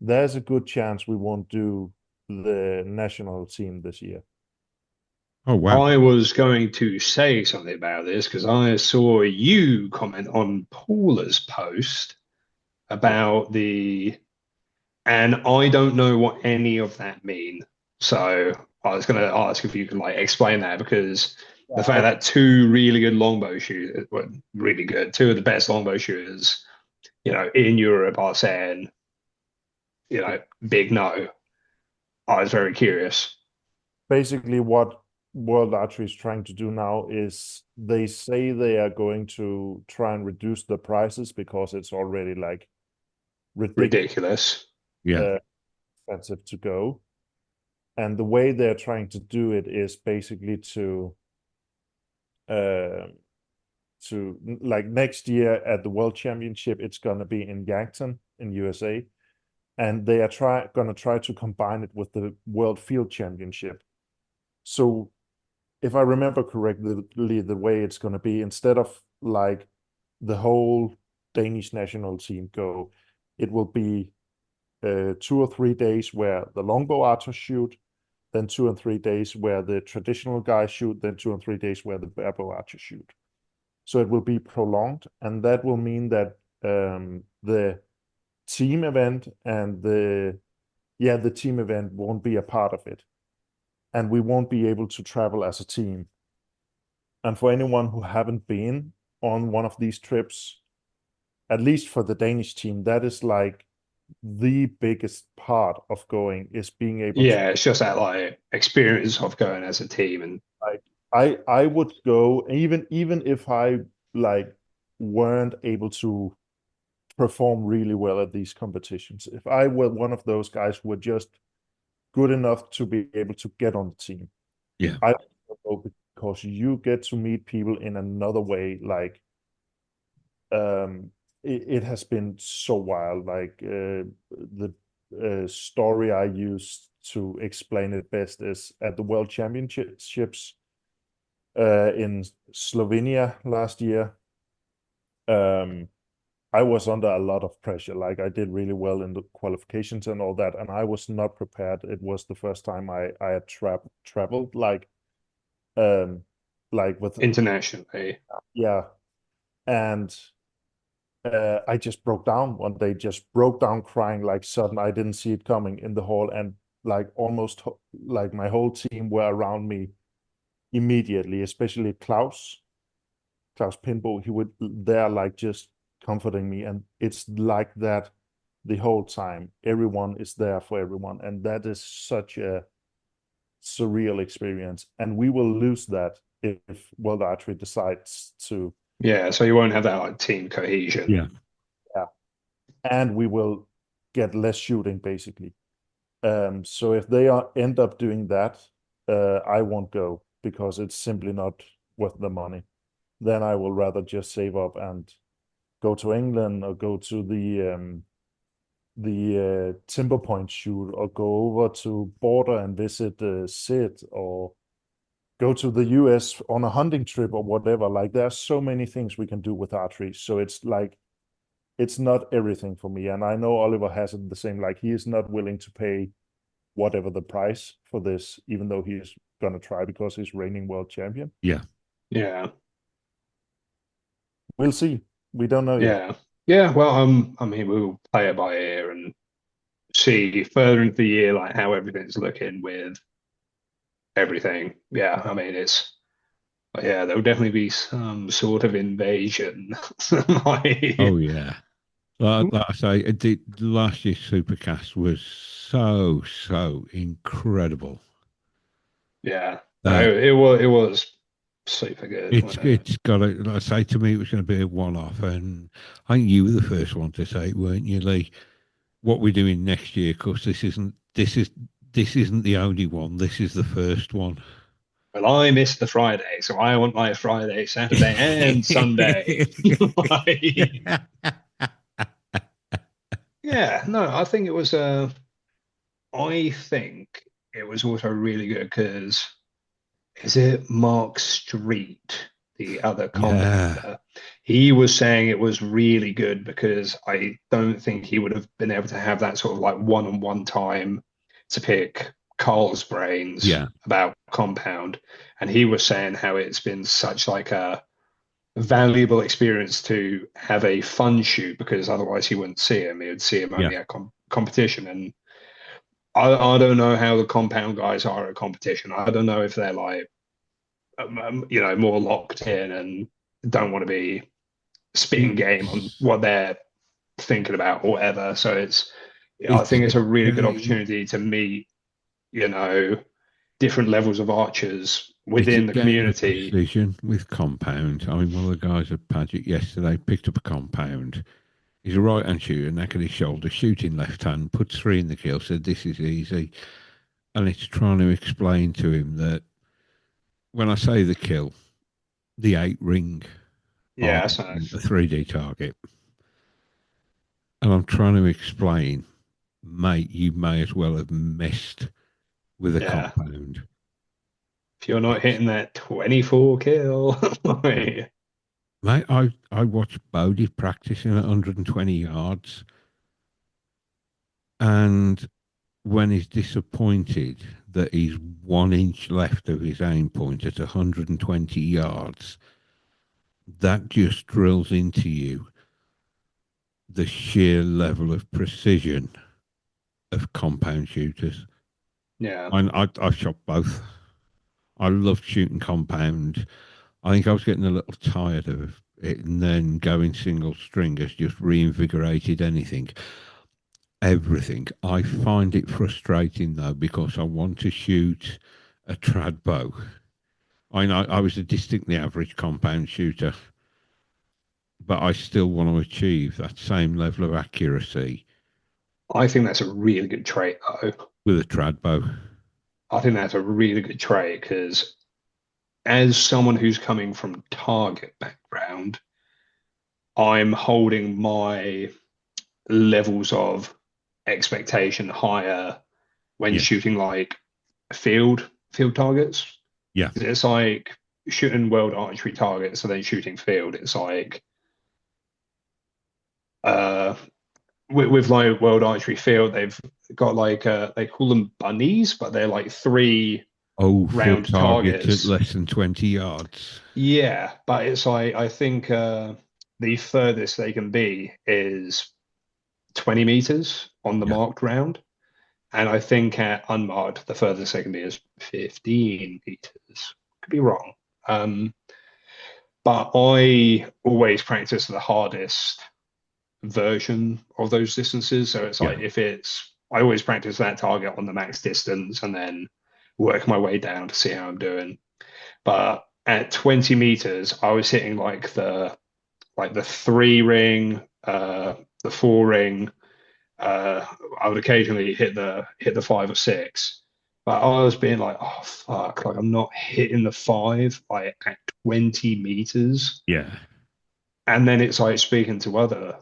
there's a good chance we won't do the national team this year. Oh wow! I was going to say something about this because I saw you comment on Paula's post about and I don't know what any of that mean. So I was going to ask if you can like explain that because the fact that two really good longbow shooters, well, really good, two of the best longbow shooters, in Europe are saying, big no. I was very curious. Basically, what World Archery is trying to do now is they say they are going to try and reduce the prices because it's already like Ridiculous. Yeah, expensive to go. And the way they're trying to do it is basically uh, like next year at the World Championship, it's going to be in Yankton in USA, and they are going to try to combine it with the World Field Championship. So if I remember correctly, the way it's going to be, instead of like the whole Danish national team go, it will be 2 or 3 days where the longbow archers shoot, then 2 and 3 days where the traditional guys shoot, then 2 and 3 days where the barebow archers shoot. So it will be prolonged, and that will mean that the team event and the team event won't be a part of it, and we won't be able to travel as a team. And for anyone who haven't been on one of these trips, at least for the Danish team, that is like the biggest part of going, is being able to. Yeah, it's just that like experience of going as a team and Like, I would go even if I like weren't able to perform really well at these competitions. If I were one of those guys who were just good enough to be able to get on the team, yeah, I would go, because you get to meet people in another way. Like, it has been so wild. Like, the story I use to explain it best is at the World Championships in Slovenia last year. I was under a lot of pressure. Like, I did really well in the qualifications and all that, and I was not prepared. It was the first time I had traveled with internationally. yeah, and I just broke down one day, just broke down crying like sudden. I didn't see it coming in the hall, and like almost like my whole team were around me immediately, especially Klaes Pinbo. He would there like just comforting me, and it's like that the whole time. Everyone is there for everyone, and that is such a surreal experience. And we will lose that if World Archery decides to. Yeah, so you won't have that like team cohesion. Yeah. And we will get less shooting basically. So if they end up doing that, I won't go because it's simply not worth the money. Then I will rather just save up and go to England or go to the Timber Point shoot, or go over to Border and visit Sid, or go to the US on a hunting trip or whatever. Like, there are so many things we can do with archery. So it's like, it's not everything for me. And I know Oliver has it the same. Like, he is not willing to pay whatever the price for this, even though he's gonna try because he's reigning world champion. Yeah. Yeah. We'll see. We don't know yet. Yeah. Yeah. Well, I mean, we'll play it by ear and see further into the year, like how everything's looking with everything. Yeah. I mean, there'll definitely be some sort of invasion. Oh yeah. Like I say, last year's Supercast was so incredible. Yeah. That No, it was super good, wasn't it? it's got a. Like I say, to me, it was going to be a one-off, and I think you were the first one to say it, weren't you, Lee? What we're doing next year, because this isn't the only one. This is the first one. Well, I missed the Friday, so I want my Friday, Saturday, and Sunday. Like, yeah, no, I think it was also really good because is it Mark Street, the other Yeah, commentator? He was saying it was really good because I don't think he would have been able to have that sort of like one-on-one time to pick Carl's brains yeah, about compound. And he was saying how it's been such like a valuable experience to have a fun shoot because otherwise he wouldn't see him. He would see him yeah. only at competition. And I don't know how the compound guys are at competition. I don't know if they're like, more locked in and don't want to be spitting game on what they're thinking about or whatever. So I It's think it's a really good again, opportunity to meet, you know, different levels of archers it's a within the game of community. precision with compound. I mean, one of the guys at Paget yesterday picked up a compound. He's a right-hand shooter, neck at his shoulder, shooting left hand, puts three in the kill, said this is easy. And it's trying to explain to him that when I say the kill, the 8 ring on Yeah, so a 3D target. And I'm trying to explain, mate, you may as well have missed with a yeah. compound. If you're not It's, hitting that 24 kill, mate, I watched Bodie practicing at 120 yards. And when he's disappointed that he's 1 inch left of his aim point at 120 yards, that just drills into you the sheer level of precision of compound shooters. yeah, I've shot both. I loved shooting compound. I think I was getting a little tired of it, and then going single string has just reinvigorated everything. I find it frustrating though because I want to shoot a trad bow. I know I was a distinctly average compound shooter, but I still want to achieve that same level of accuracy I think that's a really good trait, though. with a trad bow. I think that's a really good trait because as someone who's coming from target background, I'm holding my levels of expectation higher when Yeah, shooting like field targets. yeah, It's like shooting world archery targets and then shooting field. It's like uh with like world archery field, they've got like they call them bunnies, but they're like three oh, for round targets at targets. less than 20 yards. Yeah, but it's like I think the furthest they can be is 20 meters on the Yeah, marked round. And I think at unmarked, the furthest they can be is 15 meters. Could be wrong. But I always practice the hardest version of those distances. So it's like Yeah. if it's, I always practice that target on the max distance and then work my way down to see how I'm doing. But at 20 meters, I was hitting like the 3 ring, the 4 ring. I would occasionally hit the 5 or 6, but I was being like, oh fuck, like I'm not hitting the 5 like at 20 meters. Yeah. And then it's like speaking to other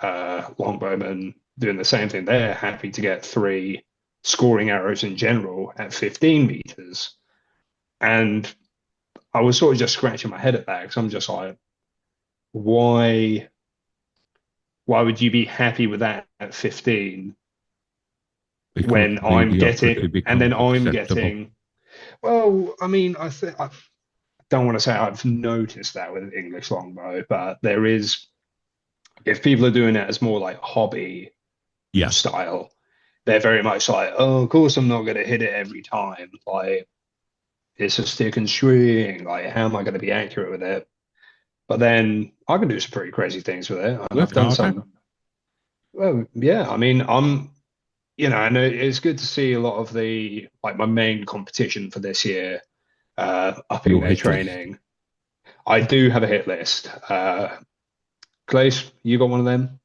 longbowmen doing the same thing. They're happy to get 3 scoring arrows in general at 15 meters. And I was sort of just scratching my head at that because I'm just like, why would you be happy with that at 15 Because when I'm mediocrity getting, and then becomes I'm acceptable. getting, well, I mean, I don't want to say I've noticed that with English longbow, but there is, if people are doing it as more like hobby Yeah. style, they're very much like, oh, of course I'm not going to hit it every time. Like, it's a stick and string. Like, how am I going to be accurate with it? But then I can do some pretty crazy things with it, and I've Work done harder. some. Well, yeah, I mean, and it's good to see a lot of like my main competition for this year, upping Your their hit list. training. I do have a hit list. Klaes, you got one of them?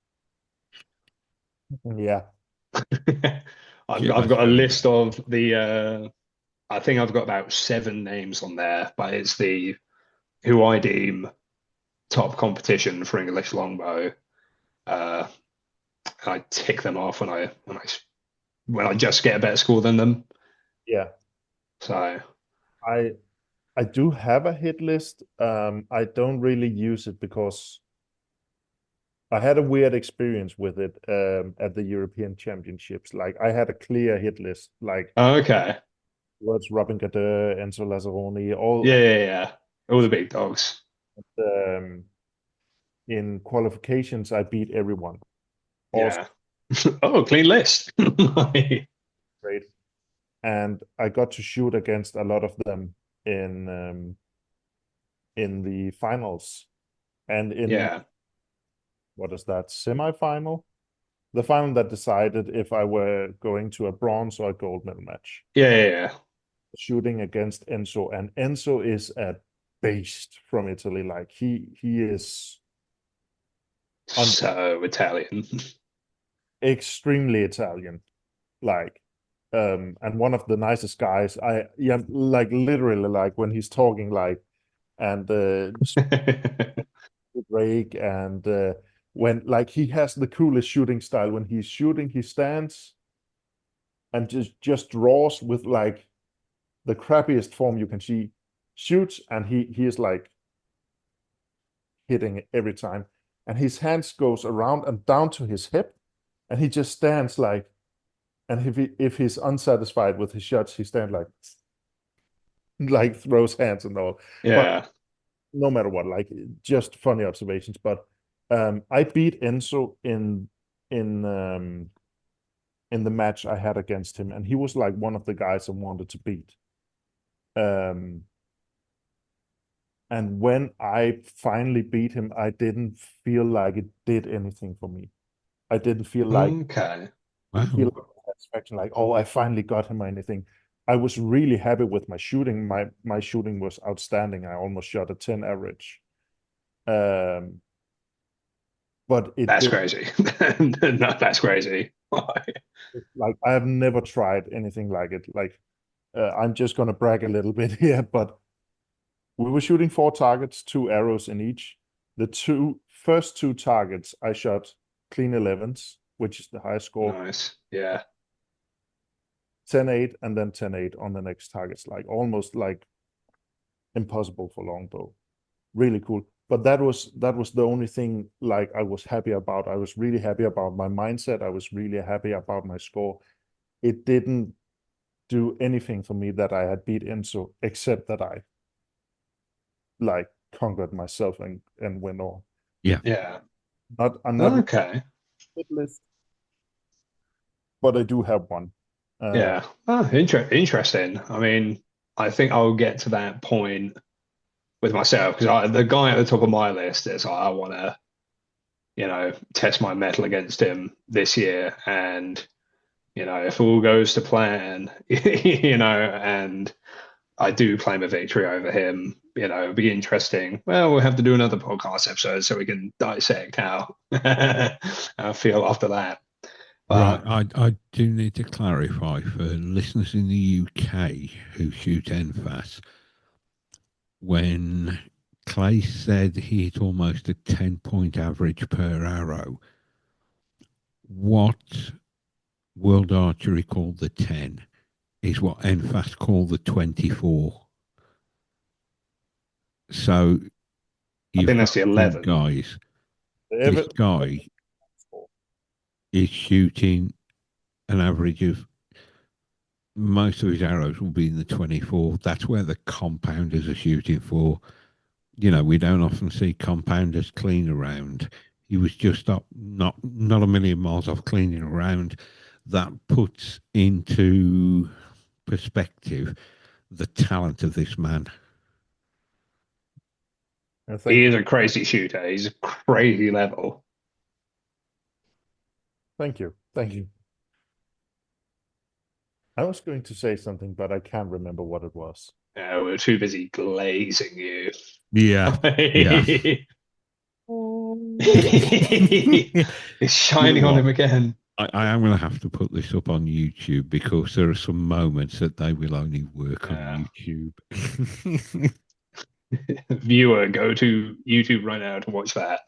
Yeah. I've Give I've us got a one of list them. of I think I've got about 7 names on there, but it's the who I deem top competition for English longbow. Uh, and I tick them off when I just get a better score than them. Yeah. So I I do have a hit list. I don't really use it because I had a weird experience with it at the European Championships. Like I had a clear hit list, like okay, towards Robin Gade, Enzo Lazzaroni, yeah, all yeah, yeah, all the big dogs. um, in qualifications. I beat everyone. Also Yeah. Oh, clean list. great, and I got to shoot against a lot of them in the finals and in Yeah, what is that semi-final? The final that decided if I were going to a bronze or a gold medal match. yeah, yeah, yeah. Shooting against Enzo, and Enzo is a beast from Italy. Like he is un So Italian. extremely Italian. Like and one of the nicest guys. Yeah, like literally like when he's talking like and break and when like he has the coolest shooting style. When he's shooting, he stands and just draws with like the crappiest form you can see, shoots, and he is like hitting it every time. And his hands goes around and down to his hip, and he just stands like, and if he's unsatisfied with his shots, he stands like throws hands and all. But Yeah. no matter what, like just funny observations. But I beat Enzo in in the match I had against him, and he was like one of the guys I wanted to beat. Um, and when I finally beat him, I didn't feel like it did anything for me. I didn't feel like Okay. feel Wow. like satisfaction, like oh, I finally got him or anything. I was really happy with my shooting. My shooting was outstanding. I almost shot a 10 average. Um, but it That's did crazy. No, that's crazy. like I have never tried anything like it. Like I'm just gonna brag a little bit here, but we were shooting 4 targets, 2 arrows in each. The first 2 targets I shot clean 11s, which is the highest score, Nice. Yeah. 10-8, and then 10-8 on the next targets, like almost like impossible for longbow. Really cool. But that was the only thing like I was happy about. I was really happy about my mindset. I was really happy about my score. It didn't do anything for me that I had beat Enzo, except that I like conquered myself and went on. Yeah. Yeah. I'm not Okay. hit list, but I do have one. Uh, Yeah. Oh, interesting. I mean, I think I'll get to that point with myself because the guy at the top of my list is I want to test my mettle against him this year. And, if all goes to plan, and I do claim a victory over him, it'll be interesting. Well, we'll have to do another podcast episode so we can dissect how I feel after that. Right, But I do need to clarify for listeners in the UK who shoot NFAS, when Clay said he hit almost a 10-point average per arrow, what World Archery called the 10 is what NFAS called the 24. So I you've think got that's the to think, 11. guys, this Every, guy is shooting an average of, most of his arrows will be in the 24. That's where the compounders are shooting for. We don't often see compounders clean around. He was just up, not a million miles off cleaning around. That puts into perspective the talent of this man. He is a crazy shooter. He's a crazy level. Thank you. I was going to say something, but I can't remember what it was. We're too busy glazing you. Yeah. It's shining on him again. I am going to have to put this up on YouTube because there are some moments that they will only work on YouTube. Viewer, go to YouTube right now to watch that.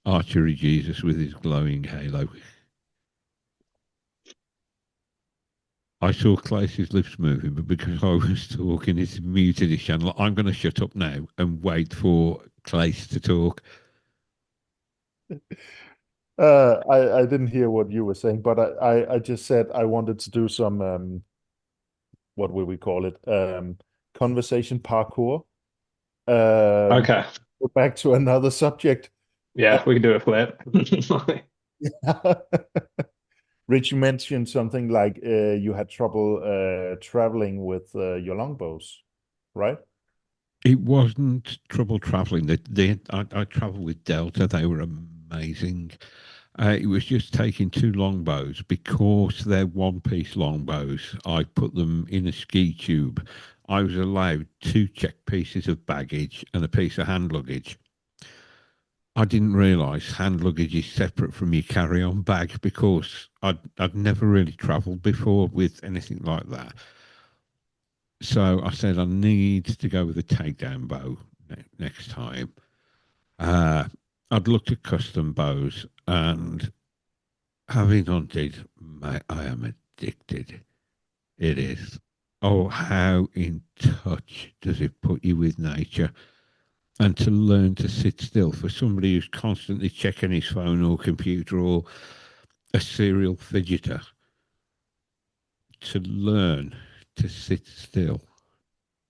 Archery Jesus with his glowing halo. I saw Klaes's lips moving, but because I was talking, it's muted his channel. I'm going to shut up now and wait for Klaes to talk. I didn't hear what you were saying, but I just said I wanted to do some what will we call it? Conversation parkour. Okay. Go back to another subject. Yeah, we can do a flip. Rich, you mentioned something like you had trouble traveling with your longbows, right? It wasn't trouble traveling. I traveled with Delta. They were amazing. It was just taking two longbows because they're one-piece longbows. I put them in a ski tube. I was allowed 2 check pieces of baggage and a piece of hand luggage. I didn't realise hand luggage is separate from your carry-on bag because I'd never really travelled before with anything like that. So I said I need to go with a takedown bow next time. I'd looked at custom bows and having hunted, mate, I am addicted. It is. Oh, how in touch does it put you with nature? And to learn to sit still for somebody who's constantly checking his phone or computer or a serial fidgeter, to learn to sit still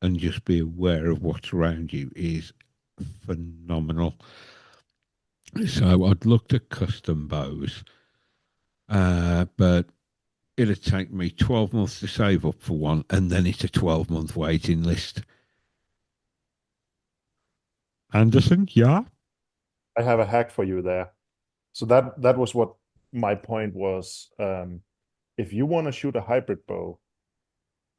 and just be aware of what's around you is phenomenal. So I'd looked at custom bows, but it'd take me 12 months to save up for one, and then it's a 12-month waiting list. Andersen, yeah? I have a hack for you there. So that was what my point was. If you want to shoot a hybrid bow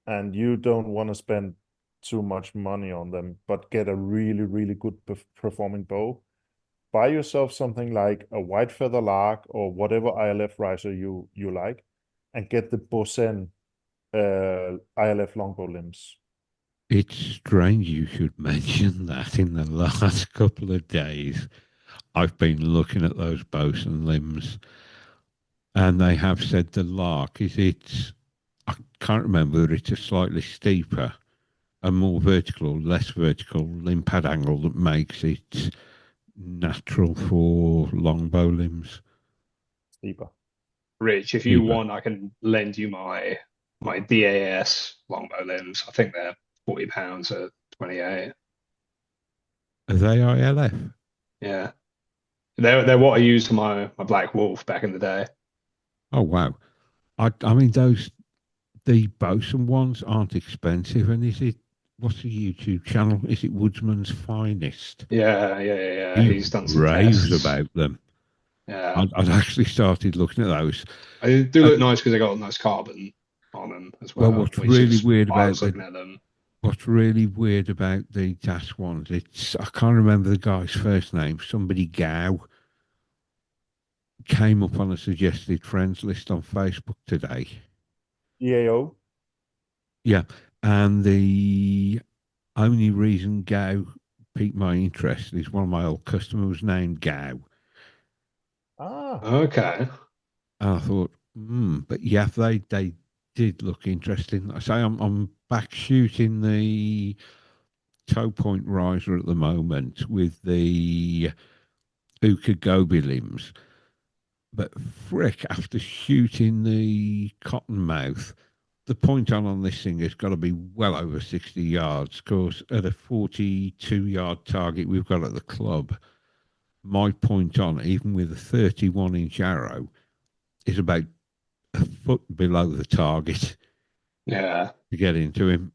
and you don't want to spend too much money on them, but get a really, really good performing bow, buy yourself something like a white feather lark or whatever ILF riser you like, and get the Bosen ILF longbow limbs. It's strange you should mention that. In the last couple of days, I've been looking at those bosun limbs, and they have said the lark I can't remember whether it's a slightly steeper, a more vertical or less vertical limb pad angle that makes it natural for longbow limbs. Steeper. Rich, if you want, I can lend you my DAS longbow limbs. I think they're £40 at 28. Are they ILF? Yeah. They're what I used for my Black Wolf back in the day. Oh wow. I mean the bosun ones aren't expensive, and is it what's the YouTube channel? Is it Woodsman's Finest? Yeah. He He's done some raves tests. about them. Yeah, I'd actually started looking at those. they do Uh, look nice because they got a nice carbon on them as well, well. Which is why I was looking at them. what's really weird about the DAS ones, it's I can't remember the guy's first name. Somebody Gow came up on a suggested friends list on Facebook today. EAO. Yeah, and the only reason Gow piqued my interest is one of my old customers was named Gow. Ah, Okay. And I thought, but yeah, they did look interesting. I say I'm back shooting the toe point riser at the moment with the Uka Gobi limbs. But frick, after shooting the cottonmouth, the point on this thing has got to be well over 60 yards. Because at a 42-yard target we've got at the club, my point on, even with a 31-inch arrow, is about a foot below the target Yeah. to get into him.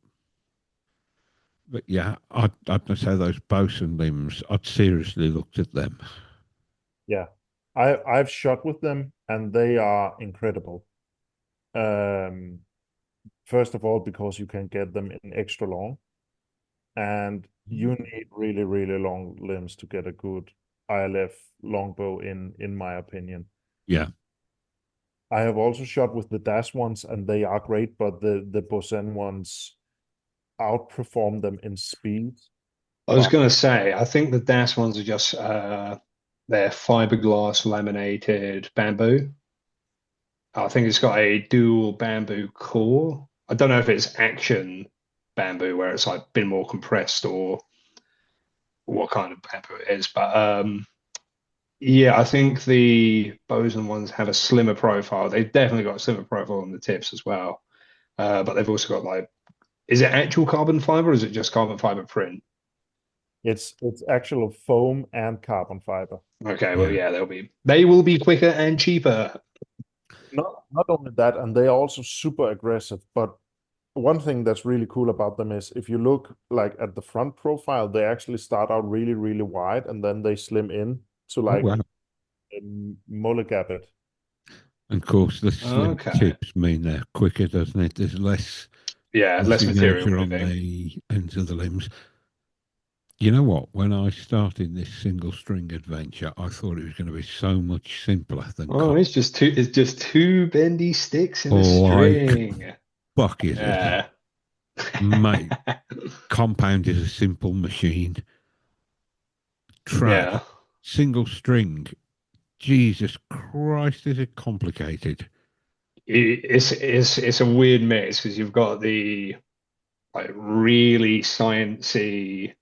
But yeah, I'd say those bosun limbs, I'd seriously looked at them. yeah. I've shot with them and they are incredible. Um, First of all, because you can get them in extra long, and you need really, really long limbs to get a good ILF longbow in my opinion. Yeah, I have also shot with the DAS ones and they are great, but the Bosen ones outperform them in speed. I was But going to say, I think the DAS ones are just they're fiberglass laminated bamboo. I think it's got a dual bamboo core. I don't know if it's action bamboo where it's like been more compressed or what kind of bamboo it is, but yeah, I think the Boson ones have a slimmer profile. They've definitely got a slimmer profile on the tips as well. But they've also got like, is it actual carbon fiber or is it just carbon fiber print? it's actual foam and carbon fiber. Okay, well, yeah. yeah, they will be quicker and cheaper. Not only that, and they are also super aggressive. But one thing that's really cool about them is if you look like at the front profile, they actually start out really, really wide and then they slim in to Oh, like wow. molygap. And of course, the slim Okay. tips mean they're quicker, doesn't it? There's Yeah, less less material inertia on moving. the ends of the limbs. You know what? When I started this single string adventure, I thought it was going to be so much simpler than Oh, it's just two bendy sticks in a like string. fuck is it? Yeah. Mate, compound is a simple machine. Trad, Yeah. single string. Jesus Christ, is it complicated? It's a weird mix because you've got the like really sciencey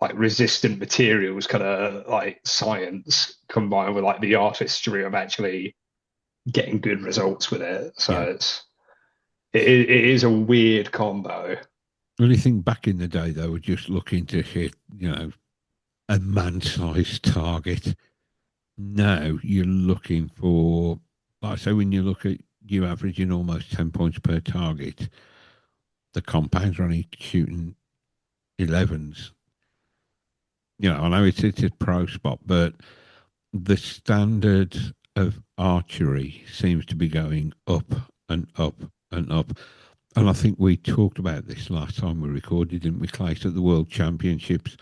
like resistant materials kind of like science combined with like the artistry of actually getting good results with it. So Yeah. it is a weird combo. Only thing back in the day, they were just looking to hit, a man-sized target. Now you're looking for, like I say, when you look at you averaging almost 10 points per target, the compounds are only shooting 11s. I know it's a pro spot, but the standard of archery seems to be going up and up and up. And I think we talked about this last time we recorded, didn't we, Klaes, at the World Championships?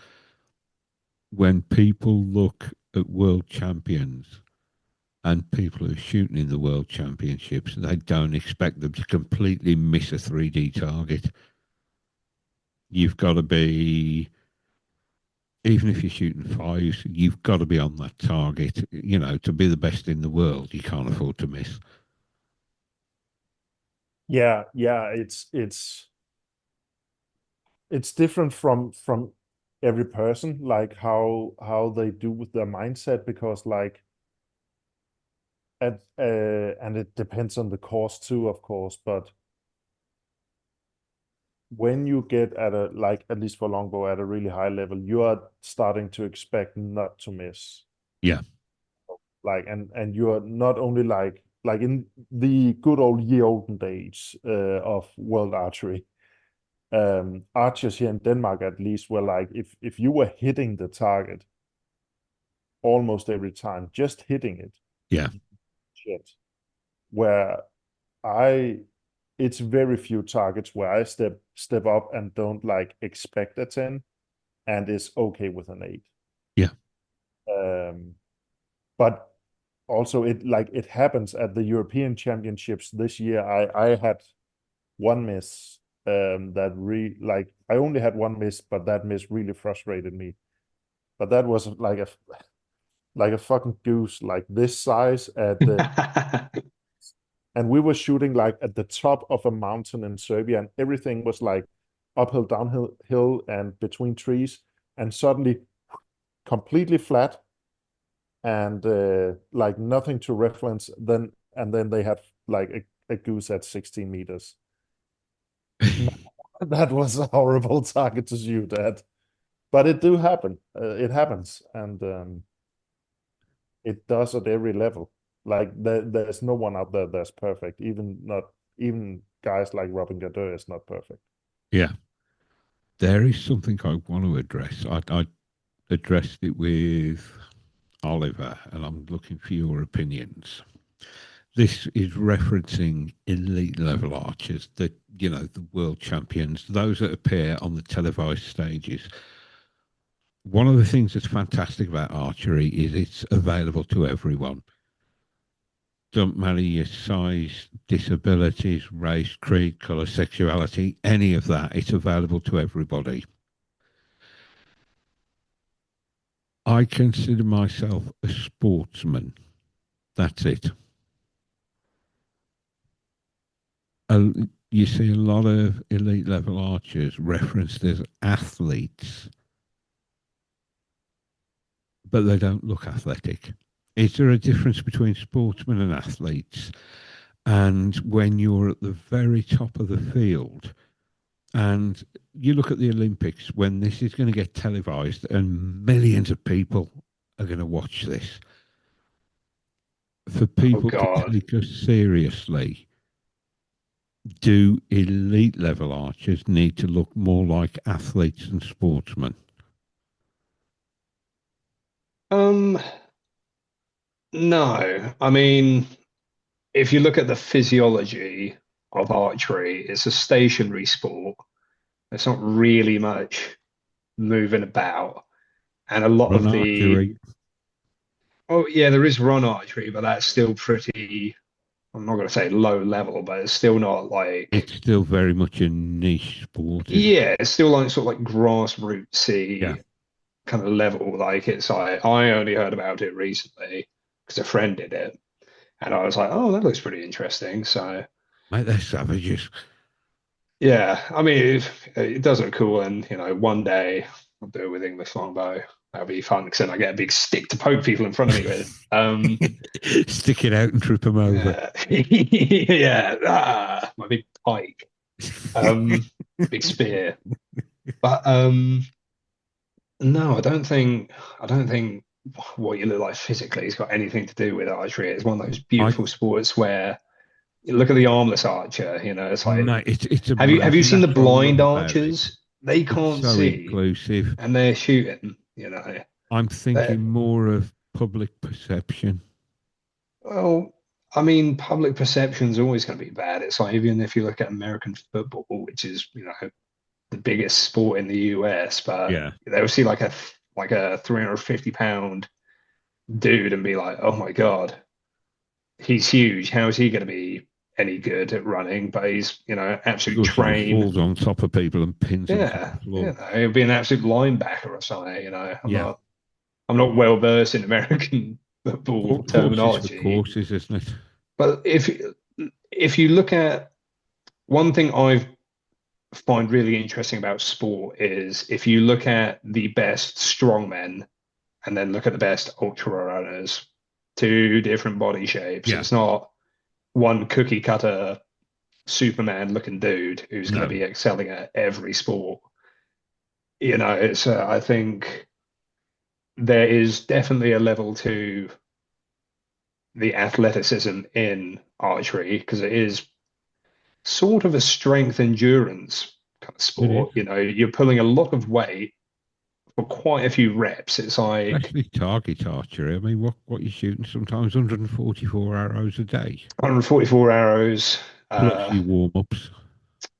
When people look at world champions and people who are shooting in the world championships, they don't expect them to completely miss a 3D target. You've got to be, even if you're shooting fives, you've got to be on that target. To be the best in the world, you can't afford to miss. Yeah, it's different from every person, like how they do with their mindset, because like and it depends on the course too, of course, but when you get at a like at least for longbow at a really high level, you are starting to expect not to miss. Yeah, Like and you are not only like in the good old ye olden days of world archery, Archers here in Denmark at least were like, if you were hitting the target almost every time, just hitting it, Yeah. shit. Where I it's very few targets where I step up and don't like expect a 10 and is okay with an 8. Yeah. But also it happens at the European Championships this year. I had one miss that I only had one miss, but that miss really frustrated me. But that was like a fucking goose, like this size at the and we were shooting like at the top of a mountain in Serbia, and everything was like uphill, downhill, hill, and between trees, and suddenly completely flat and like nothing to reference. Then they had like a goose at 16 meters. That was a horrible target to shoot at, but it do happen. It happens, and it does at every level. Like there's no one out there that's perfect. Even guys like Robin Gardeur is not perfect. Yeah. There is something I want to address. I addressed it with Oliver, and I'm looking for your opinions. This is referencing elite level archers, the world champions, those that appear on the televised stages. One of the things that's fantastic about archery is it's available to everyone. Don't matter your size, disabilities, race, creed, colour, sexuality, any of that. It's available to everybody. I consider myself a sportsman. That's it. You see a lot of elite level archers referenced as athletes, but they don't look athletic. Is there a difference between sportsmen and athletes? And when you're at the very top of the field, and you look at the Olympics, when this is going to get televised and millions of people are going to watch this, for Oh people to God. take us seriously, do elite level archers need to look more like athletes and sportsmen? No. I mean, if you look at the physiology of archery, it's a stationary sport. There's not really much moving about. And a lot Run of the, archery, oh, yeah, there is run archery, but that's still pretty, I'm not going to say low level, but it's still not it's like, still very much a niche sport, isn't it? yeah, it's still like sort of like Yeah. grassrootsy kind of level. Like it's like, I only heard about it recently because a friend did it. And I was like, oh, that looks pretty interesting. So, Mate, they're savages. yeah, I mean, it does look cool. And, one day I'll do it with English longbow. That'll be fun because then I get a big stick to poke people in front of me with. Stick it out and trip them over. Yeah, my big pike, um, big spear. But no, I don't think what you look like physically has got anything to do with archery. It's one of those I beautiful sports where you look at the armless archer, it's like Mate, it's have you amazing. seen the That's what I love blind about it. archers? They It's can't so see inclusive. and they're shooting. I'm They're, thinking more of public perception. well, I mean, public perception is always going to be bad. It's like even if you look at American football, which is, the biggest sport in the US, but Yeah. they'll see like a 350 pound dude and be like, oh my God, he's huge. How is he going to be any good at running? But he's, absolute Goes and train. falls on top of people and pins them to Yeah, the floor. he'll be an absolute linebacker or something. I'm Yeah. not, I'm not well versed in American football Horses for terminology, courses, isn't it? but if you look at one thing I find really interesting about sport is if you look at the best strongmen and then look at the best ultra runners, two different body shapes. Yeah. It's not one cookie cutter Superman looking dude who's going to No. be excelling at every sport. It's I think there is definitely a level to the athleticism in archery because it is sort of a strength endurance kind of sport. You know, you're pulling a lot of weight for quite a few reps. It's like Especially target archery. I mean, what you're shooting sometimes 144 arrows a day, 144 arrows. plus your warm-ups.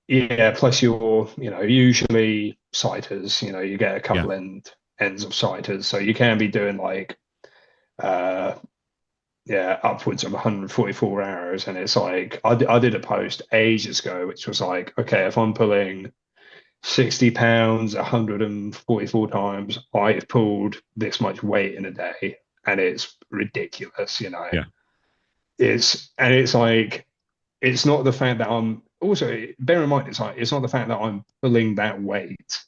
Yeah, plus you're, usually sighters, you get a Yeah, couple ends of sighters. So you can be doing like uh yeah, upwards of 144 arrows. And it's like I did a post ages ago, which was like, okay, if I'm pulling 60 pounds 144 times, I've pulled this much weight in a day, and it's ridiculous. yeah. It's like, it's not the fact that I'm also, bear in mind, it's not the fact that I'm pulling that weight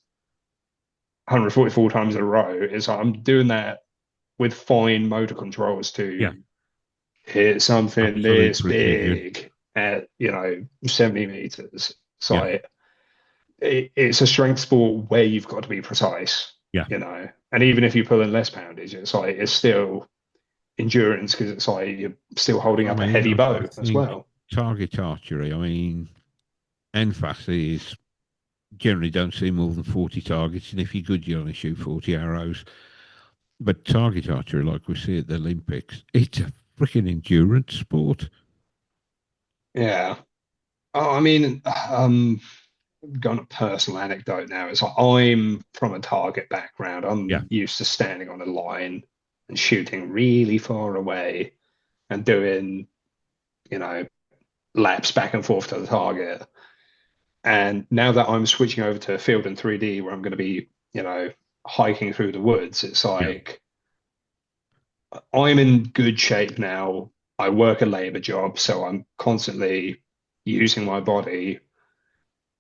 144 times in a row. It's like I'm doing that with fine motor controls Yeah, to hit something absolute this precision. big at 70 meters. Yeah, So it's a strength sport where you've got to be precise, yeah. and even if you pull in less poundage, it's like it's still endurance, because it's like you're still holding I up a mean, heavy I bow as think well. target archery, I mean, NFAS is generally don't see more than 40 targets, and if you're good, you only shoot 40 arrows. But target archery, like we see at the Olympics, it's a freaking endurance sport. Yeah. Oh, I mean, going a personal anecdote now. It's like I'm from a target background. Yeah, I'm used to standing on a line and shooting really far away and doing, you know, laps back and forth to the target. And now that I'm switching over to field and 3D, where I'm going to be, hiking through the woods, it's yeah, like I'm in good shape now. I work a labor job, so I'm constantly using my body,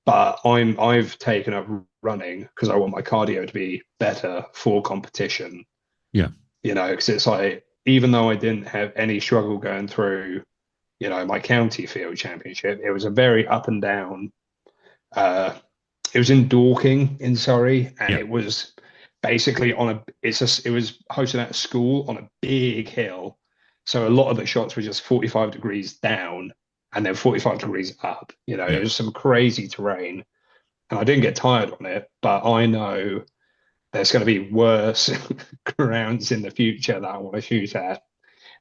but I've taken up running because I want my cardio to be better for competition. yeah, Because it's like, even though I didn't have any struggle going through, my county field championship, it was a very up and down. Uh, it was in Dorking in Surrey, and yeah, it was basically it was hosted at a school on a big hill. So a lot of the shots were just 45 degrees down and then 45 degrees up. It yeah. was some crazy terrain, and I didn't get tired on it, but I know there's going to be worse grounds in the future that I want to shoot at,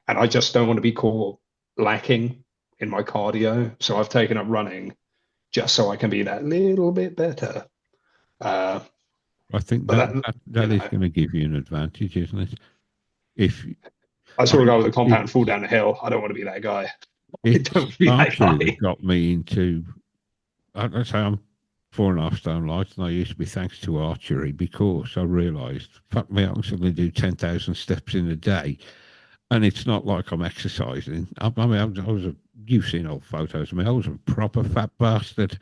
and I just don't want to be caught lacking in my cardio. So I've taken up running just so I can be that little bit better. Uh, I think but that is going to give you an advantage, isn't it? If I I saw a guy mean, with a compound fall down a hill. I don't want to be that guy. I don't want it's to be that archery that guy. got me into. I'd say I'm 4.5 stone light, and I used to be thanks to archery because I realised, fuck me, I can suddenly do 10,000 steps in a day, and it's not like I'm exercising. I mean, you've seen old photos of me. I was a proper fat bastard.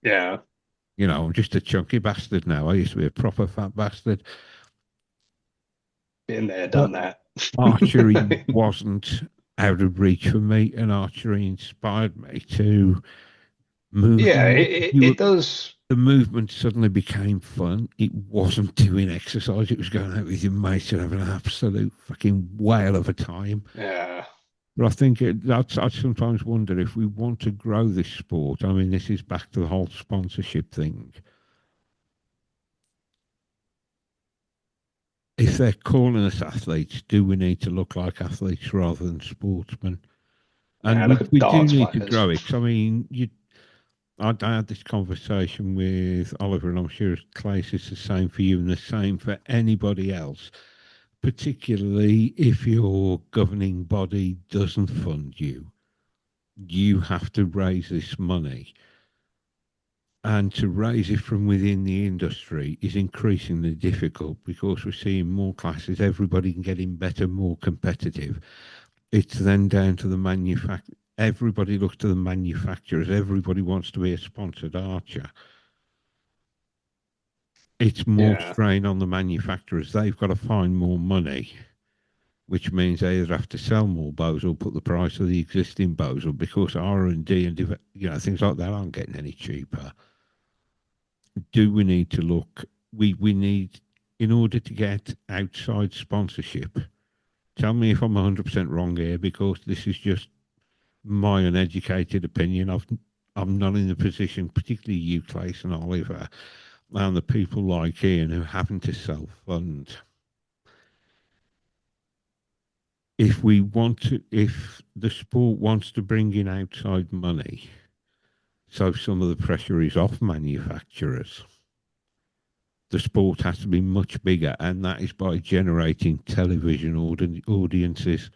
Yeah, I'm just a chunky bastard now. I used to be a proper fat bastard. been there, But done that. archery wasn't out of reach for me, and archery inspired me to move Yeah, more. it does. The movement suddenly became fun. It wasn't doing exercise. It was going out with your mates and having an absolute fucking whale of a time. Yeah, But I think I sometimes wonder if we want to grow this sport. I mean, this is back to the whole sponsorship thing. If they're calling us athletes, do we need to look like athletes rather than sportsmen? And man, look at we do darts need to players. grow it. 'Cause I mean, I had this conversation with Oliver, and I'm sure Klaes is the same for you and the same for anybody else, particularly if your governing body doesn't fund you. You have to raise this money. And to raise it from within the industry is increasingly difficult because we're seeing more classes, everybody can get in better, more competitive. It's then down to the manufacturer. Everybody looks to the manufacturers. Everybody wants to be a sponsored archer. It's more Yeah, strain on the manufacturers. They've got to find more money, which means they either have to sell more bows or put the price of the existing bows up because R&D and things like that aren't getting any cheaper. Do we need to look? We need, in order to get outside sponsorship. Tell me if I'm 100% wrong here, because this is just my uneducated opinion. I'm not in the position, particularly you, Klaes and Oliver, and the people like Ian who happen to self-fund. If the sport wants to bring in outside money, so some of the pressure is off manufacturers, the sport has to be much bigger, and that is by generating television audiences.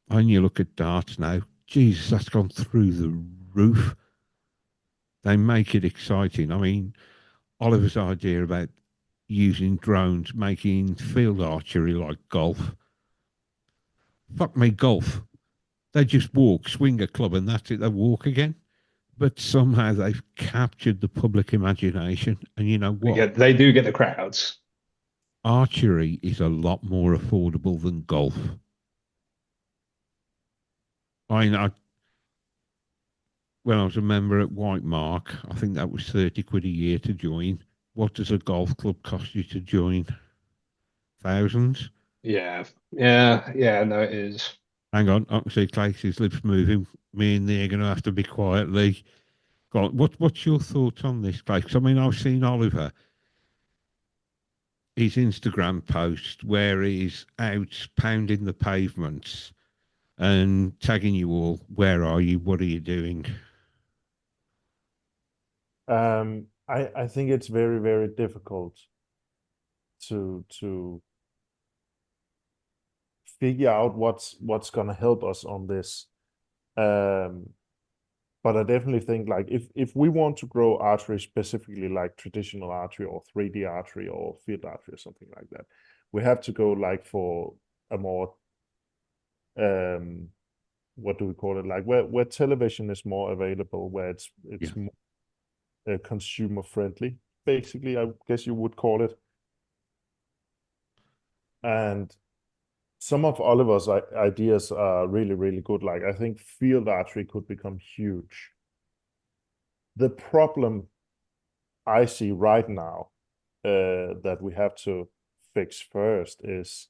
And you look at darts now, Jesus, that's gone through the roof. They make it exciting. I mean, Oliver's idea about using drones, making field archery like golf. Fuck me, golf. They just walk, swing a club, and that's it. They walk again. But somehow they've captured the public imagination. And you know what? Yeah, they do get the crowds. Archery is a lot more affordable than golf. I when I was a member at White Mark, I think that was 30 quid a year to join. What does a golf club cost you to join? Thousands? Yeah, yeah. No, it is. Hang on, I can see Clace's lips moving. Me and they're going to have to be quietly. Go on, what's your thoughts on this, Clace? I mean, I've seen Oliver, his Instagram post where he's out pounding the pavements and tagging you all. Where are you? What are you doing? I think it's very, very difficult to figure out what's gonna help us on this. But I definitely think like if we want to grow archery specifically like traditional archery or 3D archery or field archery or something like that, we have to go like for a more what do we call it, like where television is more available, where it's Yeah. more consumer friendly, basically, I guess you would call it. And some of Oliver's ideas are really, really good. Like I think field archery could become huge. The problem I see right now that we have to fix first is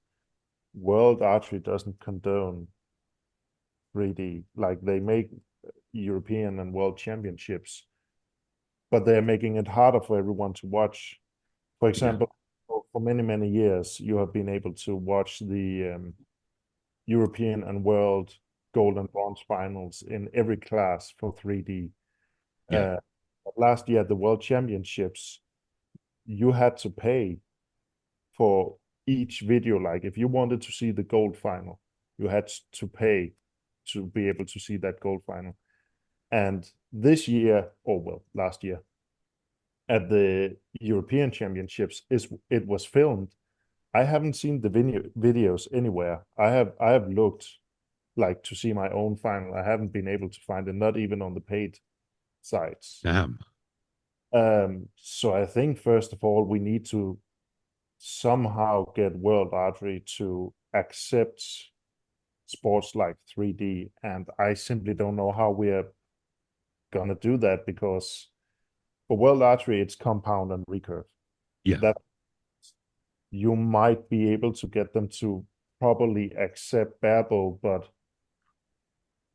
World Archery doesn't condone 3D. Like they make European and World Championships, but they're making it harder for everyone to watch. For Yeah. example, for many, many years, you have been able to watch the European and World Gold and Bronze finals in every class for 3D. Yeah. Last year at the World Championships, you had to pay for each video. Like if you wanted to see the gold final, you had to pay to be able to see that gold final. And this year, or well, last year, at the European Championships, it was filmed. I haven't seen the videos anywhere. I have looked like to see my own final. I haven't been able to find it, not even on the paid sites. Damn. So I think first of all, we need to somehow get World Archery to accept sports like 3D. And I simply don't know how we're gonna do that, because for World Archery, it's compound and recurve. Yeah. That you might be able to get them to properly accept barebow, but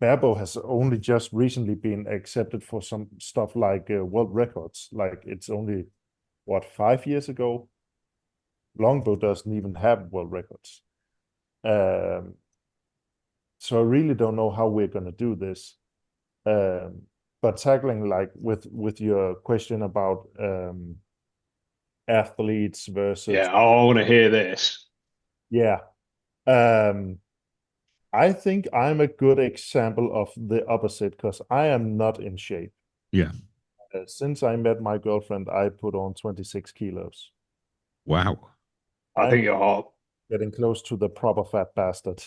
barebow has only just recently been accepted for some stuff like world records. Like it's only, what, 5 years ago? Longbow doesn't even have world records. So I really don't know how we're going to do this. But tackling like with your question about athletes versus, Yeah, I want to hear this. yeah. I think I'm a good example of the opposite because I am not in shape. Yeah. Since I met my girlfriend, I put on 26 kilos. Wow. I I'm think you're hot. getting close to the proper fat bastard.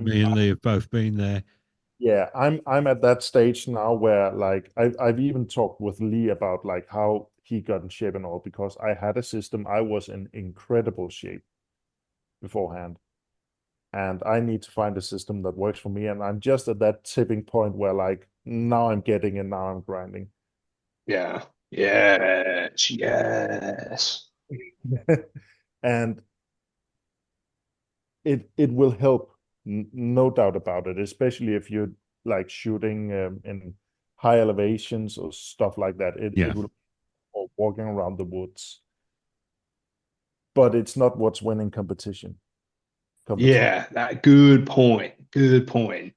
Me and Lee have both been there. Yeah, I'm at that stage now where like I've even talked with Lee about like how he got in shape and all, because I had a system. I was in incredible shape beforehand, and I need to find a system that works for me. And I'm just at that tipping point where like now I'm getting and now I'm grinding. Yeah. Yes. And it will help No doubt about it, especially if you're like shooting in high elevations or stuff like that. Yeah. It would, or walking around the woods, but it's not what's winning competition. Yeah, that good point. Good point.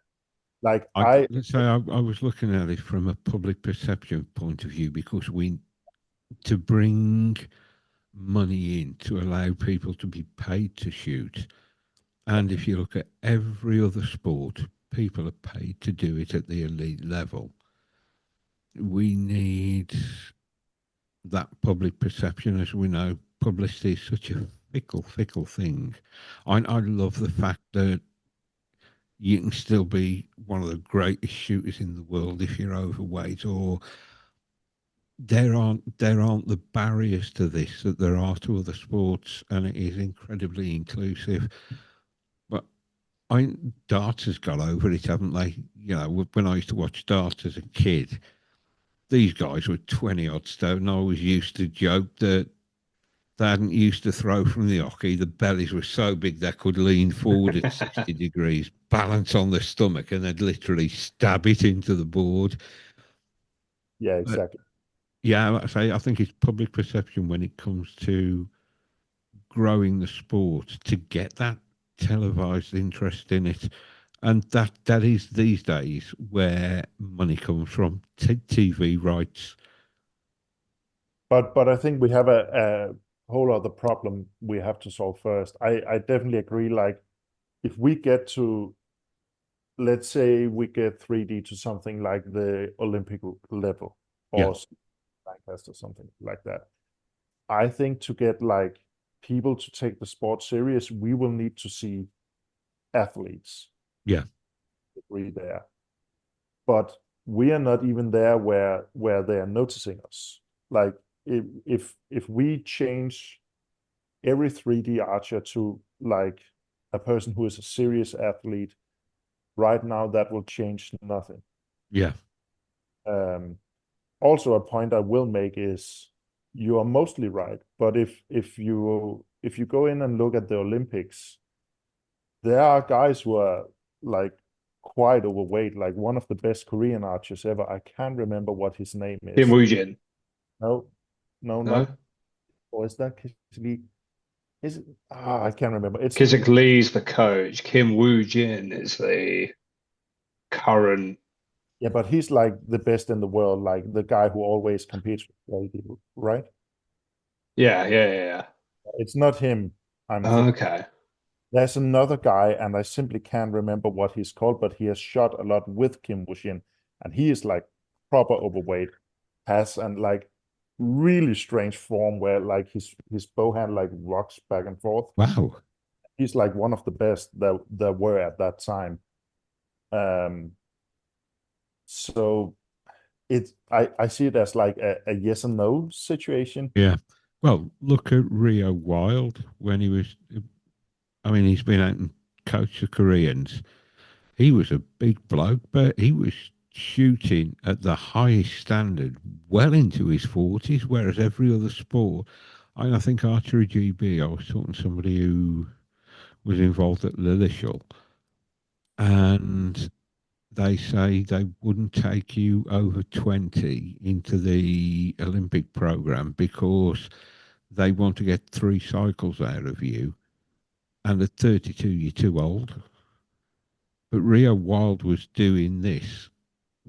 Like Let's say I was looking at it from a public perception point of view, because to bring money in to allow people to be paid to shoot. And if you look at every other sport, people are paid to do it at the elite level. We need that public perception. As we know, publicity is such a fickle thing. I love the fact that you can still be one of the greatest shooters in the world if you're overweight, or there aren't the barriers to this that there are to other sports, and it is incredibly inclusive. But darts has got over it, haven't they? You know, when I used to watch darts as a kid, these guys were 20 odd stone. I always used to joke that they hadn't used to throw from the hockey. The bellies were so big they could lean forward at 60 degrees, balance on their stomach, and they'd literally stab it into the board. Yeah, But exactly. yeah, like I say, I think it's public perception when it comes to growing the sport to get that televised interest in it. And that is these days where money comes from, TV rights. But I think we have a whole other problem we have to solve first. I definitely agree. Like if we get to, let's say we get 3D to something like the Olympic level Yeah, or Lancaster or something like that. I think to get like people to take the sport serious, we will need to see athletes yeah, agree there. But we are not even there where they are noticing us. Like if we change every 3D archer to like a person who is a serious athlete, right now that will change nothing. yeah, Um, Also, a point I will make is you are mostly right, but if you go in and look at the Olympics, there are guys who are like quite overweight, like one of the best Korean archers ever. I can't remember what his name Kim is. Woo-jin. No, no, No? not. Or is that Kislee? Is it? Ah, I can't remember. It's Kisik Lee's the coach. Kim Woo-jin is the current. yeah, but he's like the best in the world, like the guy who always competes with people, right? Yeah. It's not him. I'm thinking. Okay. There's another guy, and I simply can't remember what he's called, but he has shot a lot with Kim Woo-shin, and he is like proper overweight, has and like really strange form where like his bow hand like rocks back and forth. wow, He's like one of the best that there were at that time. Um, so I see it as like a yes and no situation. yeah. Well, look at Rio Wild when he was. I mean, he's been out and coached the Koreans. He was a big bloke, but he was shooting at the highest standard well into his 40s, whereas every other sport, I think Archery GB, I was talking to somebody who was involved at Lillishall, and they say they wouldn't take you over 20 into the Olympic program because they want to get 3 cycles out of you. And at 32, you're too old. But Rio Wild was doing this,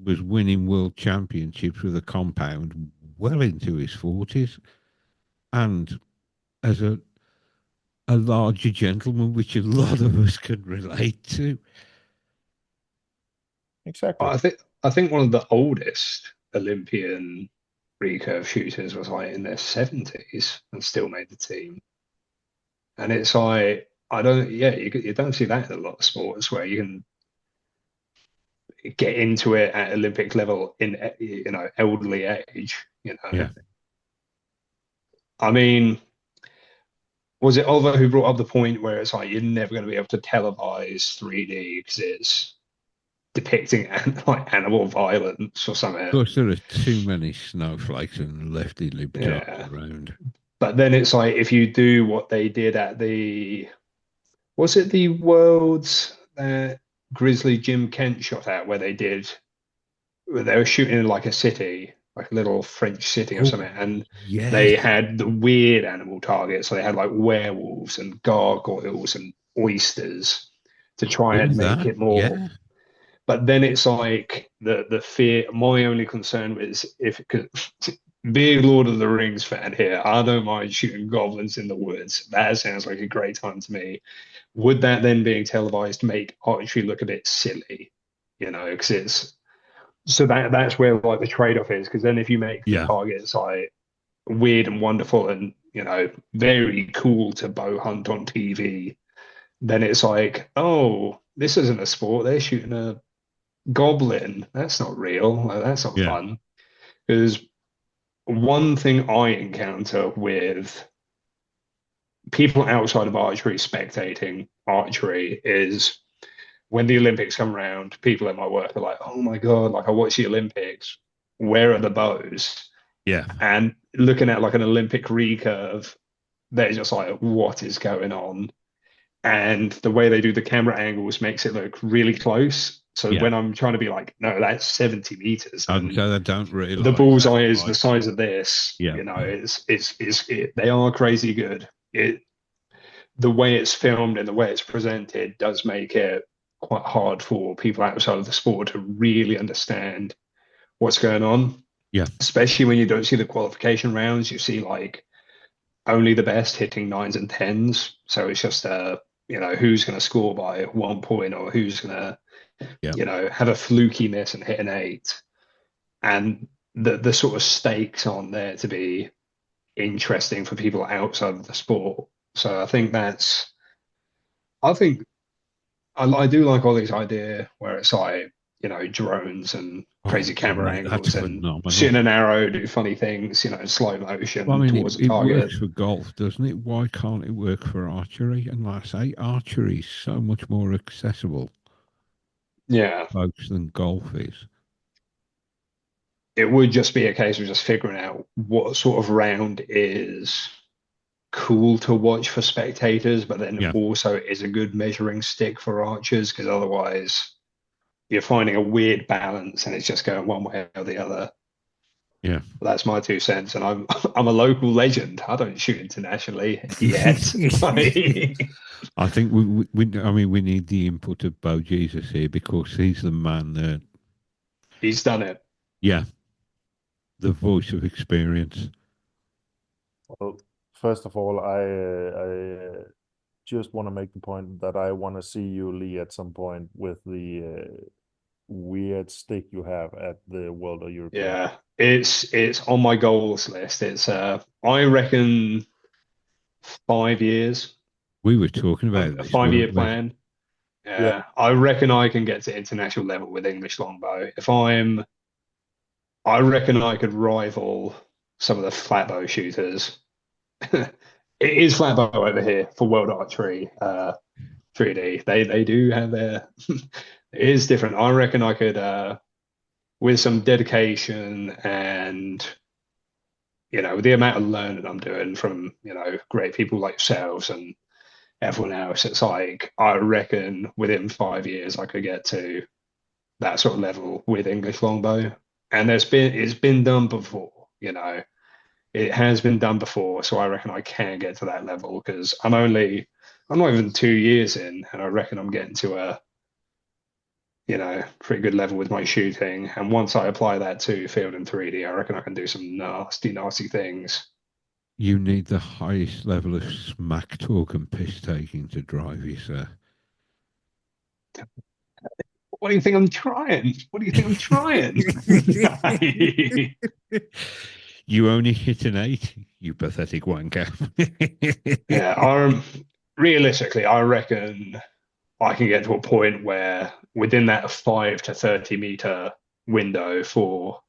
was winning world championships with a compound well into his 40s. And as a larger gentleman, which a lot of us can relate to. Exactly. I think one of the oldest Olympian recurve shooters was like in their 70s and still made the team. And it's like you don't see that in a lot of sports where you can get into it at Olympic level in elderly age. Yeah. I mean, was it Oliver who brought up the point where it's like you're never going to be able to televise 3D because it's depicting like animal violence or something? Of course, there are too many snowflakes and lefty libtards Yeah. around. But then it's like if you do what they did at was it the Worlds that Grizzly Jim Kent shot at where they were shooting in like a city, like a little French city or Oh, something, and yes. they had the weird animal targets. So they had like werewolves and gargoyles and oysters to try Do and make that. it more. Yeah. But then it's like the fear. My only concern was if cause, big Lord of the Rings fan here. I don't mind shooting goblins in the woods. That sounds like a great time to me. Would that then being televised make archery look a bit silly? You know, because it's so that's where like the trade-off is. Because then if you make the Yeah. targets like weird and wonderful and very cool to bow hunt on TV, then it's like, oh, this isn't a sport. They're shooting a goblin. That's not real. That's not Yeah. fun. Because one thing I encounter with people outside of archery spectating archery is when the Olympics come around, people in my work are like, oh my God, like I watch the Olympics. Where are the bows? Yeah. And looking at like an Olympic recurve, they're just like, what is going on? And the way they do the camera angles makes it look really close. So Yeah. when I'm trying to be like, no, that's 70 meters, And and so they don't realize the bullseye that, is the like, size of this, yeah. they are crazy good. The way it's filmed and the way it's presented does make it quite hard for people outside of the sport to really understand what's going on. Yeah. Especially when you don't see the qualification rounds, you see like only the best hitting nines and tens. So it's just who's going to score by 1 point or who's going to have a fluky miss and hit an eight. And the sort of stakes on there to be interesting for people outside of the sport. So I think I do like all these idea where it's like, drones and crazy Oh, camera right. That's angles and phenomenal. shooting an arrow, do funny things, in slow Well, motion I mean, towards a it target. works for golf, doesn't it? Why can't it work for archery? And like I say, archery is so much more accessible, Yeah. folks, than golf is. It would just be a case of just figuring out what sort of round is cool to watch for spectators, but then Yeah. also is a good measuring stick for archers, because otherwise you're finding a weird balance and it's just going one way or the other. Yeah. That's my 2 cents, and I'm I'm a local legend. I don't shoot internationally yet. I think we need the input of Bo Jesus here because he's the man that, He's done it. yeah, the voice of experience. Well, first of all, I just want to make the point that I want to see you, Lee, at some point with the weird stick you have at the World or European. Yeah, it's on my goals list. It's I reckon 5 years, We were talking about a this, 5 year weren't we? plan. Yeah. Yeah, I reckon I can get to international level with English longbow. I reckon I could rival some of the flatbow shooters. It is flatbow over here for World Archery 3D. They do have their it is different. I reckon I could with some dedication and with the amount of learning I'm doing from great people like yourselves and everyone else, it's like I reckon within 5 years I could get to that sort of level with English longbow. And it's been done before, it has been done before, so I reckon I can get to that level because I'm not even 2 years in, and I reckon I'm getting to a pretty good level with my shooting. And once I apply that to field and 3D, I reckon I can do some nasty, nasty things. You need the highest level of smack talk and piss taking to drive you, sir. What do you think I'm trying? What do you think I'm trying? You only hit an 8, you pathetic wanker. Yeah, realistically, I reckon I can get to a point where within that 5 to 30 meter window for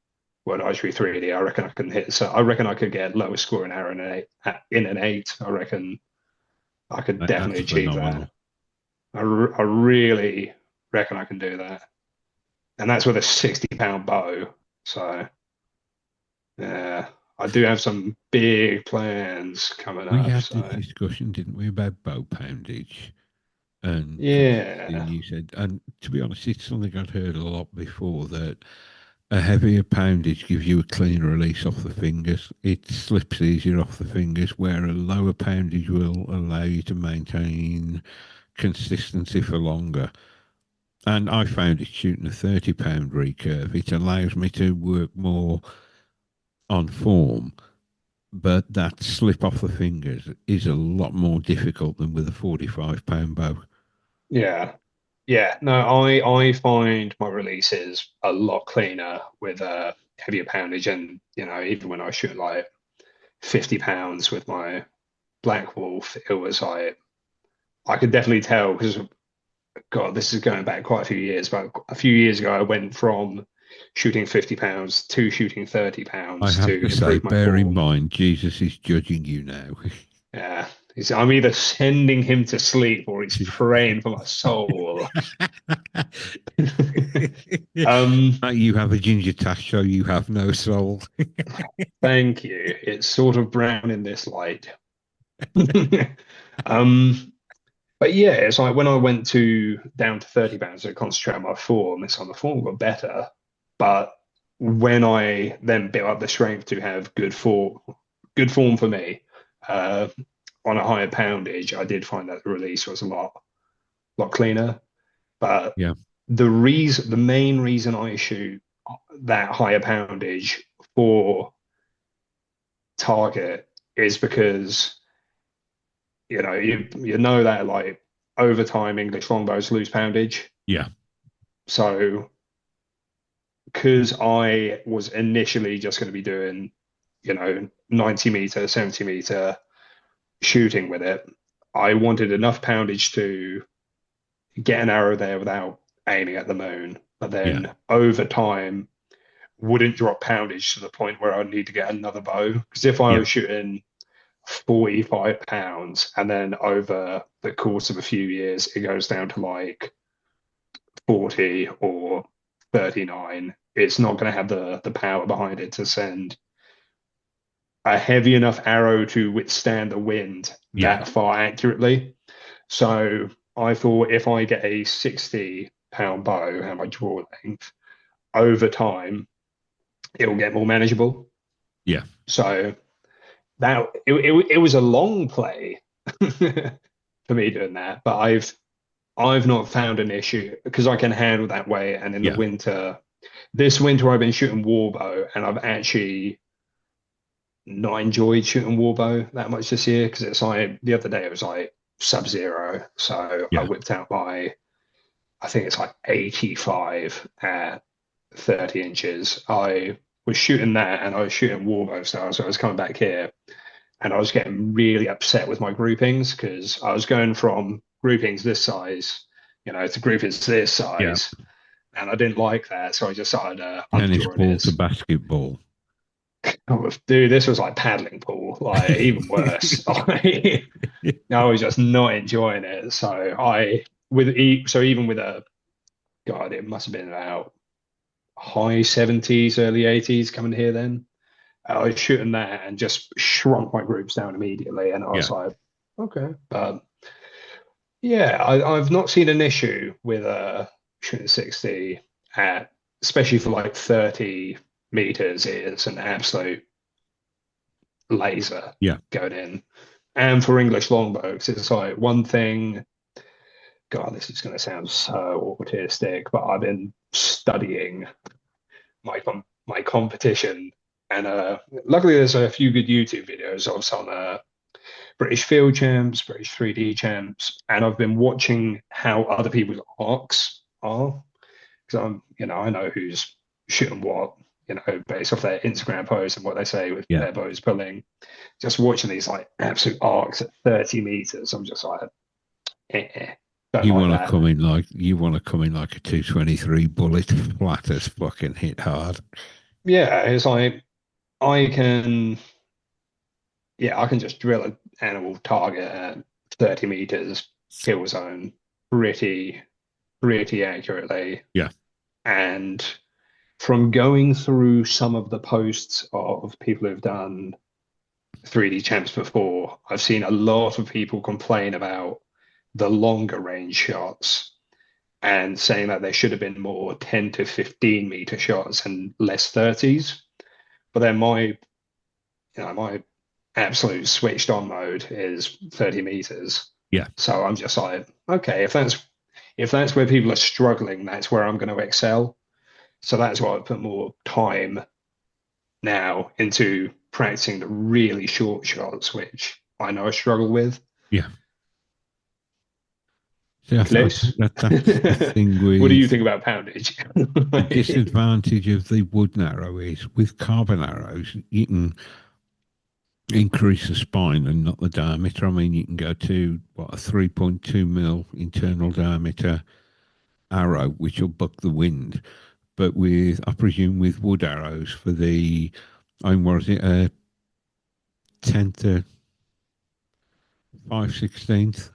World Archery 3D, I reckon I can hit. So I reckon I could get lowest scoring arrow in an eight. I reckon I could definitely That's achieve phenomenal. that. I really reckon I can do that, and that's with a 60-pound bow. So yeah, I do have some big plans coming We up. had So the discussion, didn't we, about bow poundage? And Yeah. you said, and to be honest, it's something I'd heard a lot before, that a heavier poundage gives you a cleaner release off the fingers. It slips easier off the fingers, where a lower poundage will allow you to maintain consistency for longer. And I found it shooting a 30-pound recurve. It allows me to work more on form, but that slip off the fingers is a lot more difficult than with a 45-pound bow. Yeah. Yeah. No, I find my releases a lot cleaner with a heavier poundage. And, even when I shoot like 50 pounds with my Black Wolf, it was like, I could definitely tell because, God, this is going back quite a few years, but a few years ago, I went from shooting 50 pounds to shooting 30 I pounds have to to say, improve my bear in form. mind, Jesus is judging you now. Yeah. I'm either sending him to sleep or he's praying for my soul. You have a ginger tash, so you have no soul. Thank you. It's sort of brown in this light. um, but yeah, it's like when I went down to 30 pounds to concentrate on my form, it's on the form got better. But when I then built up the strength to have good form for me, on a higher poundage, I did find that the release was a lot cleaner. But Yeah, the main reason I shoot that higher poundage for target is because you know that like over time English longbows lose poundage. yeah, So because I was initially just going to be doing 90-meter, 70-meter shooting with it, I wanted enough poundage to get an arrow there without aiming at the moon, but yeah, then over time wouldn't drop poundage to the point where I'd need to get another bow. Because if I yeah, was shooting 45 pounds and then over the course of a few years it goes down to like 40 or 39, it's not going to have the power behind it to send a heavy enough arrow to withstand the wind yeah, that far accurately. So I thought if I get a 60-pound bow and my draw length over time, it will get more manageable. yeah, So it was a long play for me doing that, but I've not found an issue because I can handle that way. And in the yeah, winter, this winter I've been shooting warbow, and I've actually not enjoyed shooting warbow that much this year because it's like the other day it was like sub-zero, so I yeah, whipped out I think it's like 85 at 30 inches. I was shooting that and I was shooting warbow style, so I was coming back here and I was getting really upset with my groupings because I was going from groupings this size, to groupings this yeah. size, and I didn't like that, so I just started Tennis underdrawing ball to it. basketball. Dude, this was like paddling pool, like even worse. I was just not enjoying it. So even with a God, it must have been about high 70s, early 80s coming here then. I was shooting that and just shrunk my groups down immediately. And I Yeah, was like, okay. But yeah, I've not seen an issue with shooting 60 at, especially for like 30 meters. It's an absolute laser yeah, going in. And for English longbows, it's like one thing. God, this is going to sound so autistic, but I've been studying my competition, and luckily there's a few good YouTube videos of some British field champs, British 3D champs, and I've been watching how other people's arcs are because I know who's shooting what, based off their Instagram posts and what they say with yeah. their bows pulling. Just watching these like absolute arcs at 30 meters, I'm just like, don't You like want to that. come in like a 223 bullet, flat as fucking hit hard. Yeah, it's like I can, I can just drill an animal target at 30 meters kill zone pretty, pretty accurately. Yeah, And from going through some of the posts of people who've done 3D champs before, I've seen a lot of people complain about the longer range shots and saying that there should have been more 10 to 15 meter shots and less 30s. But then my absolute switched on mode is 30 meters. Yeah. So I'm just like, okay, if that's where people are struggling, that's where I'm going to excel. So that's why I put more time now into practicing the really short shots, which I know I struggle with. Yeah. See, I Klaes? that's the thing with... What do you think about poundage? The disadvantage of the wooden arrow is with carbon arrows, you can increase the spine and not the diameter. I mean, you can go to a 3.2 mil internal diameter arrow, which will buck the wind. But I presume with wood arrows for the, what is it, 10 to 5/16,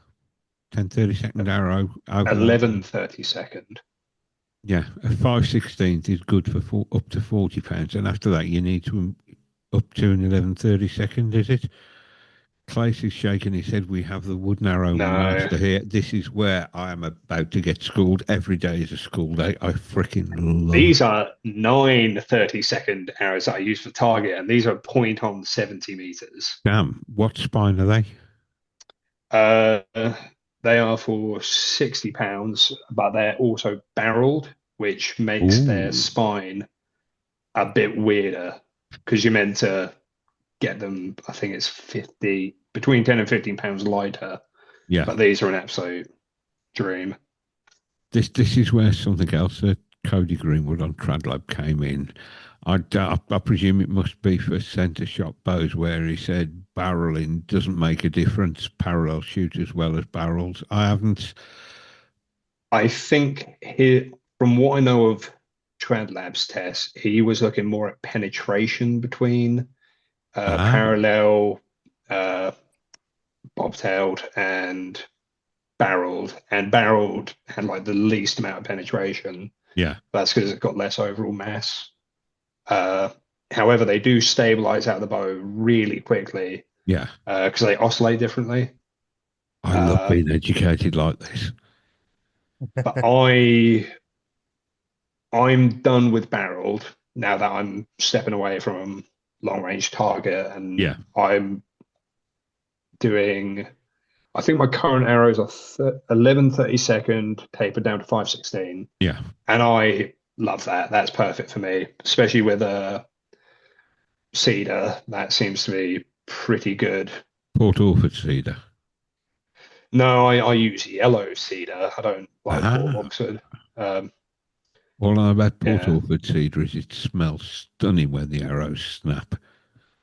10/32 arrow. 11/32. Yeah, a 5/16 is good for up to 40 pounds, and after that you need to up to an 11/32. Is it? Klaes is shaking his head. We have the wooden arrow master here. This is where I am about to get schooled. Every day is a school day. I freaking love. These are 9/32 arrows that I use for target, and these are point on 70 meters. Damn, what spine are they? They are for 60 pounds, but they're also barreled, which makes their spine a bit weirder because you're meant to get them, I think it's between 10 and 15 pounds lighter. Yeah. But these are an absolute dream. This is where something else that Cody Greenwood on TradLab came in. I presume it must be for centre shot bows, where he said barreling doesn't make a difference. Parallel shoot as well as barrels. I think from what I know of TradLab's test, he was looking more at penetration between parallel, bobtailed, and barreled had like the least amount of penetration. Yeah, that's because it's got less overall mass. However, they do stabilize out the bow really quickly. Yeah, because they oscillate differently. I love being educated like this. But I'm done with barreled now that I'm stepping away from long range target, and I'm doing. I think my current arrows are 11/32 tapered down to 5/16. Yeah, and I love that. That's perfect for me, especially with a cedar. That seems to be pretty good. Port Orford cedar. No, I use yellow cedar. I don't like Port Oxford. All I know about Port Orford cedar is it smells stunning when the arrows snap.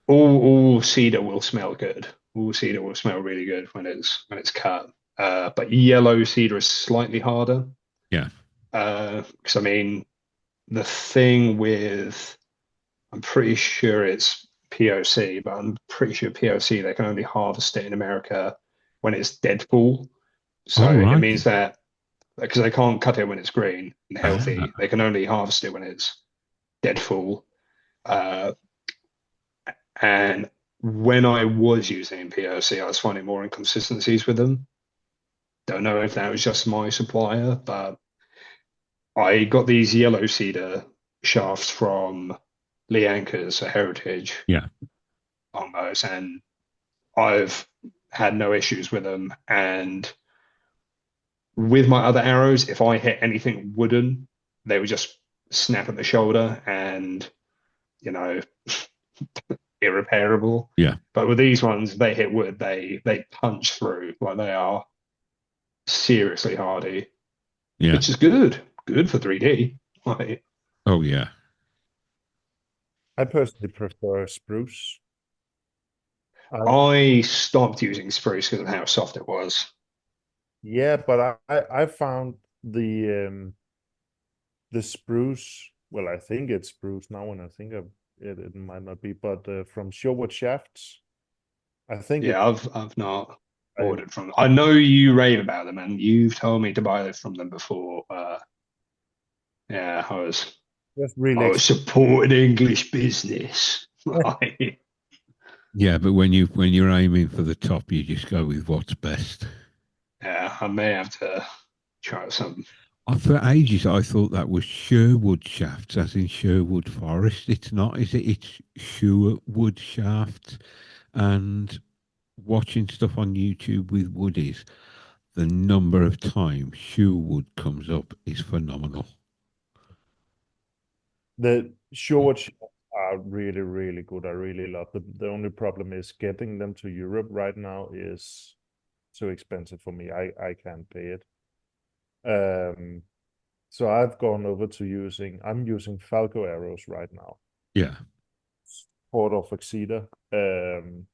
All cedar will smell good. All cedar will smell really good when it's cut. But yellow cedar is slightly harder. Yeah. Because I mean, the thing with, I'm pretty sure it's POC, but I'm pretty sure POC they can only harvest it in America when it's dead fall. So it means that because they can't cut it when it's green and healthy, they can only harvest it when it's dead fall. And when I was using POC, I was finding more inconsistencies with them. Don't know if that was just my supplier, but I got these yellow cedar shafts from Lee Anchors, a Heritage. Yeah. On those, and I've had no issues with them. And with my other arrows, if I hit anything wooden, they would just snap at the shoulder and, irreparable. Yeah. But with these ones, they hit wood, they punch through. Like, they are seriously hardy. Yeah. Which is good for 3D. Like, oh yeah. I personally prefer spruce. I stopped using spruce because of how soft it was. Yeah, but I found the spruce. Well, I think it's spruce now. When I think of it, it might not be. But from Sherwood Shafts, I think. Yeah, I've not ordered from them. I know you rave about them, and you've told me to buy it from them before. Yeah, I was supporting English business. Yeah, but when you're aiming for the top, you just go with what's best. Yeah, I may have to try some. For ages, I thought that was Sherwood shafts, as in Sherwood Forest. It's not, is it? It's Sherwood shafts. And watching stuff on YouTube with woodies, the number of times Sherwood comes up is phenomenal. The Sherwood shots are really, really good. I really love them. The only problem is getting them to Europe right now is too expensive for me. I can't pay it. So I've gone over to I'm using Falco arrows right now, Yeah. Port of Exeter. And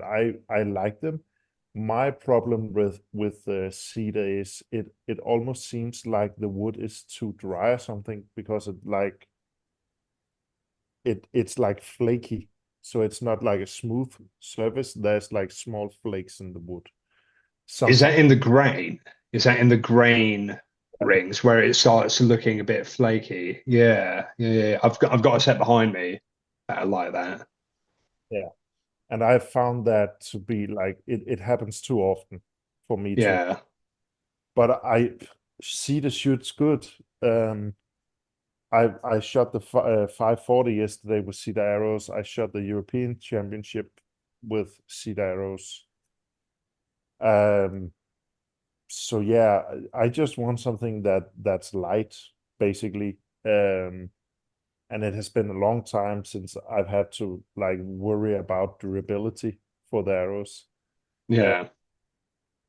I like them. My problem with the cedar is it almost seems like the wood is too dry or something because it's like flaky. So it's not like a smooth surface. There's like small flakes in the wood. Is Sometimes that in the grain? Is that in the grain rings where it starts looking a bit flaky? Yeah, yeah, yeah. I've got a set behind me that are like that. yeah. And I've found that to be like it happens too often for me to. Yeah, But I see the shoot's good. I shot the 540 yesterday with cedar arrows. I shot the European Championship with cedar arrows. Um, so yeah, I just want something that's light, basically. And it has been a long time since I've had to like worry about durability for the arrows. Uh, yeah.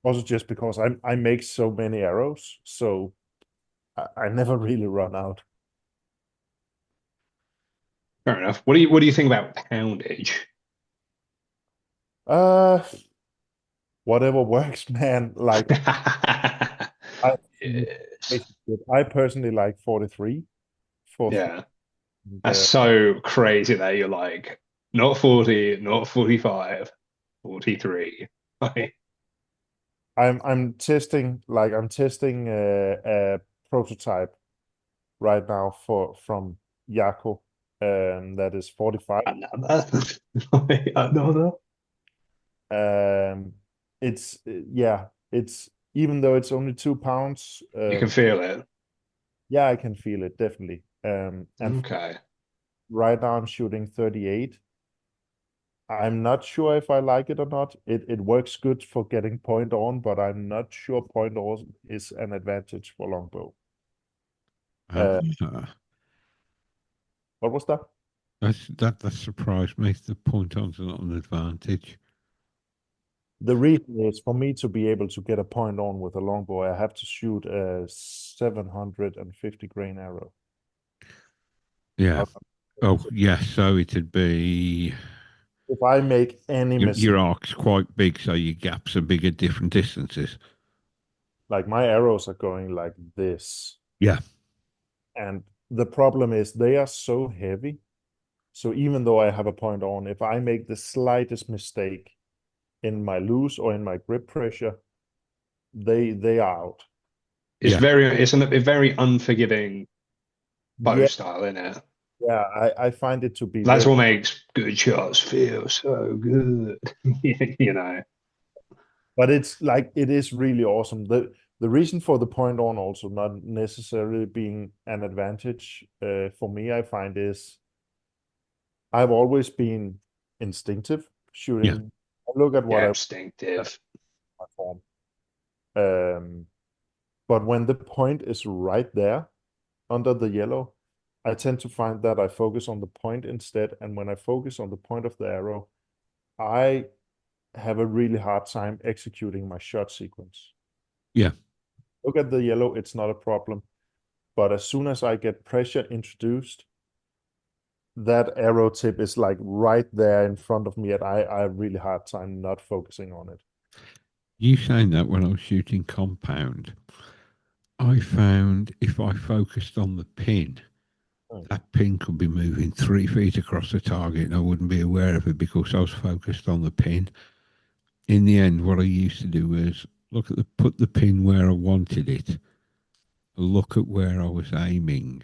Also just because I make so many arrows, so I never really run out. Fair enough. What do you think about poundage? Uh, Whatever works, man. Like I, Yes. I personally like 43 for Yeah. That's the. so crazy that you're like, not 40, not 45, 43. Like, I'm testing a prototype right now for from Yako, that is 45. another, like, another. Um, it's yeah, it's even though it's only 2 pounds. You can feel it. Yeah, I can feel it definitely. And Okay. right now I'm shooting 38. I'm not sure if I like it or not. It works good for getting point on, but I'm not sure point on is an advantage for longbow. Uh, Uh, what was that? that surprised me. The point on's not an advantage. The reason is for me to be able to get a point on with a longbow, I have to shoot a 750 grain arrow. Yeah. Uh, Oh, yes. So it'd be If I make any mistake, your arc's quite big, so your gaps are big at different distances. like my arrows are going like this, Yeah. and the problem is they are so heavy. So even though I have a point on, if I make the slightest mistake in my loose or in my grip pressure, they are out. Yeah. It's a very unforgiving bow Yeah, style, isn't it? yeah, I find it to be That's very. what makes good shots feel so good. You know. But it's like it is really awesome. The reason for the point on also not necessarily being an advantage for me, I find is I've always been instinctive Yeah. shooting. I look at what Yeah, I instinctive. perform. Um, but when the point is right there under the yellow, I tend to find that I focus on the point instead. And when I focus on the point of the arrow, I have a really hard time executing my shot sequence. Yeah. Look at the yellow, it's not a problem. But as soon as I get pressure introduced, that arrow tip is like right there in front of me, and I have really hard time not focusing on it. You saying that when I was shooting compound, I found if I focused on the pin, Mm. that pin could be moving 3 feet across the target and I wouldn't be aware of it because I was focused on the pin. In the end, what I used to do was put the pin where I wanted it, look at where I was aiming,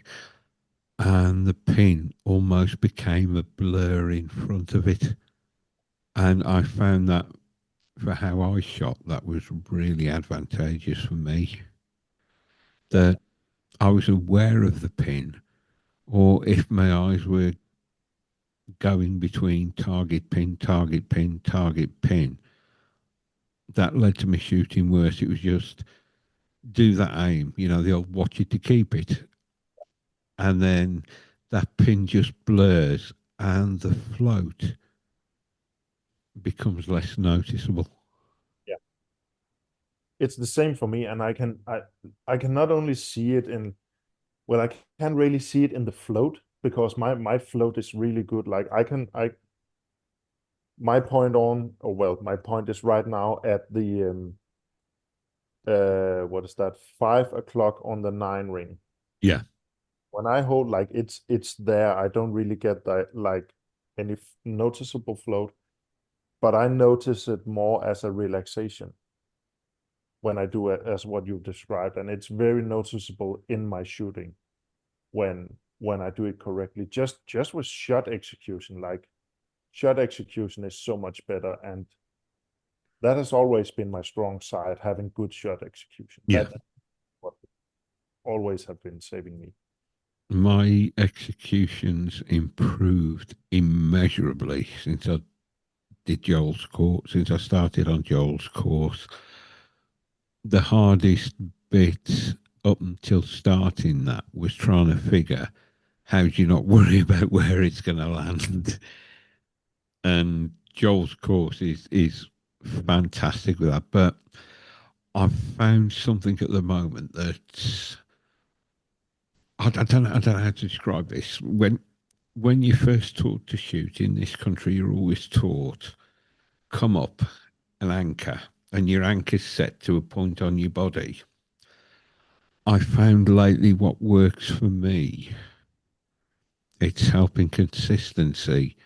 and the pin almost became a blur in front of it. And I found that for how I shot, that was really advantageous for me. Yeah. That I was aware of the pin, or if my eyes were going between target pin, target pin, target pin, that led to me shooting worse. It was just do that aim, the old watch it to keep it. And then that pin just blurs and the float becomes less noticeable. Yeah. It's the same for me, and I can not only see it in, well, I can't really see it in the float because my float is really good. Like I my point on, or well, my point is right now at the what is that, 5 o'clock on the 9 ring. Yeah. When I hold, like it's there, I don't really get that like any noticeable float, but I notice it more as a relaxation when I do it as what you've described, and it's very noticeable in my shooting when I do it correctly. Just with shot execution, like shot execution is so much better, and that has always been my strong side, having good shot execution. Yeah. That's what always have been saving me. My executions improved immeasurably since I did Joel's course, since I started on Joel's course. The hardest bit up until starting that was trying to figure how do you not worry about where it's going to land. And Joel's course is fantastic with that. But I've found something at the moment that I don't know how to describe this. When you first taught to shoot in this country, you're always taught come up an anchor, and your anchor's set to a point on your body. I found lately what works for me, it's helping consistency,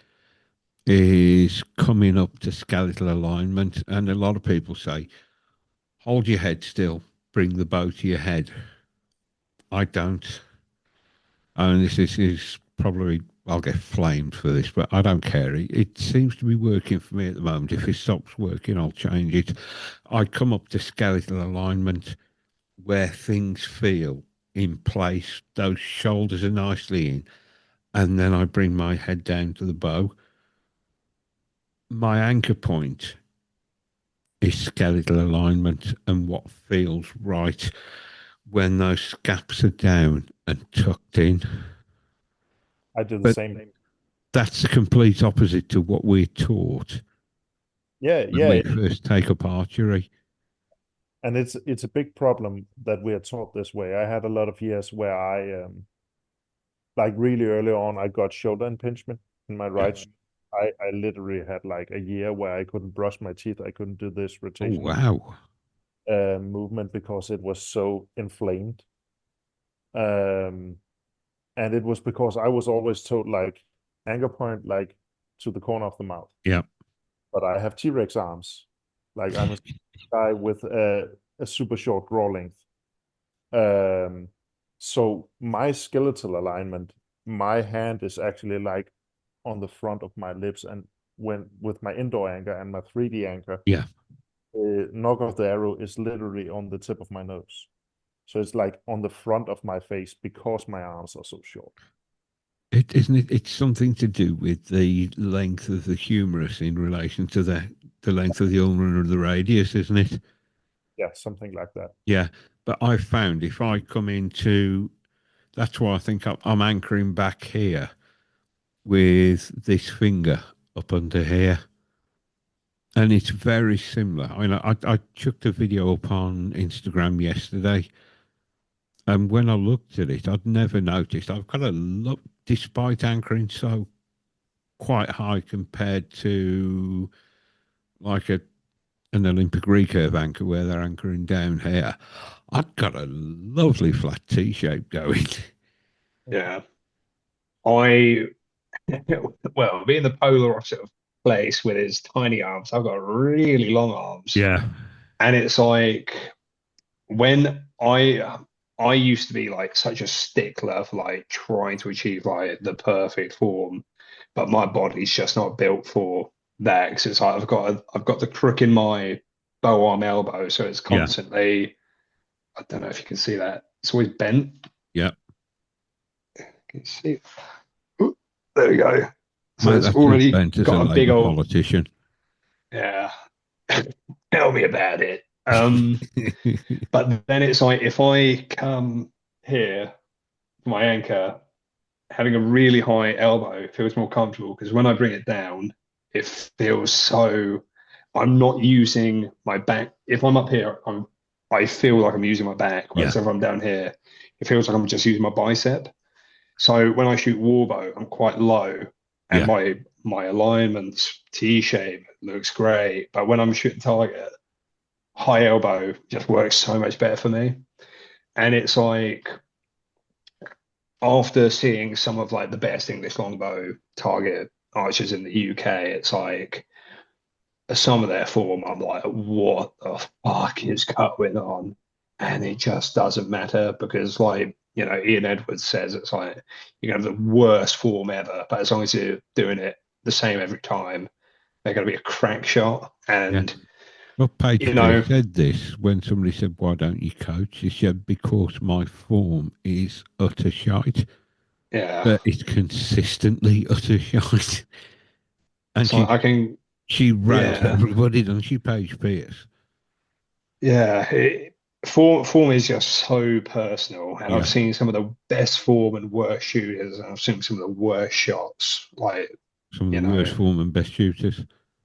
is coming up to skeletal alignment. And a lot of people say, hold your head still, bring the bow to your head. I don't. And this is probably, I'll get flamed for this, but I don't care. It seems to be working for me at the moment. If it stops working, I'll change it. I come up to skeletal alignment where things feel in place. Those shoulders are nicely in. And then I bring my head down to the bow. My anchor point is skeletal alignment and what feels right when those scaps are down and tucked in. I do the But same. that's the complete opposite to what we're taught Yeah, when yeah, we first take up archery. and it's a big problem that we are taught this way. I had a lot of years where I like really early on I got shoulder impingement in my Yeah. right shoulder. I literally had like a year where I couldn't brush my teeth. I couldn't do this Oh, rotational wow. movement because it was so inflamed. Um, and it was because I was always told like anchor point like to the corner of the mouth. Yeah. But I have T-Rex arms. Like I'm a guy with a super short draw length. Um, so my skeletal alignment, my hand is actually like on the front of my lips, and when with my indoor anchor and my 3D anchor, Yeah. the knock of the arrow is literally on the tip of my nose. So it's like on the front of my face because my arms are so short. It isn't it. It's something to do with the length of the humerus in relation to the length of the ulnar or the radius, isn't it? Yeah, something like that. Yeah. But I've found if I come into, that's why I think I'm anchoring back here with this finger up under here. And it's very similar. I mean, I chucked a video up on Instagram yesterday. And when I looked at it, I'd never noticed. I've got a look, despite anchoring so quite high compared to like an Olympic recurve anchor where they're anchoring down here. I've got a lovely flat T shape going. Yeah. I, well, being the polar opposite of Place with his tiny arms, I've got really long arms. Yeah. And it's like when I used to be like such a stickler for like trying to achieve like the perfect form, but my body's just not built for that because it's like I've got the crook in my bow arm elbow, so it's Yeah. constantly. I don't know if you can see that. It's always bent. Yeah. Can you see? Ooh, there we go. So Mate, it's that's as already bent as a got a big Labour old politician. yeah. Tell me about it. But then it's like if I come here, my anchor, having a really high elbow feels more comfortable because when I bring it down, it feels so. I'm not using my back. If I'm up here, I feel like I'm using my back. Yeah. Whereas if I'm down here, it feels like I'm just using my bicep. So when I shoot warbow, I'm quite low, and Yeah. my alignment's T shape looks great. But when I'm shooting target, high elbow just works so much better for me. And it's like after seeing some of like the best English longbow target archers in the UK, it's like some of their form, I'm like, what the fuck is going on? And it just doesn't matter because, like, you know, Ian Edwards says it's like you're gonna have the worst form ever, but as long as you're doing it the same every time, they're gonna be a crack shot. Yeah. And Well, Page you Pierce know, said this when somebody said, "Why don't you coach?" He said, "Because my form is utter shite, yeah. but it's consistently utter shite." And So I can, she rails yeah, everybody, doesn't she, Page Pierce? yeah. Form is just so personal, and I've Yeah. seen some of the best form and worst shooters, and I've seen some of the worst shots. Like, Some of you the worst know, form and best shooters.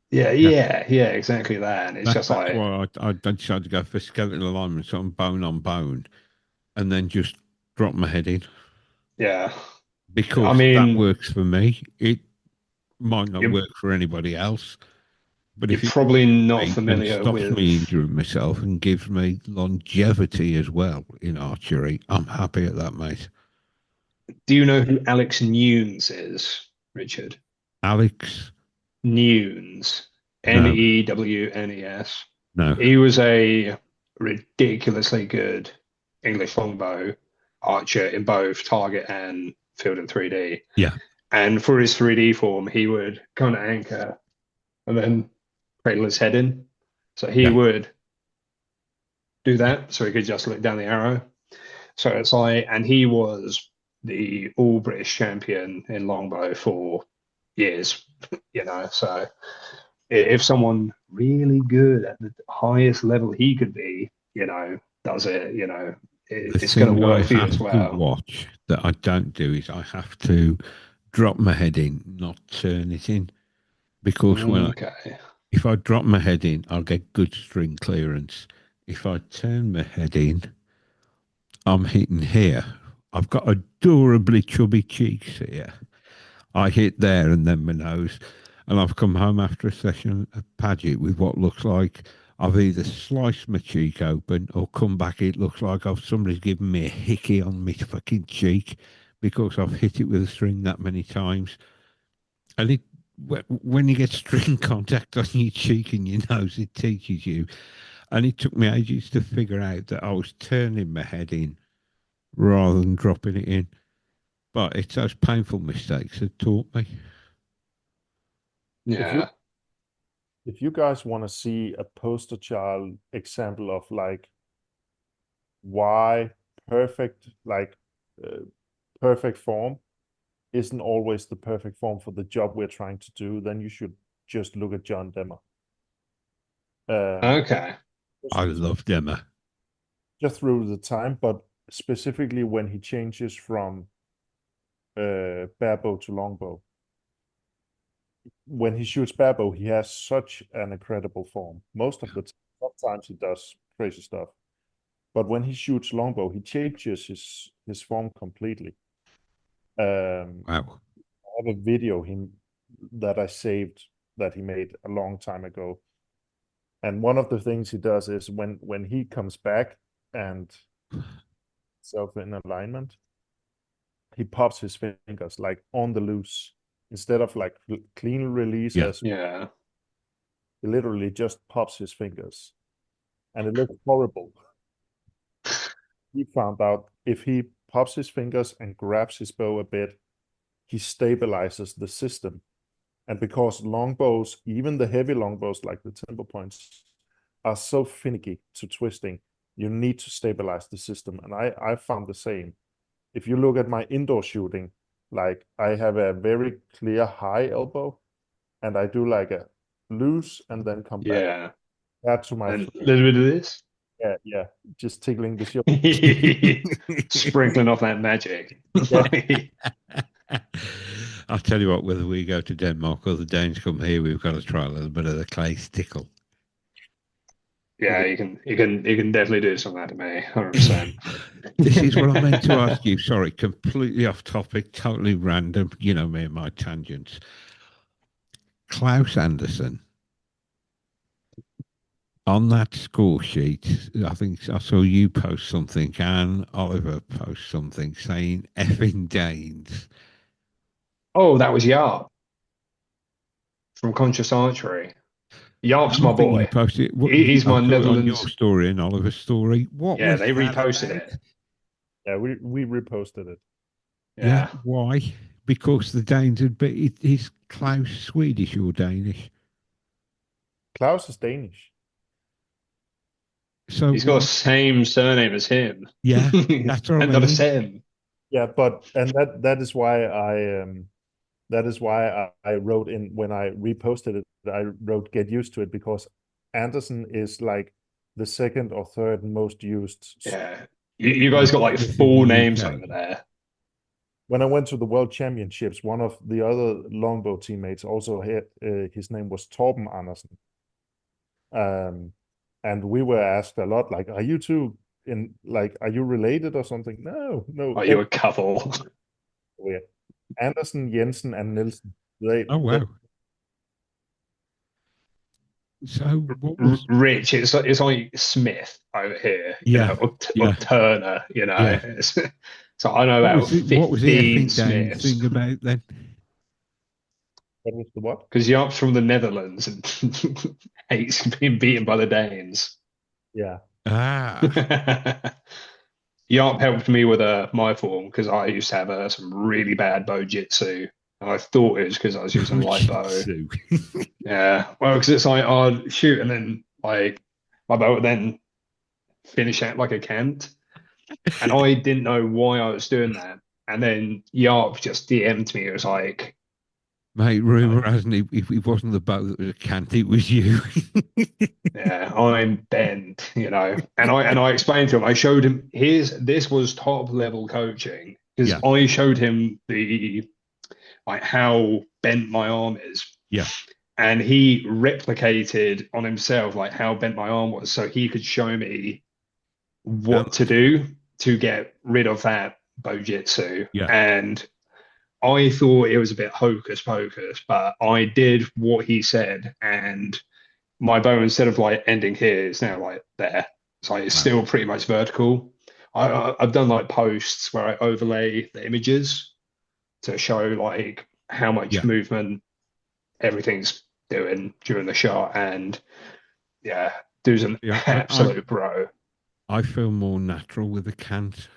yeah, Yeah. yeah, exactly that. And it's just That's like, why I decided to go for skeleton alignment, so I'm bone on bone, and then just drop my head in yeah. I because that mean, works for me. It might not you're work for anybody else, but you're if it probably not me and familiar stops me with. injuring myself and gives me longevity as well in archery, I'm happy at that, mate. Do you know who Alex Nunes is, Richard? Alex, Nunes, no, Newnes. no, He was a ridiculously good English longbow archer in both target and field and 3D. yeah, And for his 3D form, he would kind of anchor and then cradle his head in. So he yeah, would do that so he could just look down the arrow. So it's like, and he was the all British champion in longbow for years, you know. So if someone really good at the highest level he could be, you know, does it, you know, the it's going to thing I work for you as have to well. watch that I don't do is I have to drop my head in, not turn it in, because Okay. if I drop my head in, I'll get good string clearance. If I turn my head in, I'm hitting here. I've got adorably chubby cheeks here. I hit there and then my nose. And I've come home after a session at Paget with what looks like I've either sliced my cheek open or come back, it looks like somebody's given me a hickey on my fucking cheek because I've hit it with a string that many times. And when you get string contact on your cheek and your nose, it teaches you. And it took me ages to figure out that I was turning my head in rather than dropping it in. But it's those painful mistakes that taught me. If you Yeah. if you guys want to see a poster child example of like why perfect like uh, perfect form isn't always the perfect form for the job we're trying to do, then you should just look at John Demmer. Um, Okay. I just, loved Emma. just through the time, but specifically when he changes from barebow to longbow. When he shoots barebow, he has such an incredible form. Most of the time, sometimes he does crazy stuff, but when he shoots longbow, he changes his form completely. Wow. I have a video him that I saved that he made a long time ago. And one of the things he does is when he comes back and self in alignment, he pops his fingers like on the loose instead of like clean release Yeah. as Yeah. he literally just pops his fingers, and it looks horrible. He found out if he pops his fingers and grabs his bow a bit, he stabilizes the system And because longbows, even the heavy longbows like the timber points, are so finicky to twisting, you need to stabilize the system. And I found the same. If you look at my indoor shooting, like I have a very clear high elbow, and I do like a loose and then come back. Yeah. That to my And a little bit of this. yeah, just tickling the shoulder. Sprinkling off that magic. I'll tell you what, whether we go to Denmark or the Danes come here, we've got to try a little bit of the Klaes tickle. Yeah, you can definitely do some of that to me, 100%. This is what I meant to ask you. Sorry, completely off topic, totally random. You know me and my tangents. Klaes Andersen, on that score sheet, I think I saw you post something and Oliver post something saying effing Danes. Oh, that was Yarp from Conscious Archery. Yarp's I my think you boy. posted it. He's I my saw it on your Netherlands. story and Oliver's story. What Yeah, was they that reposted about? it. Yeah, we reposted it. Yeah, Yeah. why? Because the Danes had been. Is Klaus Swedish or Danish? Klaus is Danish. So He's got the same surname as him. yeah, that's what I And not a mean. Sam. Yeah, but and that is why I wrote in when I reposted it, I wrote get used to it because Anderson is like the second or third most used. Yeah. You guys got like This in the 4 names UK. over there. When I went to the World Championships, one of the other longbow teammates also had his name was Torben Andersen. And we were asked a lot, like, are you two are you related or something? No, no. Are you a couple? We're Andersen, Jensen, and Nielsen. Oh They wow. So what was? Rich, it's like Smith over here, Yeah, or yeah, Turner, yeah. So I know What about was it? What was the 15 effing Dane Smiths thing about then? What was the what? because Yarp's from the Netherlands and hates being beaten by the Danes. Yeah. Ah, Yarp helped me with my form because I used to have some really bad bow jitsu. And I thought it was because I was using a light bow. Jitsu. Yeah, well, because it's like I'd shoot and then like my bow would then finish out like a cant. And I didn't know why I was doing that. And then Yarp just DM'd me. It was like, Mate, rumor hasn't if it wasn't the boat that was a cant, it was you. yeah, I'm bent, And I explained to him, I showed him this was top level coaching because Yeah, I showed him the like how bent my arm is. yeah. And he replicated on himself like how bent my arm was so he could show me what to do to get rid of that bojitsu. Yeah. And I thought it was a bit hocus pocus, but I did what he said, and my bow instead of like ending here is now like there. So it's Wow. still pretty much vertical. I've done like posts where I overlay the images to show like how much Yeah. movement everything's doing during the shot, and yeah, dude's an Yeah, absolute pro. I feel more natural with a cant.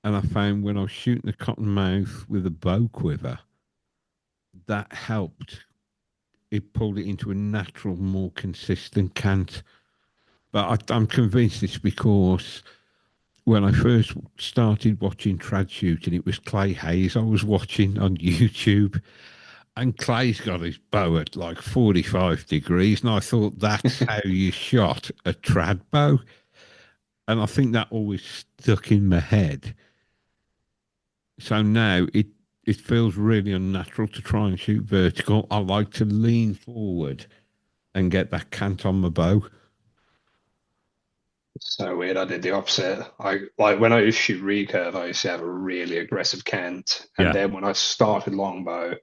And I found when I was shooting the cottonmouth with a bow quiver, that helped. It pulled it into a natural, more consistent cant. But I'm convinced it's because when I first started watching trad shooting, it was Clay Hayes I was watching on YouTube. And Clay's got his bow at like 45 degrees. And I thought that's how you shot a trad bow. And I think that always stuck in my head. So now it feels really unnatural to try and shoot vertical. I like to lean forward and get that cant on my bow. So weird. I did the opposite. I like when I used to shoot recurve, I used to have a really aggressive cant, and Yeah, then when I started longbow,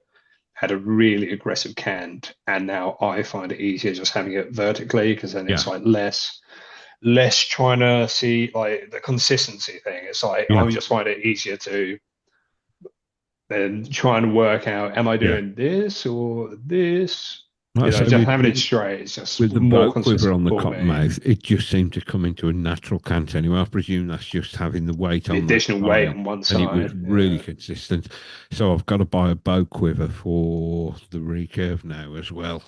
had a really aggressive cant, and now I find it easier just having it vertically because then yeah, it's like less trying to see like the consistency thing. It's like yeah, I just find it easier to then try and work out, am I yeah. doing this or this? You know, So just having it straight is just with the more bow quiver consistent on the for me. cottonmouth, it just seemed to come into a natural cant anyway. I presume that's just having the weight The on that additional weight side, on one and it was side. really Yeah. consistent. So I've got to buy a bow quiver for the recurve now as well.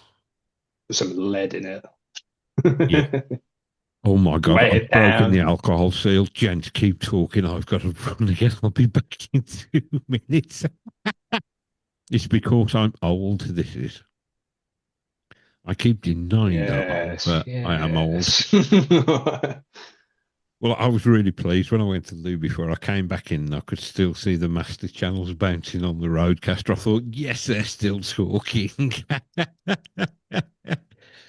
With some lead in it. Yeah. Oh my God, Weigh I've it broken the down. alcohol seal. Gents, keep talking. I've got to run again. I'll be back in 2 minutes. It's because I'm old, this is. I keep denying that I'm old, Yes, but I am old. yes. Well, I was really pleased when I went to Lou before I came back in. I could still see the master channels bouncing on the roadcaster. I thought, yes, they're still talking.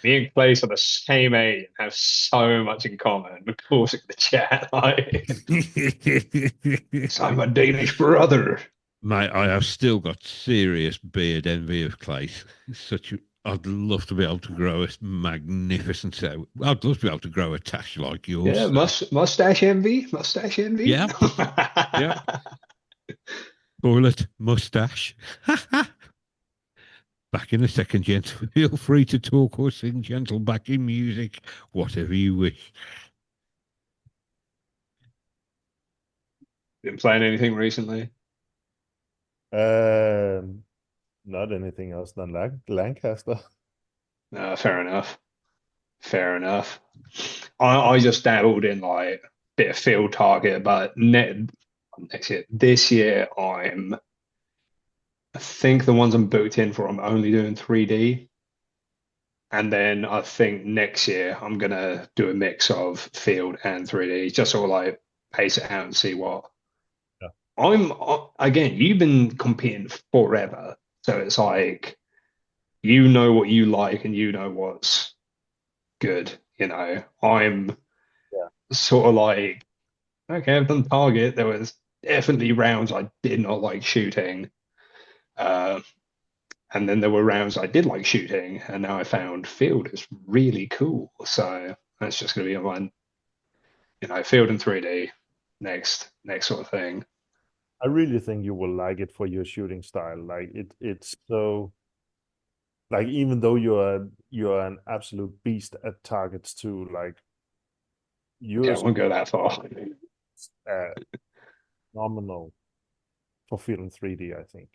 Me and Klaes are the same age and have so much in common. Of course, in the chat, like, I'm a Danish brother. Mate, I have still got serious beard envy of Klaes. Such a, I'd love to be able to grow a magnificent set. I'd love to be able to grow a tash like Yeah, yours. mustache envy, mustache envy. Yeah, yeah. Toilet mustache. Back in a second, gent. Feel free to talk or sing gentle backing music, whatever you wish. Been playing anything recently? Um, Not anything else than Lancaster. Fair enough. Fair enough. I just dabbled in like a bit of field target, but next year, this year, I think the ones I'm booked in for, I'm only doing 3D. And then I think next year I'm gonna do a mix of field and 3D, just sort of like pace it out and see what. Yeah. Again, you've been competing forever, so it's like you know what you like and you know what's good. You know, I'm Yeah. sort of like, okay, I've done target. There was definitely rounds I did not like shooting. Uh, and then there were rounds I did like shooting, and now I found field is really cool. So that's just going to be one, you know, field in 3D next sort of thing. I really think you will like it for your shooting style. Like it's so like even though you're an absolute beast at targets too, like Yeah, I yours won't go that far. uh, phenomenal for film 3D, I think.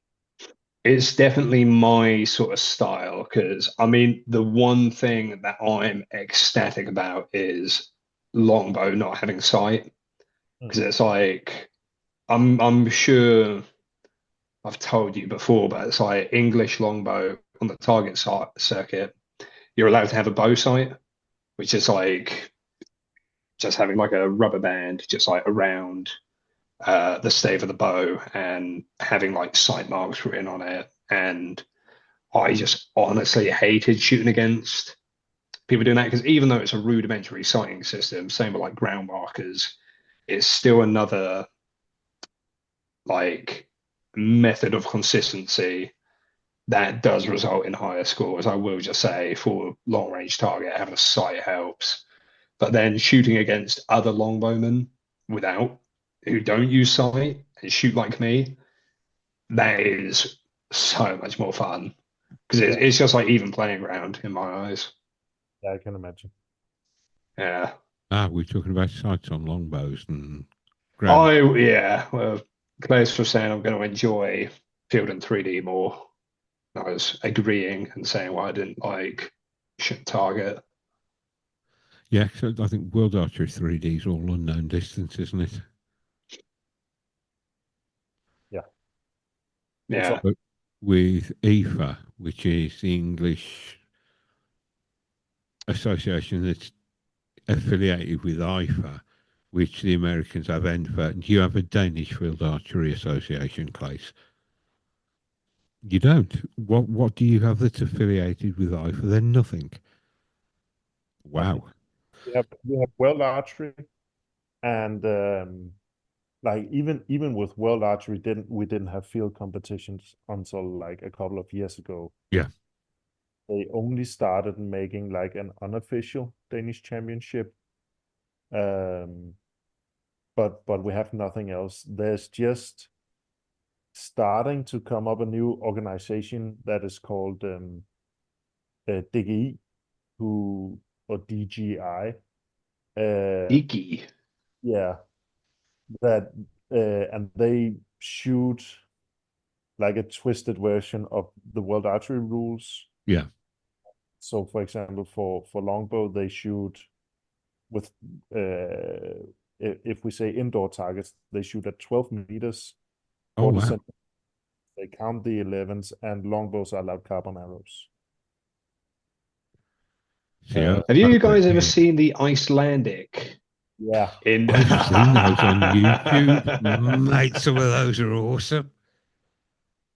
It's definitely my sort of style because I mean the one thing that I'm ecstatic about is longbow not having sight Mm. because it's like I'm sure I've told you before, but it's like English longbow on the target circuit. You're allowed to have a bow sight, which is like just having like a rubber band just like around the stave of the bow and having like sight marks written on it. And I just honestly hated shooting against people doing that because even though it's a rudimentary sighting system, same with like ground markers, it's still another like method of consistency that does result in higher scores. I will just say for long range target, having a sight helps. But then shooting against other longbowmen without who don't use sight and shoot like me, that is so much more fun because Yeah, it's just like even playing ground in my eyes. yeah, I can imagine. Yeah. We're talking about sights on longbows and ground. Yeah. Well, Klaes was saying I'm going to enjoy field and 3D more. I was agreeing and saying why I didn't like shoot target. Yeah, so I think World Archery 3D is all unknown distance, isn't it? Yeah, it's all, Yeah. But with EFA, which is the English association that's affiliated with IFA, which the Americans have ENFA, and you have a Danish Field Archery Association, Claes. You don't. What do you have that's affiliated with IFA? Then nothing. nothing. Wow. We have World Archery and like even with World Archery we didn't have field competitions until like a couple of years ago. Yeah. They only started making like an unofficial Danish championship. Um, but we have nothing else. There's just starting to come up a new organization that is called DGI, who or DGI, uh, Icky. yeah, that and they shoot like a twisted version of the World Archery rules. Yeah. So, for example, for longbow, they shoot with if we say indoor targets, they shoot at 12 meters, Oh 40 wow. centimeters. They count the 11s, and longbows are allowed carbon arrows. See, I, Have you guys ever yeah, seen the Icelandic Yeah, in? I've seen those on YouTube, mate. Some of those are awesome.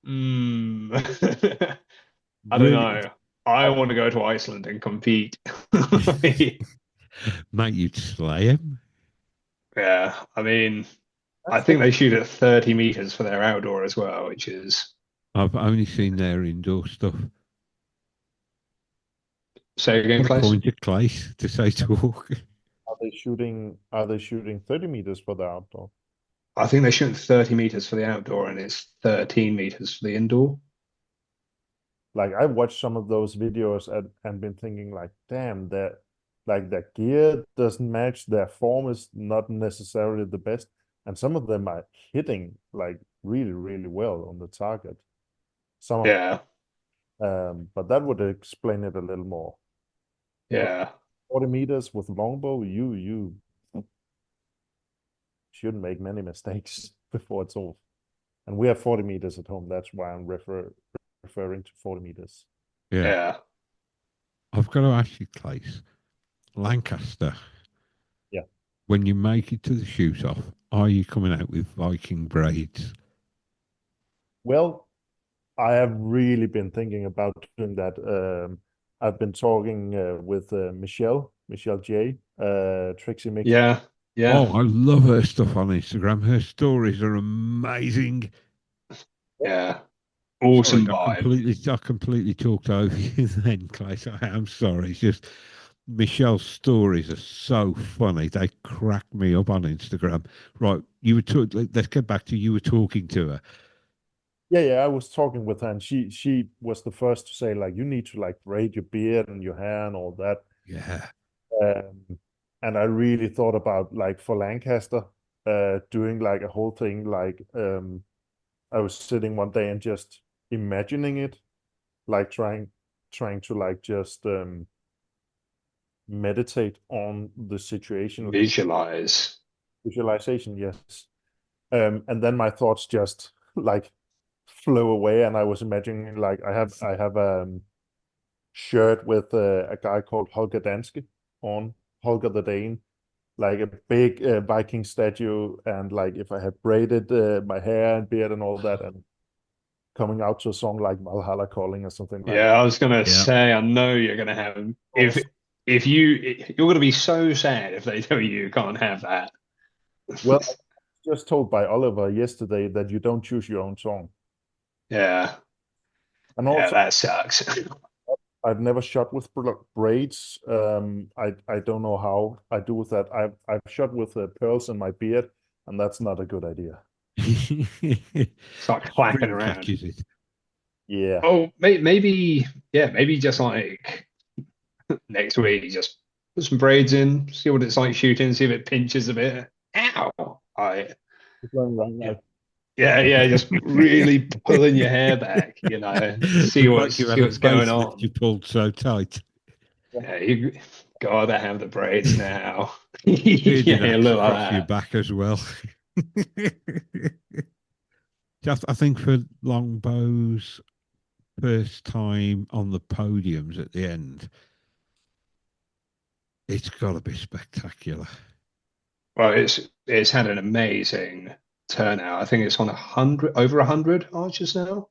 Hmm. I don't Really, know. I want to go to Iceland and compete. mate, you'd slay him. Yeah, I mean, I that's think the they shoot at 30 meters for their outdoor as well, which is, I've only seen their indoor stuff. say again, Got a Klaes? point at Klaes to say talk. Are they shooting 30 meters for the outdoor? I think they shoot 30 meters for the outdoor and it's 13 meters for the indoor. Like I watched some of those videos and been thinking like, damn, that like their gear doesn't match, their form is not necessarily the best, and some of them are hitting like really, really well on the target. Some of Yeah, but that would explain it a little more. But yeah, 40 meters with longbow, you shouldn't make many mistakes before it's off. And we have 40 meters at home. That's why I'm referring to 40 meters. Yeah, yeah. I've got to ask you, Klaes, Lancaster. Yeah. When you make it to the shoot off, are you coming out with Viking braids? Well, I have really been thinking about doing that. I've been talking with Michelle J, Trixie Mix. Yeah, yeah, Oh, I love her stuff on Instagram. Her stories are amazing. yeah. Sorry, Awesome vibe. I completely talked over you then, Clay. I am sorry. It's just Michelle's stories are so funny. They crack me up on Instagram. Right, you were let's get back to you were talking to her. Yeah, I was talking with her, and she was the first to say like you need to like braid your beard and your hair and all that. Yeah. Um, and I really thought about like for Lancaster, doing like a whole thing. Like I was sitting one day and just imagining it, like trying to like just meditate on the situation. Visualize. Visualization, yes. And then my thoughts just like flew away, and I was imagining like I have shirt with a guy called Holger Danske on, Holger the Dane, like a big Viking statue, and like if I had braided my hair and beard and all that, and coming out to a song like Valhalla Calling or something like Yeah, I was gonna Yeah. say, I know you're gonna have that. if you're gonna be so sad if they tell you you can't have that. Well, I was just told by Oliver yesterday that you don't choose your own song. Yeah, And yeah, also, that sucks. I've never shot with braids. I don't know how I do with that. I've shot with pearls in my beard, and that's not a good idea. Start clapping Dream around. catches it. Yeah. Oh, maybe, yeah, maybe just like next week, just put some braids in, see what it's like shooting, see if it pinches a bit. Ow! Yeah, yeah, just really pulling your hair back, see Like you had see a what's going facelift you on. pulled so tight. Yeah, you gotta have the braids now. Bearded Yeah, axe look like across your that. back as well. Just, I think for longbows, first time on the podiums at the end, it's got to be spectacular. Well, it's had an amazing turnout. I think it's on 100, over 100 archers now,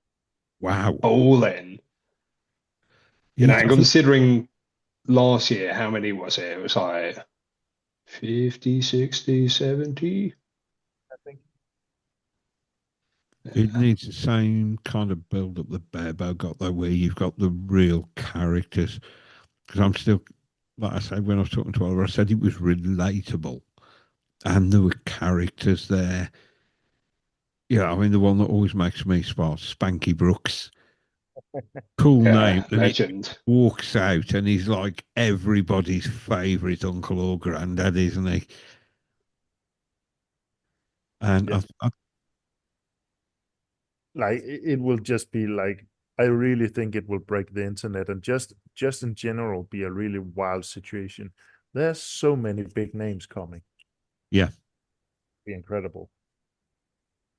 Wow. all in. Yes, And I think considering last year, how many was it? It was like 50, 60, 70. I think it needs the same kind of build up the Bearbow got though, where you've got the real characters. Because I'm still, like I said, when I was talking to Oliver, I said it was relatable and there were characters there. Yeah, I mean, the one that always makes me smile, Spanky Brooks. Cool Yeah, name. And it legend. walks out and he's like everybody's favourite uncle or granddad, isn't he? And Yeah, like it will just be like, I really think it will break the internet and just in general be a really wild situation. There's so many big names coming. yeah. Be incredible.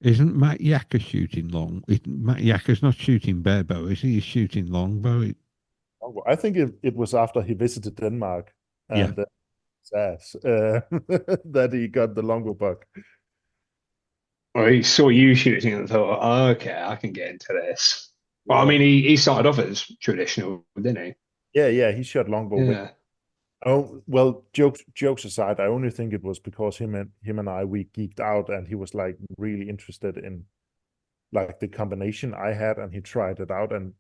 Isn't Matt Yacker shooting long? Matt Yacker's not shooting bare bow, is he? He's shooting long bow. I think it was after he visited Denmark Yeah. and says that he got the longbow bug. Well, he saw you shooting and thought, oh, okay, I can get into this. Well, I Yeah, mean, he started off as traditional, didn't yeah, he shot he? longbow with. Yeah. Oh well, jokes aside, I only think it was because him and I we geeked out, and he was like really interested in like the combination I had, and he tried it out, and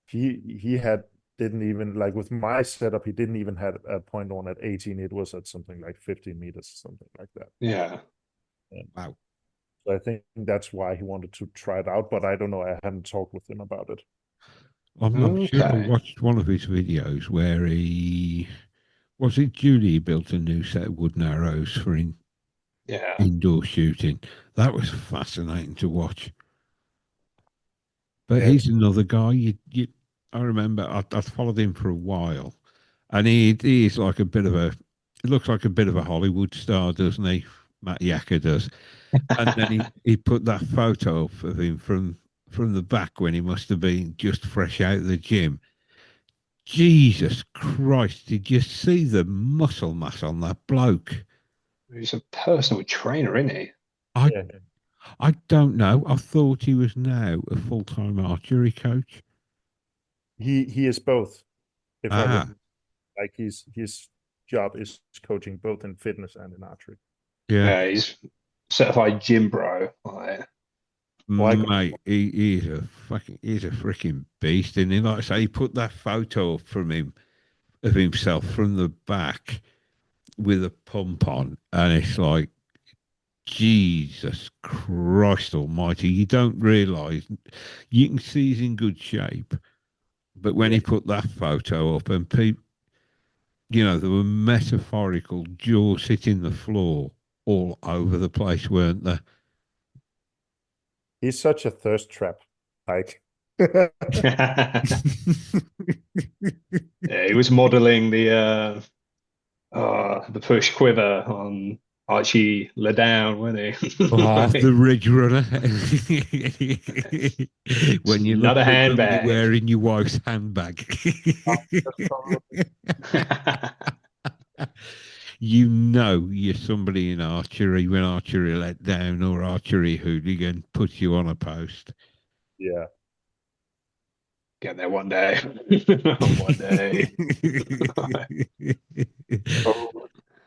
he had didn't even like with my setup, he didn't even have a point on at 18. It was at something like 15 meters, something like that. Yeah. And Wow. so I think that's why he wanted to try it out, but I don't know. I haven't talked with him about it. I'm sure I Okay. watched one of his videos where he was it Julie built a new set of wooden arrows for Yeah. indoor shooting. That was fascinating to watch. But Yeah, he's another guy. I remember I'd followed him for a while, and he's like a bit of a. He looks like a bit of a Hollywood star, doesn't he? Matt Yacker does. And then he put that photo up of him from the back when he must have been just fresh out of the gym. Jesus Christ! Did you see the muscle mass on that bloke? He's a personal trainer, isn't he? I yeah. I don't know. I thought he was now a full time archery coach. He is both. If I Ah, remember, like his job is coaching both in fitness and in archery. yeah. Yeah, he's certified gym bro. Like, Well, I got Mate, he's a freaking beast, and he like I say, he put that photo up from him of himself from the back with a pump on, and it's like Jesus Christ Almighty! You don't realise you can see he's in good shape, but when yeah. he put that photo up, and people, there were metaphorical jaws hitting the floor all over the place, weren't there? He's such a thirst trap. Like yeah, he was modeling the push quiver on Archie Ladown, wasn't Oh, he? the Ridge Runner. It's When you look not a good when you're handbag. wearing your wife's handbag. You're somebody in archery when archery let down or archery hooligan puts you on a post. yeah. Get there one day. One day. Oh,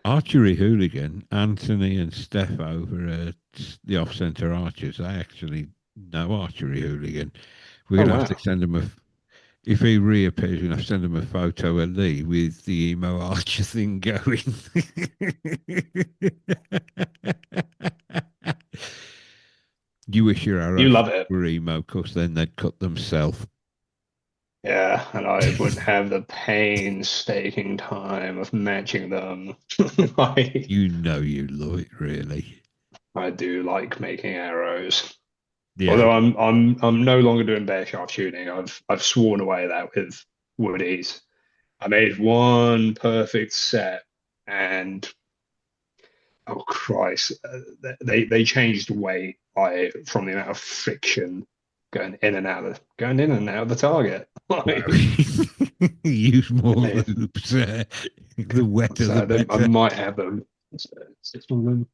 Archery hooligan, Anthony and Steph over at the off centre archers, they actually know archery hooligan. We're oh going to have to wow. send him if he reappears, we're going to have to send him a photo of Lee with the emo archer thing going. You wish your You arrows love it. were emo, because then they'd cut themselves. Yeah, and I wouldn't have the painstaking time of matching them. I, You love it, really. I do like making arrows. Yeah. Although I'm no longer doing bear shaft shooting. I've sworn away that with woodies. I made one perfect set, and oh Christ, they changed weight by from the amount of friction going in and out of the target. Wow. Like, Use more yeah, loops. The wetter, the so I better. might have them. Six of them.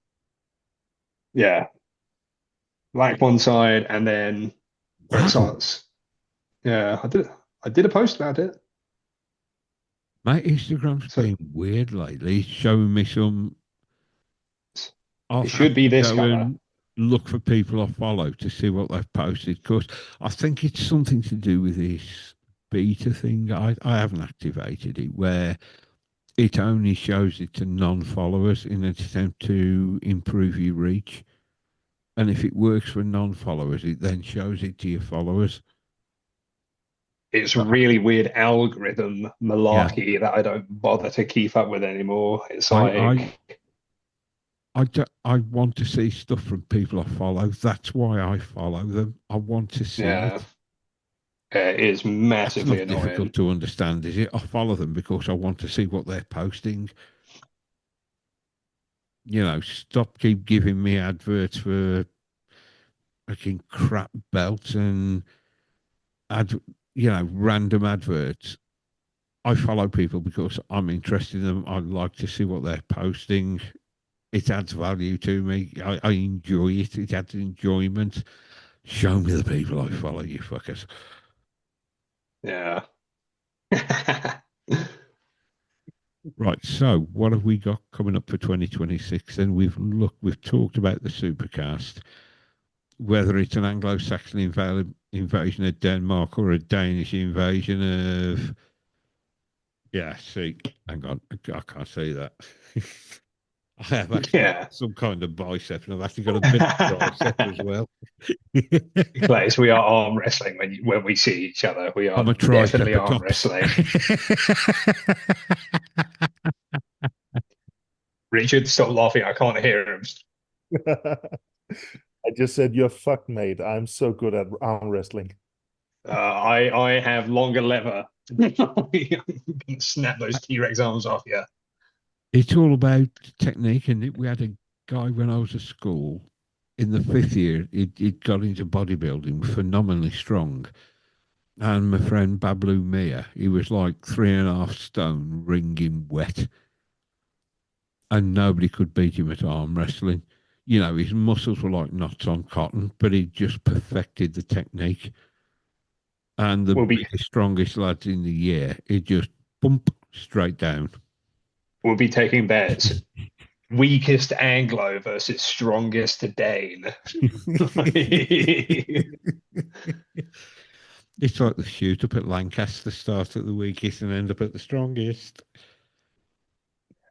Yeah, black one side, and then where it Wow. starts. Yeah, I did a post about it. My Instagram's So been weird lately. It's showing me some. I'll it have should be to this go color. and look for people I follow to see what they've posted, because I think it's something to do with this beta thing. I haven't activated it, where it only shows it to non-followers in an attempt to improve your reach. And if it works for non-followers, it then shows it to your followers. it's really weird algorithm Yeah, malarkey that I don't bother to keep up with anymore. It's I, I, like, I want to see stuff from people I follow. That's why I follow them. I want to see yeah, it. it is That's massively not difficult annoying. to understand, is it? I follow them because I want to see what they're posting. Stop keep giving me adverts for fucking crap belts and ad, random adverts. I follow people because I'm interested in them. I like to see what they're posting. It adds value to me. I enjoy it. It adds enjoyment. Show me the people I follow, you fuckers. Yeah. Right. So, what have we got coming up for 2026? And we've talked about the supercast, whether it's an Anglo-Saxon invasion of Denmark or a Danish invasion of. Yeah. See, hang on, I can't say that. I have actually got Yeah. some kind of bicep, and I've actually got a bit of tricep as well. Claes, we are arm wrestling when we see each other. We I'm are a definitely tricep arm tops. wrestling. Richard, stop laughing. I can't hear him. I just said, you're fucked, mate. I'm so good at arm wrestling. I have longer leather. You can snap those T-Rex arms off. Yeah. It's all about technique, and we had a guy when I was at school in the fifth year. He'd got into bodybuilding, phenomenally strong. And my friend Bablu Mia, he was like 3.5 stone, wringing wet, and nobody could beat him at arm wrestling. His muscles were like knots on cotton, but he just perfected the technique. And the We'll be biggest, strongest lads in the year, he just bump straight down. we'll be taking bets. Weakest Anglo versus strongest Dane. It's like the shoot up at Lancaster, start at the weakest and end up at the strongest.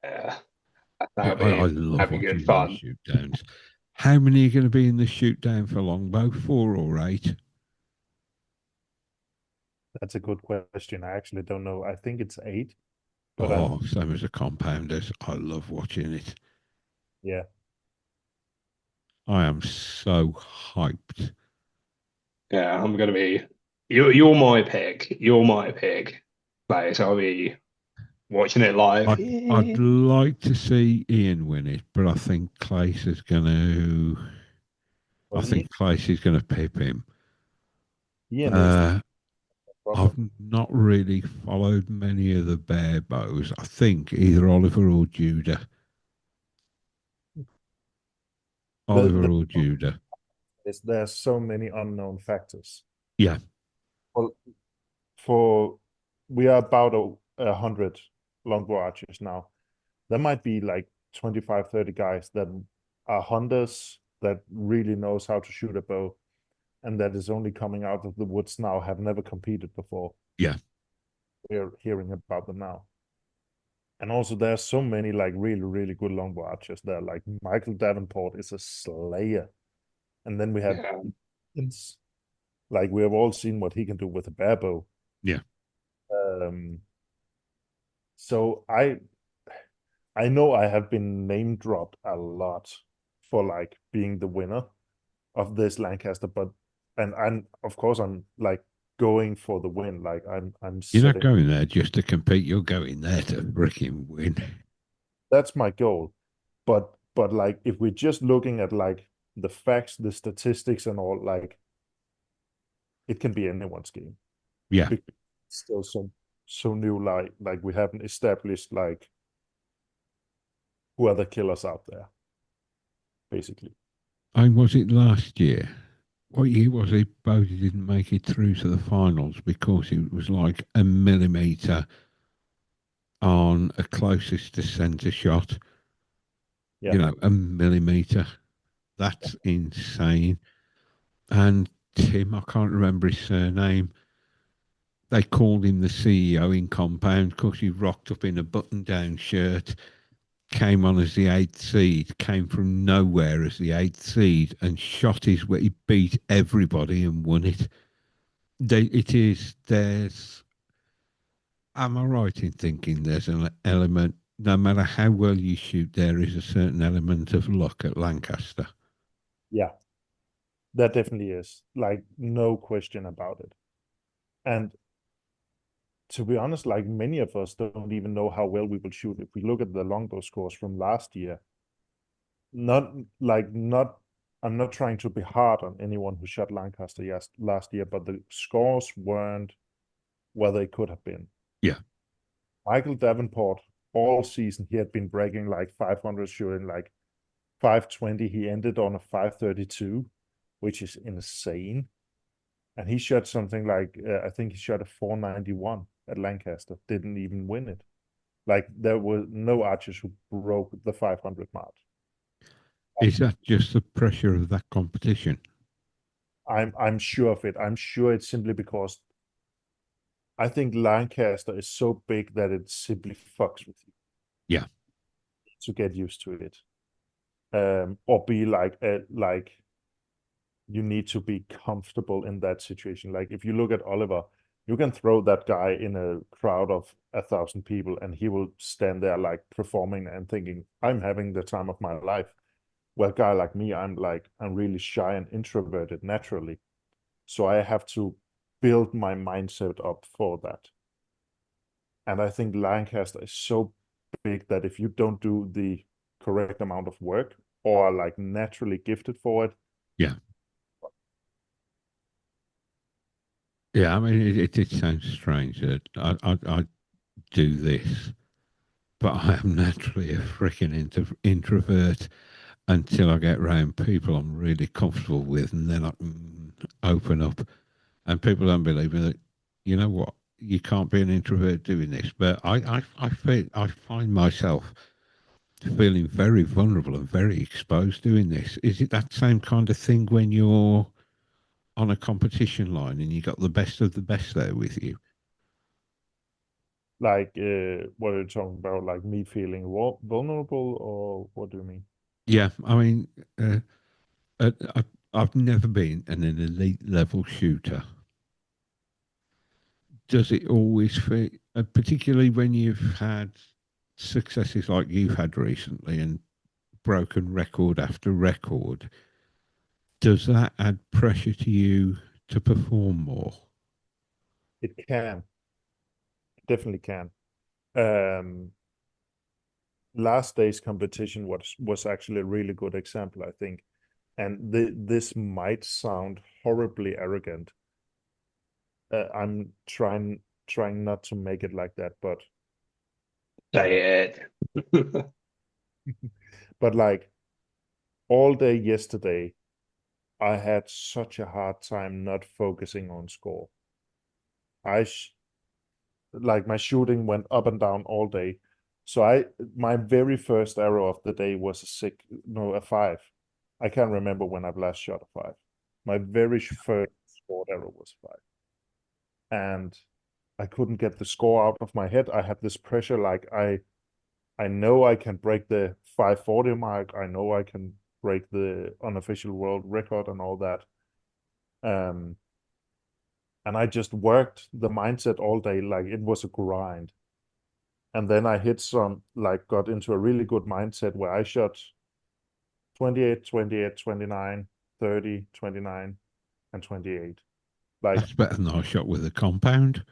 Yeah, I, that'll I, I be love that'll be good watching those fun. shoot downs. How many are going to be in the shoot down for longbow? 4 or 8? That's a good question. I actually don't know. I think it's 8, but Oh, same as the compounders. I love watching it. yeah, I am so hyped. Yeah, I'm gonna be. You're my pick. You're my pick. Like, so I'll be watching it live. I'd like to see Ian win it, but I think Klaes is going to. I well, think Klaes is going to pip him. Ian is the Uh, I've problem. not really followed many of the bear bows. I think either Oliver or Judah. Oliver The or Judah. is there's so many unknown factors. Yeah, Well, for we are about 100 longbow archers now. There might be like 25, 30 guys that are hunters that really knows how to shoot a bow, and that is only coming out of the woods now, have never competed before. yeah. We're hearing about them now. And also there's so many like really, really good longbow archers there. Like Michael Davenport is a slayer. And then we have Yeah, like we have all seen what he can do with a bare bow. Yeah. Um, so I know I have been name dropped a lot for like being the winner of this Lancaster, but and of course I'm like going for the win. Like I'm You're not setting, going there just to compete. You're going there to freaking win. that's my goal. But like if we're just looking at like the facts, the statistics and all, like it can be anyone's game. Yeah. Because it's still so new, like we haven't established like who are the killers out there, basically. And was it last year? What year was it? Bodie didn't make it through to the finals because it was like a millimetre on a closest to centre shot. Yeah. A millimetre. That's insane. And Tim, I can't remember his surname. They called him the CEO in compound because he rocked up in a button-down shirt, came on as the 8th seed, came from nowhere as the 8th seed, and shot his way. He beat everybody and won it. It is. Am I right in thinking there's an element, no matter how well you shoot, there is a certain element of luck at Lancaster? Yeah, that definitely is. Like, no question about it. And to be honest, like many of us don't even know how well we will shoot. If we look at the longbow scores from last year, not like not I'm not trying to be hard on anyone who shot Lancaster last year, but the scores weren't where they could have been. Yeah. Michael Davenport, all season, he had been breaking like 500 shooting, like 520. He ended on a 532, which is insane. And he shot something like, I think he shot a 491 at Lancaster, didn't even win it. Like, there were no archers who broke the 500 mark. Is that just the pressure of that competition? I'm sure of it. I'm sure it's simply because I think Lancaster is so big that it simply fucks with you. Yeah. To get used to it. Or be like you need to be comfortable in that situation. Like, if you look at Oliver, you can throw that guy in a crowd of 1,000 people and he will stand there like performing and thinking, I'm having the time of my life. Well, a guy like me, I'm really shy and introverted naturally. So I have to build my mindset up for that. And I think Lancaster is so big that if you don't do the correct amount of work or are like naturally gifted for it. Yeah. Yeah, I mean, it sounds strange that I do this, but I am naturally a freaking introvert until I get around people I'm really comfortable with, and then I can open up. And people don't believe me that, you know what, you can't be an introvert doing this. But I find myself feeling very vulnerable and very exposed doing this. Is it that same kind of thing when you're on a competition line and you got the best of the best there with you? Like, what are you talking about? Like me feeling vulnerable, or what do you mean? Yeah, I mean, I've never been an elite level shooter. Does it always feel, particularly when you've had successes like you've had recently and broken record after record, does that add pressure to you to perform more? It can, definitely can. Um, Last day's competition was actually a really good example, I think. And this might sound horribly arrogant. I'm trying not to make it like that, but Say it. but like all day yesterday, I had such a hard time not focusing on score. I like my shooting went up and down all day. So my very first arrow of the day was a 5. I can't remember when I've last shot a 5. My very first scored arrow was 5. And I couldn't get the score out of my head. I had this pressure, like I know I can break the 540 mark. I know I can break the unofficial world record and all that. Um, and I just worked the mindset all day like it was a grind. And then I got into a really good mindset where I shot 28, 28, 29, 30, 29, and 28. Like, That's better than I shot with a compound.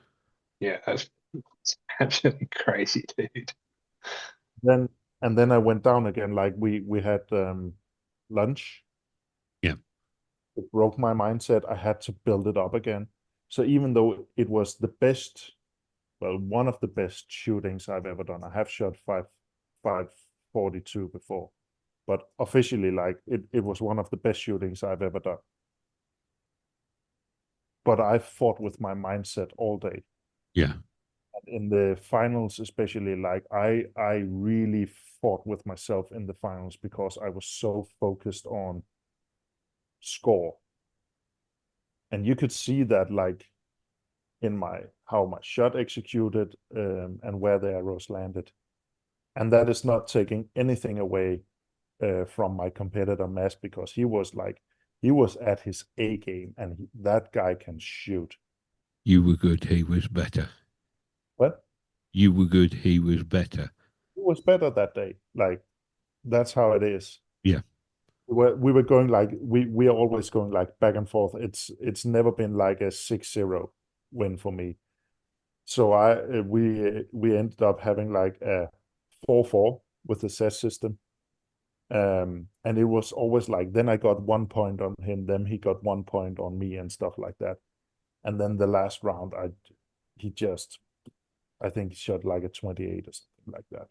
Yeah, that's absolutely crazy, dude. then and then I went down again. Like, we had lunch. Yeah. It broke my mindset. I had to build it up again. So even though it was one of the best shootings I've ever done, I have shot 542 before, but officially, like, it was one of the best shootings I've ever done. But I fought with my mindset all day. Yeah. In the finals, especially, like I really fought with myself in the finals because I was so focused on score. And you could see that, like, in how my shot executed, and where the arrows landed. And that is not taking anything away from my competitor Mass, because he was at his A game, and that guy can shoot. You were good, he was better. But You were good, he was better. he was better that day. Like that's how it is. Yeah, We were going like we are always going like back and forth. It's never been like a 6-0 win for me. So we ended up having like a 4-4 with the set system. And it was always like then I got 1 point on him, then he got 1 point on me and stuff like that. And then the last round he just I think he shot like a 28 or something like that.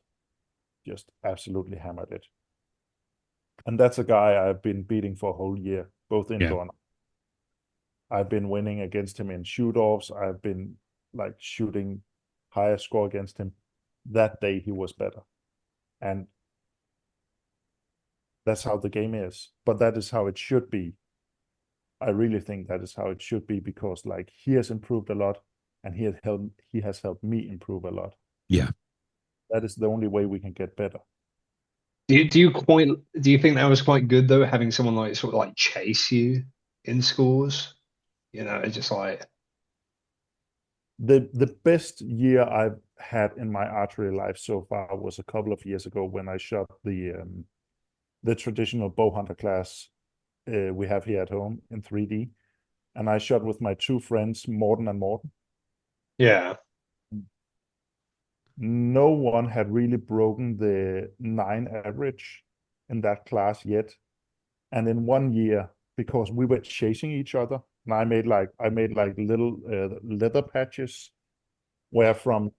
Just absolutely hammered it. And that's a guy I've been beating for a whole year, both yeah, indoor and I've been winning against him in shoot-offs. I've been like shooting higher score against him. That day he was better. And that's how the game is. But that is how it should be. I really think that is how it should be because like he has improved a lot and he has helped me improve a lot. yeah. That is the only way we can get better. Do you think that was quite good though, having someone like sort of like chase you in scores? You know, it's just like The best year I've had in my archery life so far was a couple of years ago when I shot the traditional bow hunter class we have here at home in 3D. And I shot with my two friends, Morten and Morten. yeah. No one had really broken the 9 average in that class yet. And in 1 year, because we were chasing each other, and I made like little leather patches where from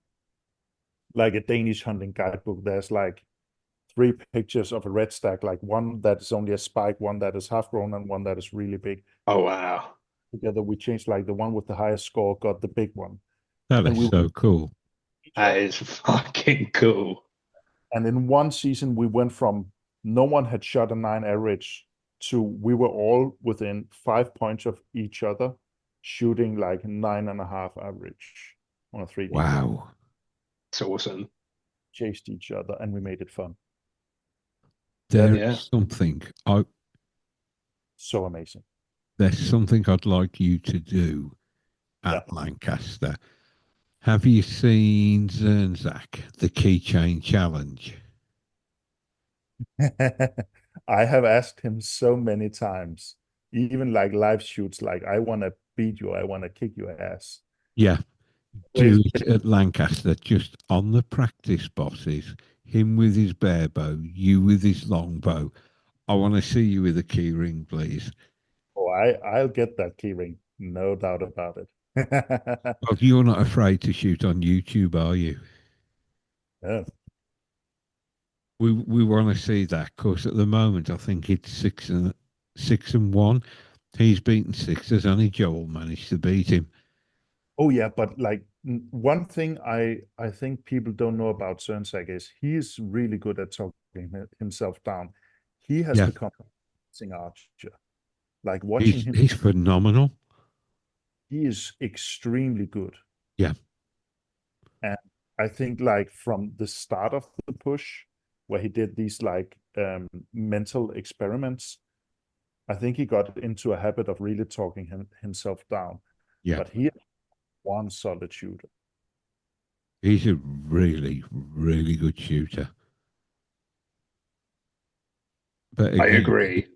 like a Danish hunting guidebook, there's like 3 pictures of a red stack, like one that is only a spike, one that is half grown, and one that is really big. Oh wow. Together we changed like the one with the highest score got the big one. That And is so cool. That is fucking cool. and in one season we went from no one had shot a 9 average to we were all within 5 points of each other, shooting like 9.5 average on a 3D. Wow. It's awesome. Chased each other and we made it fun. There Yeah. is something So amazing. there's something I'd like you to do Yeah. at Lancaster. Have you seen Zernzak, the keychain challenge? I have asked him so many times, even like live shoots, like I want to beat you, I want to kick your ass. Yeah, Always do it get- at Lancaster, just on the practice bosses. Him with his bare bow, you with his long bow. I want to see you with a key ring, please. Oh, I'll get that key ring, no doubt about it. Oh, you're not afraid to shoot on YouTube, are you? Yeah. We want to see that because at the moment I think it's 6-1. He's beaten six. There's only Joel managed to beat him. Oh yeah, but like one thing I think people don't know about Cernsack is he's really good at talking himself down. He has Yeah, become a amazing archer. Like watching he's him, he's phenomenal. he is extremely good. Yeah, And I think like from the start of the push, where he did these like mental experiments, I think he got into a habit of really talking himself down. yeah. But he is one solid shooter. He's a really, really good shooter. But I again, agree.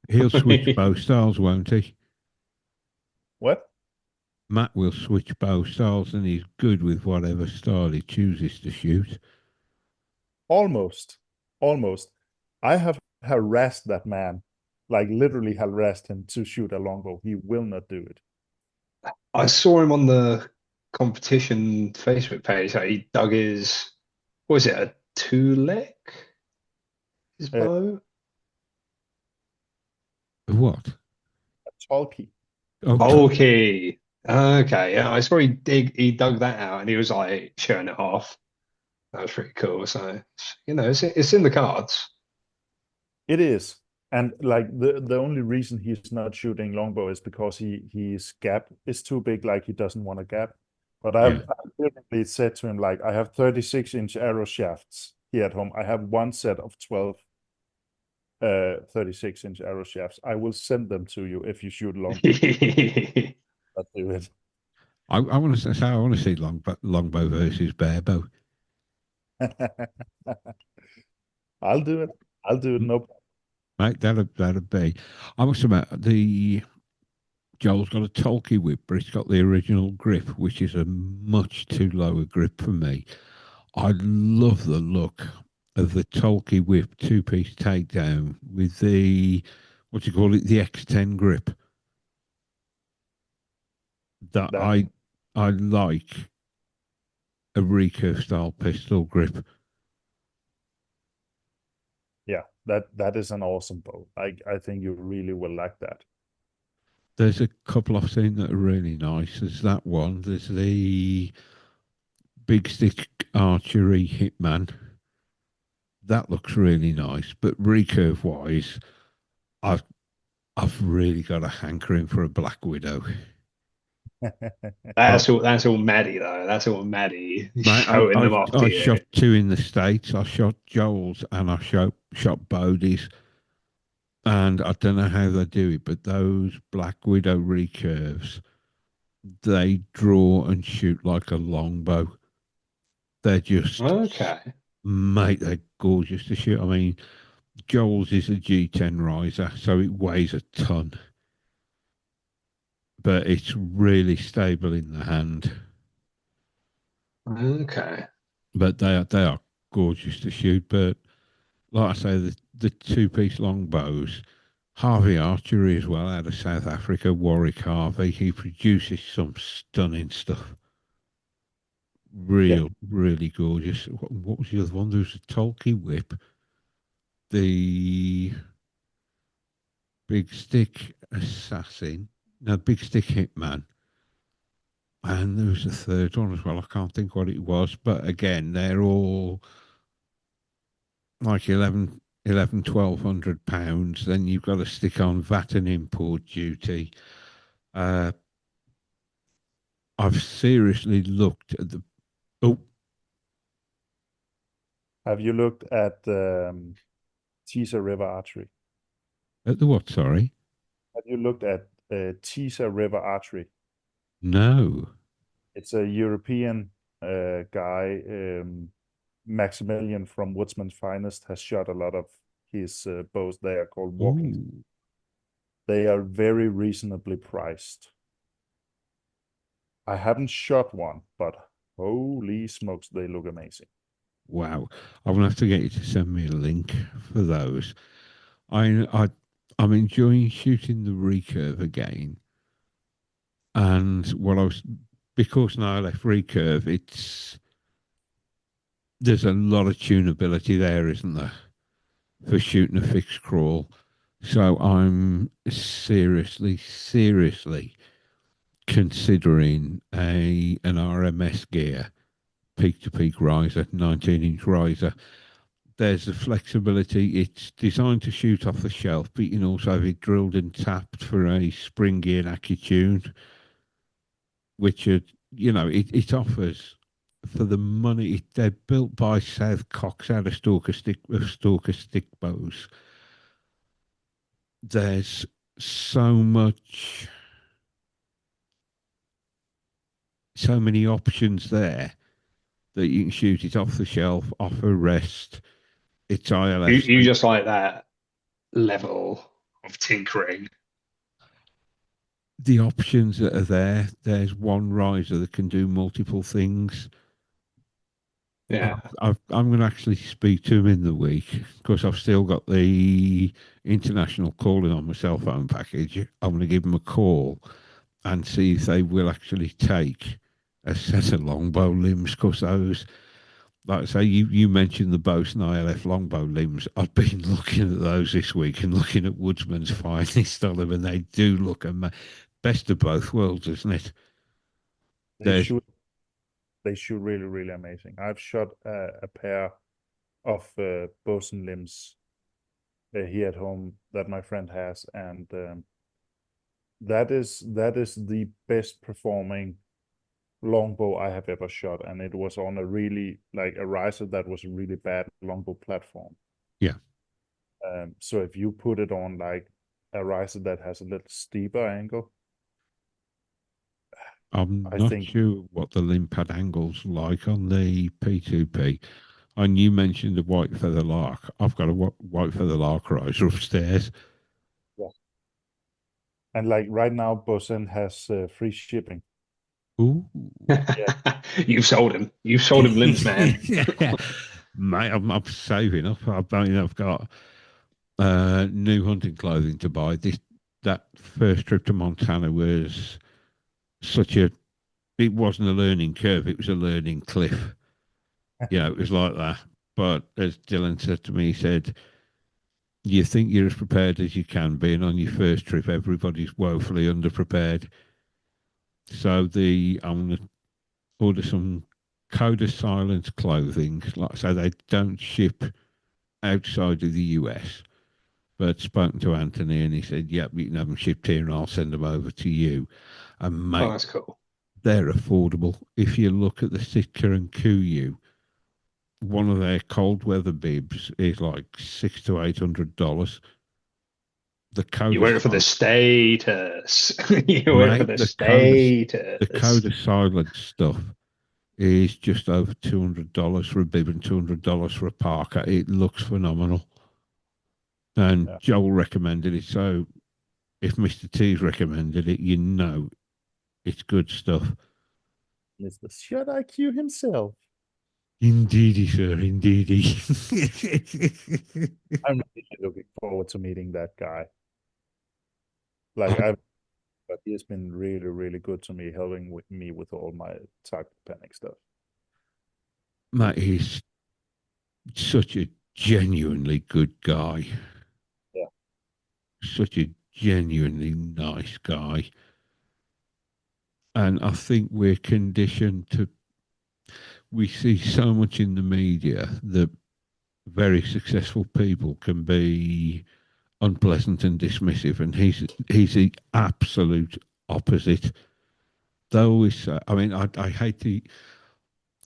he'll switch bow styles, won't he? What? Matt will switch bow styles and he's good with whatever style he chooses to shoot. Almost, almost. I have harassed that man, like literally harassed him to shoot a longbow. He will not do it. I saw him on the competition Facebook page. How he dug his, what was it, a two leg? His Uh, bow? What? Talkie. Oh, Bulky. Okay, yeah, I saw he dug that out and he was like showing it off. That was pretty cool. So, you know, it's in the cards. It is. And like the only reason he's not shooting longbow is because his gap is too big, like he doesn't want a gap. But yeah. I've literally said to him, like, I have 36-inch arrow shafts here at home. I have one set of 12 36-inch arrow shafts. I will send them to you if you shoot longbow. I'll do it. I want to say I want to see longbow versus barebow. I'll do it. I'll do it. Mm, No problem. Mate, that'd be. I must admit the Joel's got a Tolkien whip, but it's got the original grip, which is a much too low a grip for me. I love the look of the Tolkien whip two-piece takedown with the what do you call it, the X10 grip. That That I like a recurve style pistol grip. yeah, that is an awesome bow. I think you really will like that. There's a couple I've seen that are really nice. There's that one. There's the big stick archery hitman. That looks really nice. But recurve wise, I've I've really got a hankering for a Black Widow. I've, That's all Maddie though. That's all Maddie mate, showing them off to I you. shot two in the States. I shot Joel's and I shot Bodie's. And I don't know how they do it, but those Black Widow recurves, they draw and shoot like a longbow. They're just, Okay. mate, they're gorgeous to shoot. I mean, Joel's is a G10 riser, so it weighs a ton, but it's really stable in the hand. Okay. But they are gorgeous to shoot. But like I say, the two piece longbows, Harvey Archery as well, out of South Africa, Warwick Harvey, he produces some stunning stuff. Yeah. Really gorgeous. What was the other one? There was a Tolkien whip, the big stick assassin, no, big stick hitman. And there was a third one as well. I can't think what it was. But again, they're all like 1200 pounds. Then you've got to stick on VAT and import duty. Uh, I've seriously looked at the. Oh, Have you looked at Teaser River Archery? at the what? Sorry. Have you looked at Teaser River Archery? No. It's a European guy, Maximilian from Woodsman's Finest, has shot a lot of his bows. They are called walking. Ooh. They are very reasonably priced. I haven't shot one, but holy smokes, they look amazing. Wow. I'm gonna have to get you to send me a link for those. I'm enjoying shooting the recurve again. And what I was because now I left recurve, it's there's a lot of tunability there, isn't there? For shooting a fixed crawl. So I'm seriously considering an RMS gear, peak to peak riser, 19-inch riser. There's the flexibility. It's designed to shoot off the shelf, but you can also have it drilled and tapped for a springy and accurate tune, which it offers for the money. They're built by South Cox out of Stalker stick bows. There's so much, so many options there that you can shoot it off the shelf, off a rest. It's ILS. You just like that level of tinkering. The options that are there, there's one riser that can do multiple things. Yeah. I'm going to actually speak to him in the week because I've still got the international calling on my cell phone package. I'm going to give them a call and see if they will actually take a set of longbow limbs because those, like I say, you mentioned the Bosun ILF longbow limbs. I've been looking at those this week and looking at Woodsman's finest on them, and they do look best of both worlds, isn't it? They There's shoot they shoot really, really amazing. I've shot a pair of bosun limbs here at home that my friend has, and that is the best performing longbow I have ever shot, and it was on a really like a riser that was a really bad longbow platform. yeah, So if you put it on like a riser that has a little steeper angle, I'm I not think sure what the limb pad angle's like on the P2P. And you mentioned the white feather lark. I've got a white feather lark riser upstairs. yeah. And like right now, Bosen has free shipping. Ooh. Yeah, You've sold him. You've sold him limbs, man. Yeah. Mate, I'm saving up. I've got new hunting clothing to buy. That first trip to Montana was such a. It wasn't a learning curve. It was a learning cliff. Yeah, it was like that. But as Dylan said to me, he said, "You think you're as prepared as you can be, and on your first trip, everybody's woefully underprepared." So I'm going to order some code of silence clothing. Like I say, they don't ship outside of the US. But spoken to Anthony and he said, "Yep, you can have them shipped here and I'll send them over to you." And Oh, mate, that's cool. they're affordable. If you look at the Sitka and Kuyu, one of their cold weather bibs is like $600 to $800. The You code of went for the status. You went for mate, the the status. code of silence stuff is just over $200 for a bib and $200 for a parka. It looks phenomenal. And yeah. Joel recommended it, so if Mr. T's recommended it, you know it's good stuff. Mr. Shut IQ himself. Indeedy, sir, indeedy. I'm really looking forward to meeting that guy. Like I, but he has been really, really good to me, helping with me with all my type panic stuff. Matt, he's such a genuinely good guy. Yeah. Such a genuinely nice guy. And I think we're conditioned to, we see so much in the media that very successful people can be unpleasant and dismissive, and he's the absolute opposite. They always say, I mean, I hate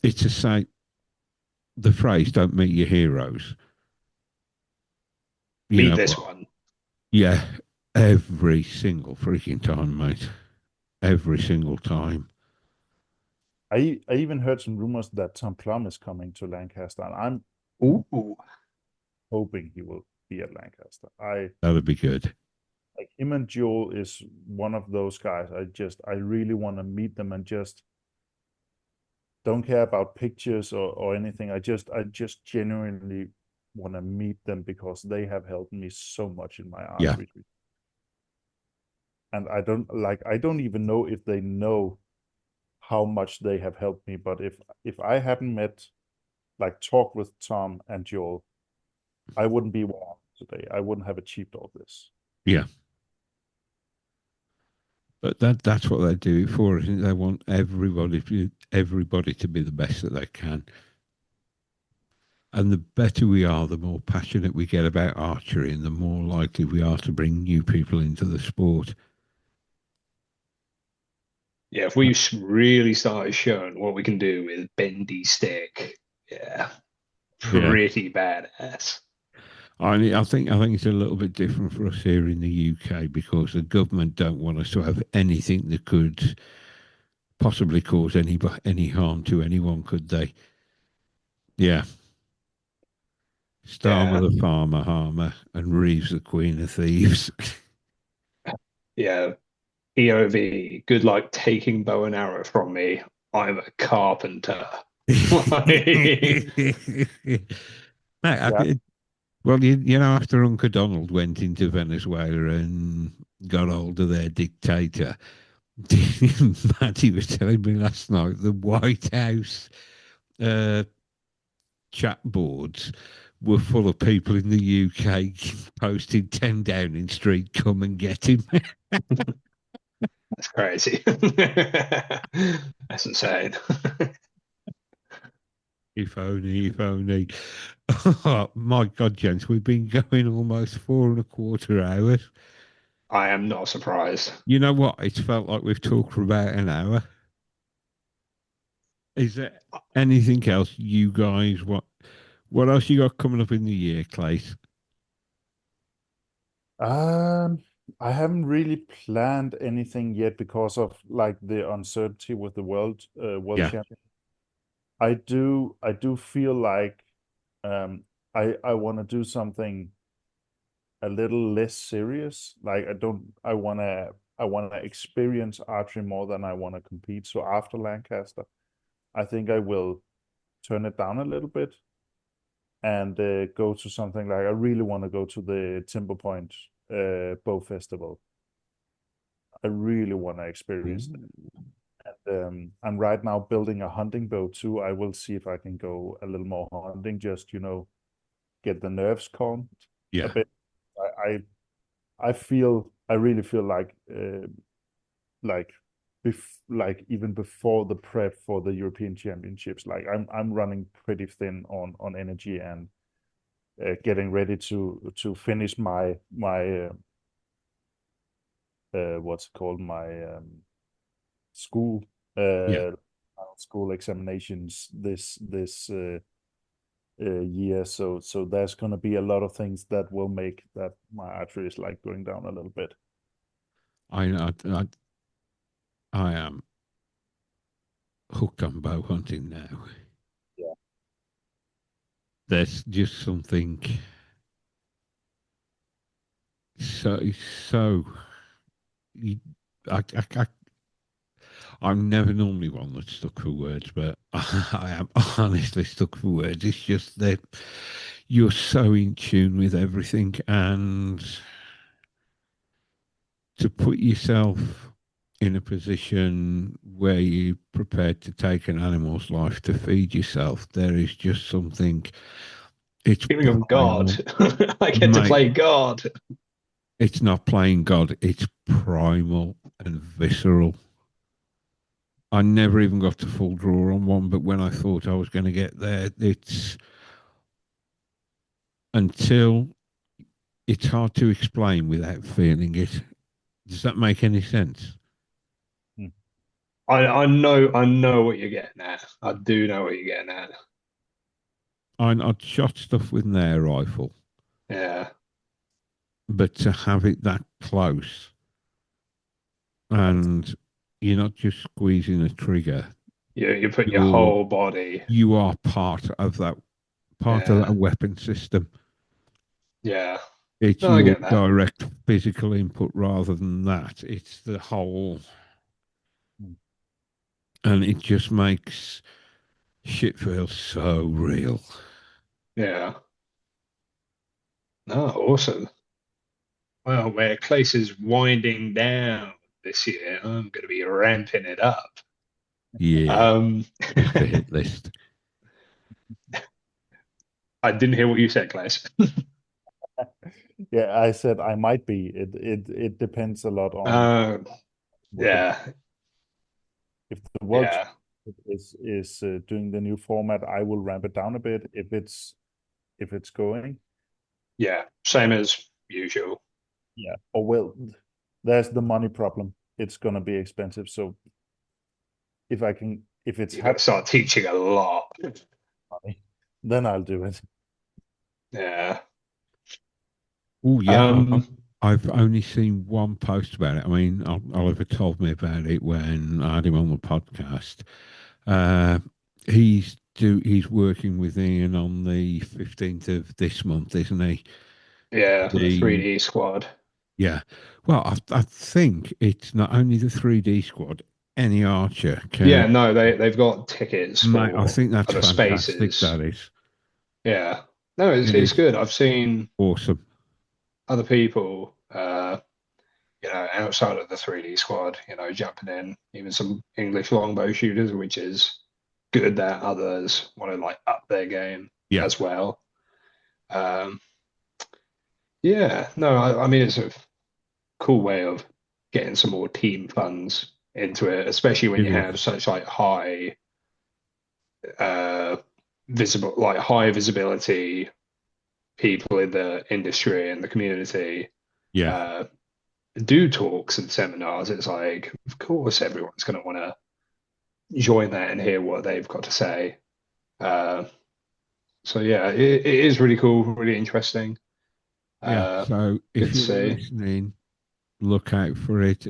it's a say, the phrase "don't meet your heroes." You Meet know this what? one. Yeah, every single freaking time, mate. Every single time. I even heard some rumors that Tom Plum is coming to Lancaster, and I'm Ooh. hoping he will be at Lancaster. I That'd be good. like him, and Joel is one of those guys. I really want to meet them and just don't care about pictures or anything. I just genuinely want to meet them because they have helped me so much in my Yeah, archery. And I don't even know if they know how much they have helped me. But if I hadn't met, like, talked with Tom and Joel, I wouldn't be where I am today. I wouldn't have achieved all this. yeah. But that's what they do it for, isn't it? They want everybody to be the best that they can. And the better we are, the more passionate we get about archery, and the more likely we are to bring new people into the sport. Yeah, if we really started showing what we can do with bendy stick, yeah, Yeah. pretty badass. I think it's a little bit different for us here in the UK because the government don't want us to have anything that could possibly cause any harm to anyone, could they? Yeah. Starmer Yeah, the farmer harmer and Reeves the queen of thieves. yeah. EOV, good luck taking bow and arrow from me. I'm a carpenter. Yeah. Well, after Uncle Donald went into Venezuela and got hold of their dictator, Matty was telling me last night the White House uh, chat boards were full of people in the UK posting 10 Downing Street, come and get him. That's crazy. That's insane. If only, if only. Oh, my God, gents, we've been going almost 4.25 hours. I am not surprised. You know what? It's felt like we've talked for about an hour. Is there anything else you guys what else you got coming up in the year, Klaes? Um, I haven't really planned anything yet because of like the uncertainty with the world Yeah. champion. I do feel like um I want to do something a little less serious. Like I wanna experience archery more than I want to compete. So after Lancaster, I think I will turn it down a little bit and go to something like I really want to go to the Timber Point Bow Festival. I really want to experience that. And I'm right now building a hunting bow too. I will see if I can go a little more hunting, just get the nerves calm a Yeah. bit. I really feel like like even before the prep for the European Championships, like I'm running pretty thin on energy and getting ready to finish my what's it called, my school Yeah. uh school examinations this year. So there's going to be a lot of things that will make that my artery is like going down a little bit. I am hooked on bow hunting now. Yeah. There's just something so so. You, I I'm never normally one that's stuck for words, but I am honestly stuck for words. It's just that you're so in tune with everything, and to put yourself in a position where you're prepared to take an animal's life to feed yourself, there is just something. It's Feeling of God. primal, I get to mate. play God. It's not playing God. It's primal and visceral. I never even got to full draw on one, but when I thought I was going to get there, until it's hard to explain without feeling it. Does that make any sense? Hmm. I know what you're getting at. I do know what you're getting at. I'd shot stuff with an air rifle, Yeah. but to have it that close That's and you're not just squeezing a trigger, You put your you're whole body. you are part of that Yeah. weapon system. Yeah. It's No, I your get that. direct physical input rather than that. It's the whole, hmm. and it just makes shit feel so real. Yeah. No, awesome. Well, where Klaes is winding down this year, I'm going to be ramping it up. Yeah, Um, just a hit list. I didn't hear what you said, Klaes. Yeah, I said I might be. It depends a lot on Uh, what the yeah, if the world yeah, Championship is doing the new format, I will ramp it down a bit if it's going. yeah. Same as usual. Yeah. Or well, there's the money problem. It's gonna be expensive. So if it's You've got to happening, start teaching a lot. then I'll do it. Yeah. Oh yeah, Um, I've only seen one post about it. I mean, Oliver told me about it when I had him on the podcast. Uh, he's working with Ian on the 15th of this month, isn't he? yeah, for the The 3D squad. Yeah. Well, I think it's not only the 3D squad. Any archer Yeah, can, no, they've got tickets mate. I for think that's other fantastic. spaces. That is. Yeah. No, it's It it's is good. I've seen awesome. other people, outside of the 3D squad, jumping in, even some English longbow shooters, which is good that others want to like up their game Yeah. as well. Um, yeah, no, I mean it's a cool way of getting some more team funds into it, especially when It you have is. such like uh, high visibility people in the industry and the community. Yeah. Uh, do talks and seminars. It's like, of course, everyone's going to want to join that and hear what they've got to say. Uh, so yeah, it is really cool, really interesting Yeah. uh, So good if to you're see. listening, look out for it.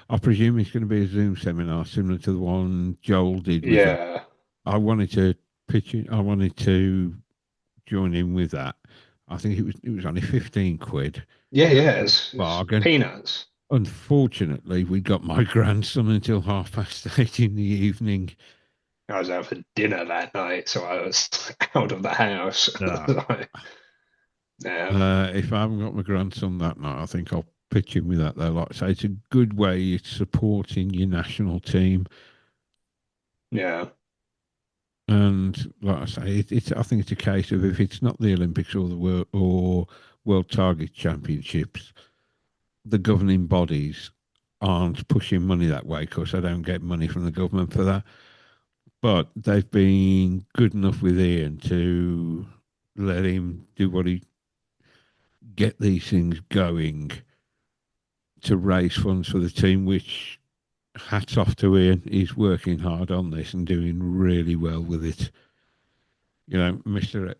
I presume it's going to be a Zoom seminar similar to the one Joel did with them. Yeah. I wanted to pitch it. I wanted to join in with that. I think it was only 15 quid. Yeah, yeah. It's Bargain. peanuts. Unfortunately, we got my grandson until 8:30 in the evening. I was out for dinner that night, so I was out of the house. Yeah. Yeah, If I haven't got my grandson that night, I think I'll pitch in with that though. Like I say, it's a good way of supporting your national team. yeah. And like I say, it's I think it's a case of if it's not the Olympics or the World Target Championships, the governing bodies aren't pushing money that way because they don't get money from the government for that. But they've been good enough with Ian to let him do what he get these things going to raise funds for the team, which hats off to Ian. He's working hard on this and doing really well with it. You know, Mister.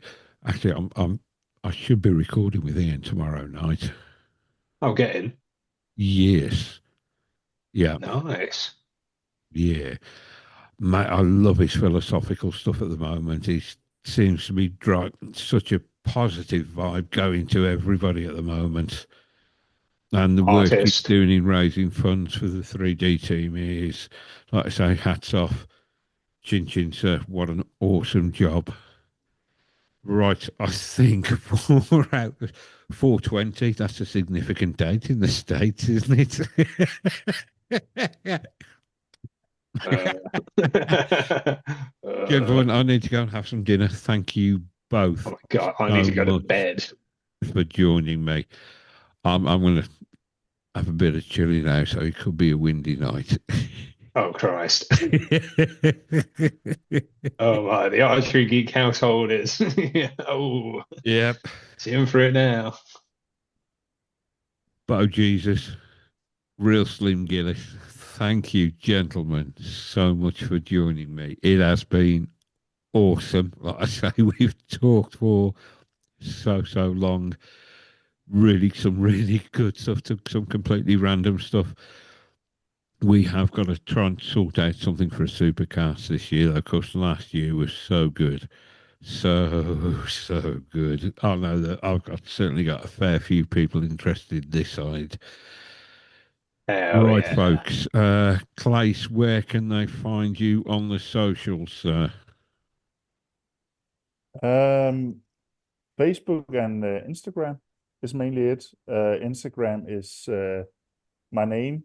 Actually, I should be recording with Ian tomorrow night. I'll get in. Yes, yeah, Nice. yeah. Mate, I love his philosophical stuff at the moment. He seems to be driving such a positive vibe going to everybody at the moment. And the work he's Artist. doing in raising funds for the 3D team is, like I say, hats off. Chin chin, sir. What an awesome job. Right, I think 420. That's a significant date in the States, isn't it? Uh, Gentlemen, oh I need to go and have some dinner. Thank you both my God, I need so to go to much bed. for joining me. I'm going to have a bit of chilli now, so it could be a windy night. Oh Christ. Oh my, the archery geek household is oh, Yep. it's in for it now. Oh, Jesus. Real Slim Gillis. Thank you, gentlemen, so much for joining me. It has been awesome. Like I say, we've talked for so long. Really, some really good stuff to some completely random stuff. We have got to try and sort out something for a supercast this year, though. Of course, last year was so good. So good. I know that certainly got a fair few people interested this side. Hell Right, yeah. folks. Klaes, where can they find you on the socials, sir? Um, Facebook and Instagram is mainly it. Instagram is my name,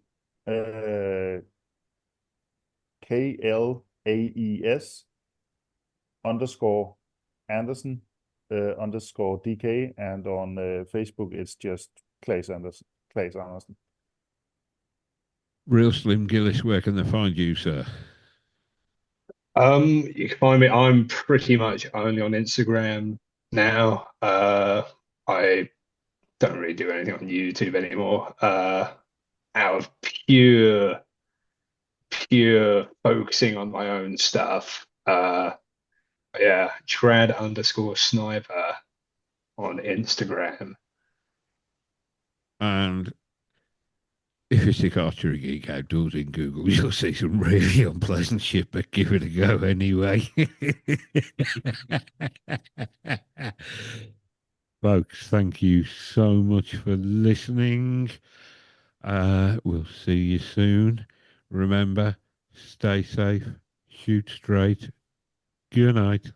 Klaes underscore Andersen underscore DK, and on Facebook it's just Klaes Andersen. Klaes Andersen. Real Slim Gillis, where can they find you, sir? You can find me. I'm pretty much only on Instagram now. I don't really do anything on YouTube anymore. Out of pure focusing on my own stuff. Yeah, trad underscore sniper on Instagram. And if you stick Archery Geek Outdoors in Google, you'll see some really unpleasant shit, but give it a go anyway. Folks, thank you so much for listening. We'll see you soon. Remember, stay safe, shoot straight. Good night.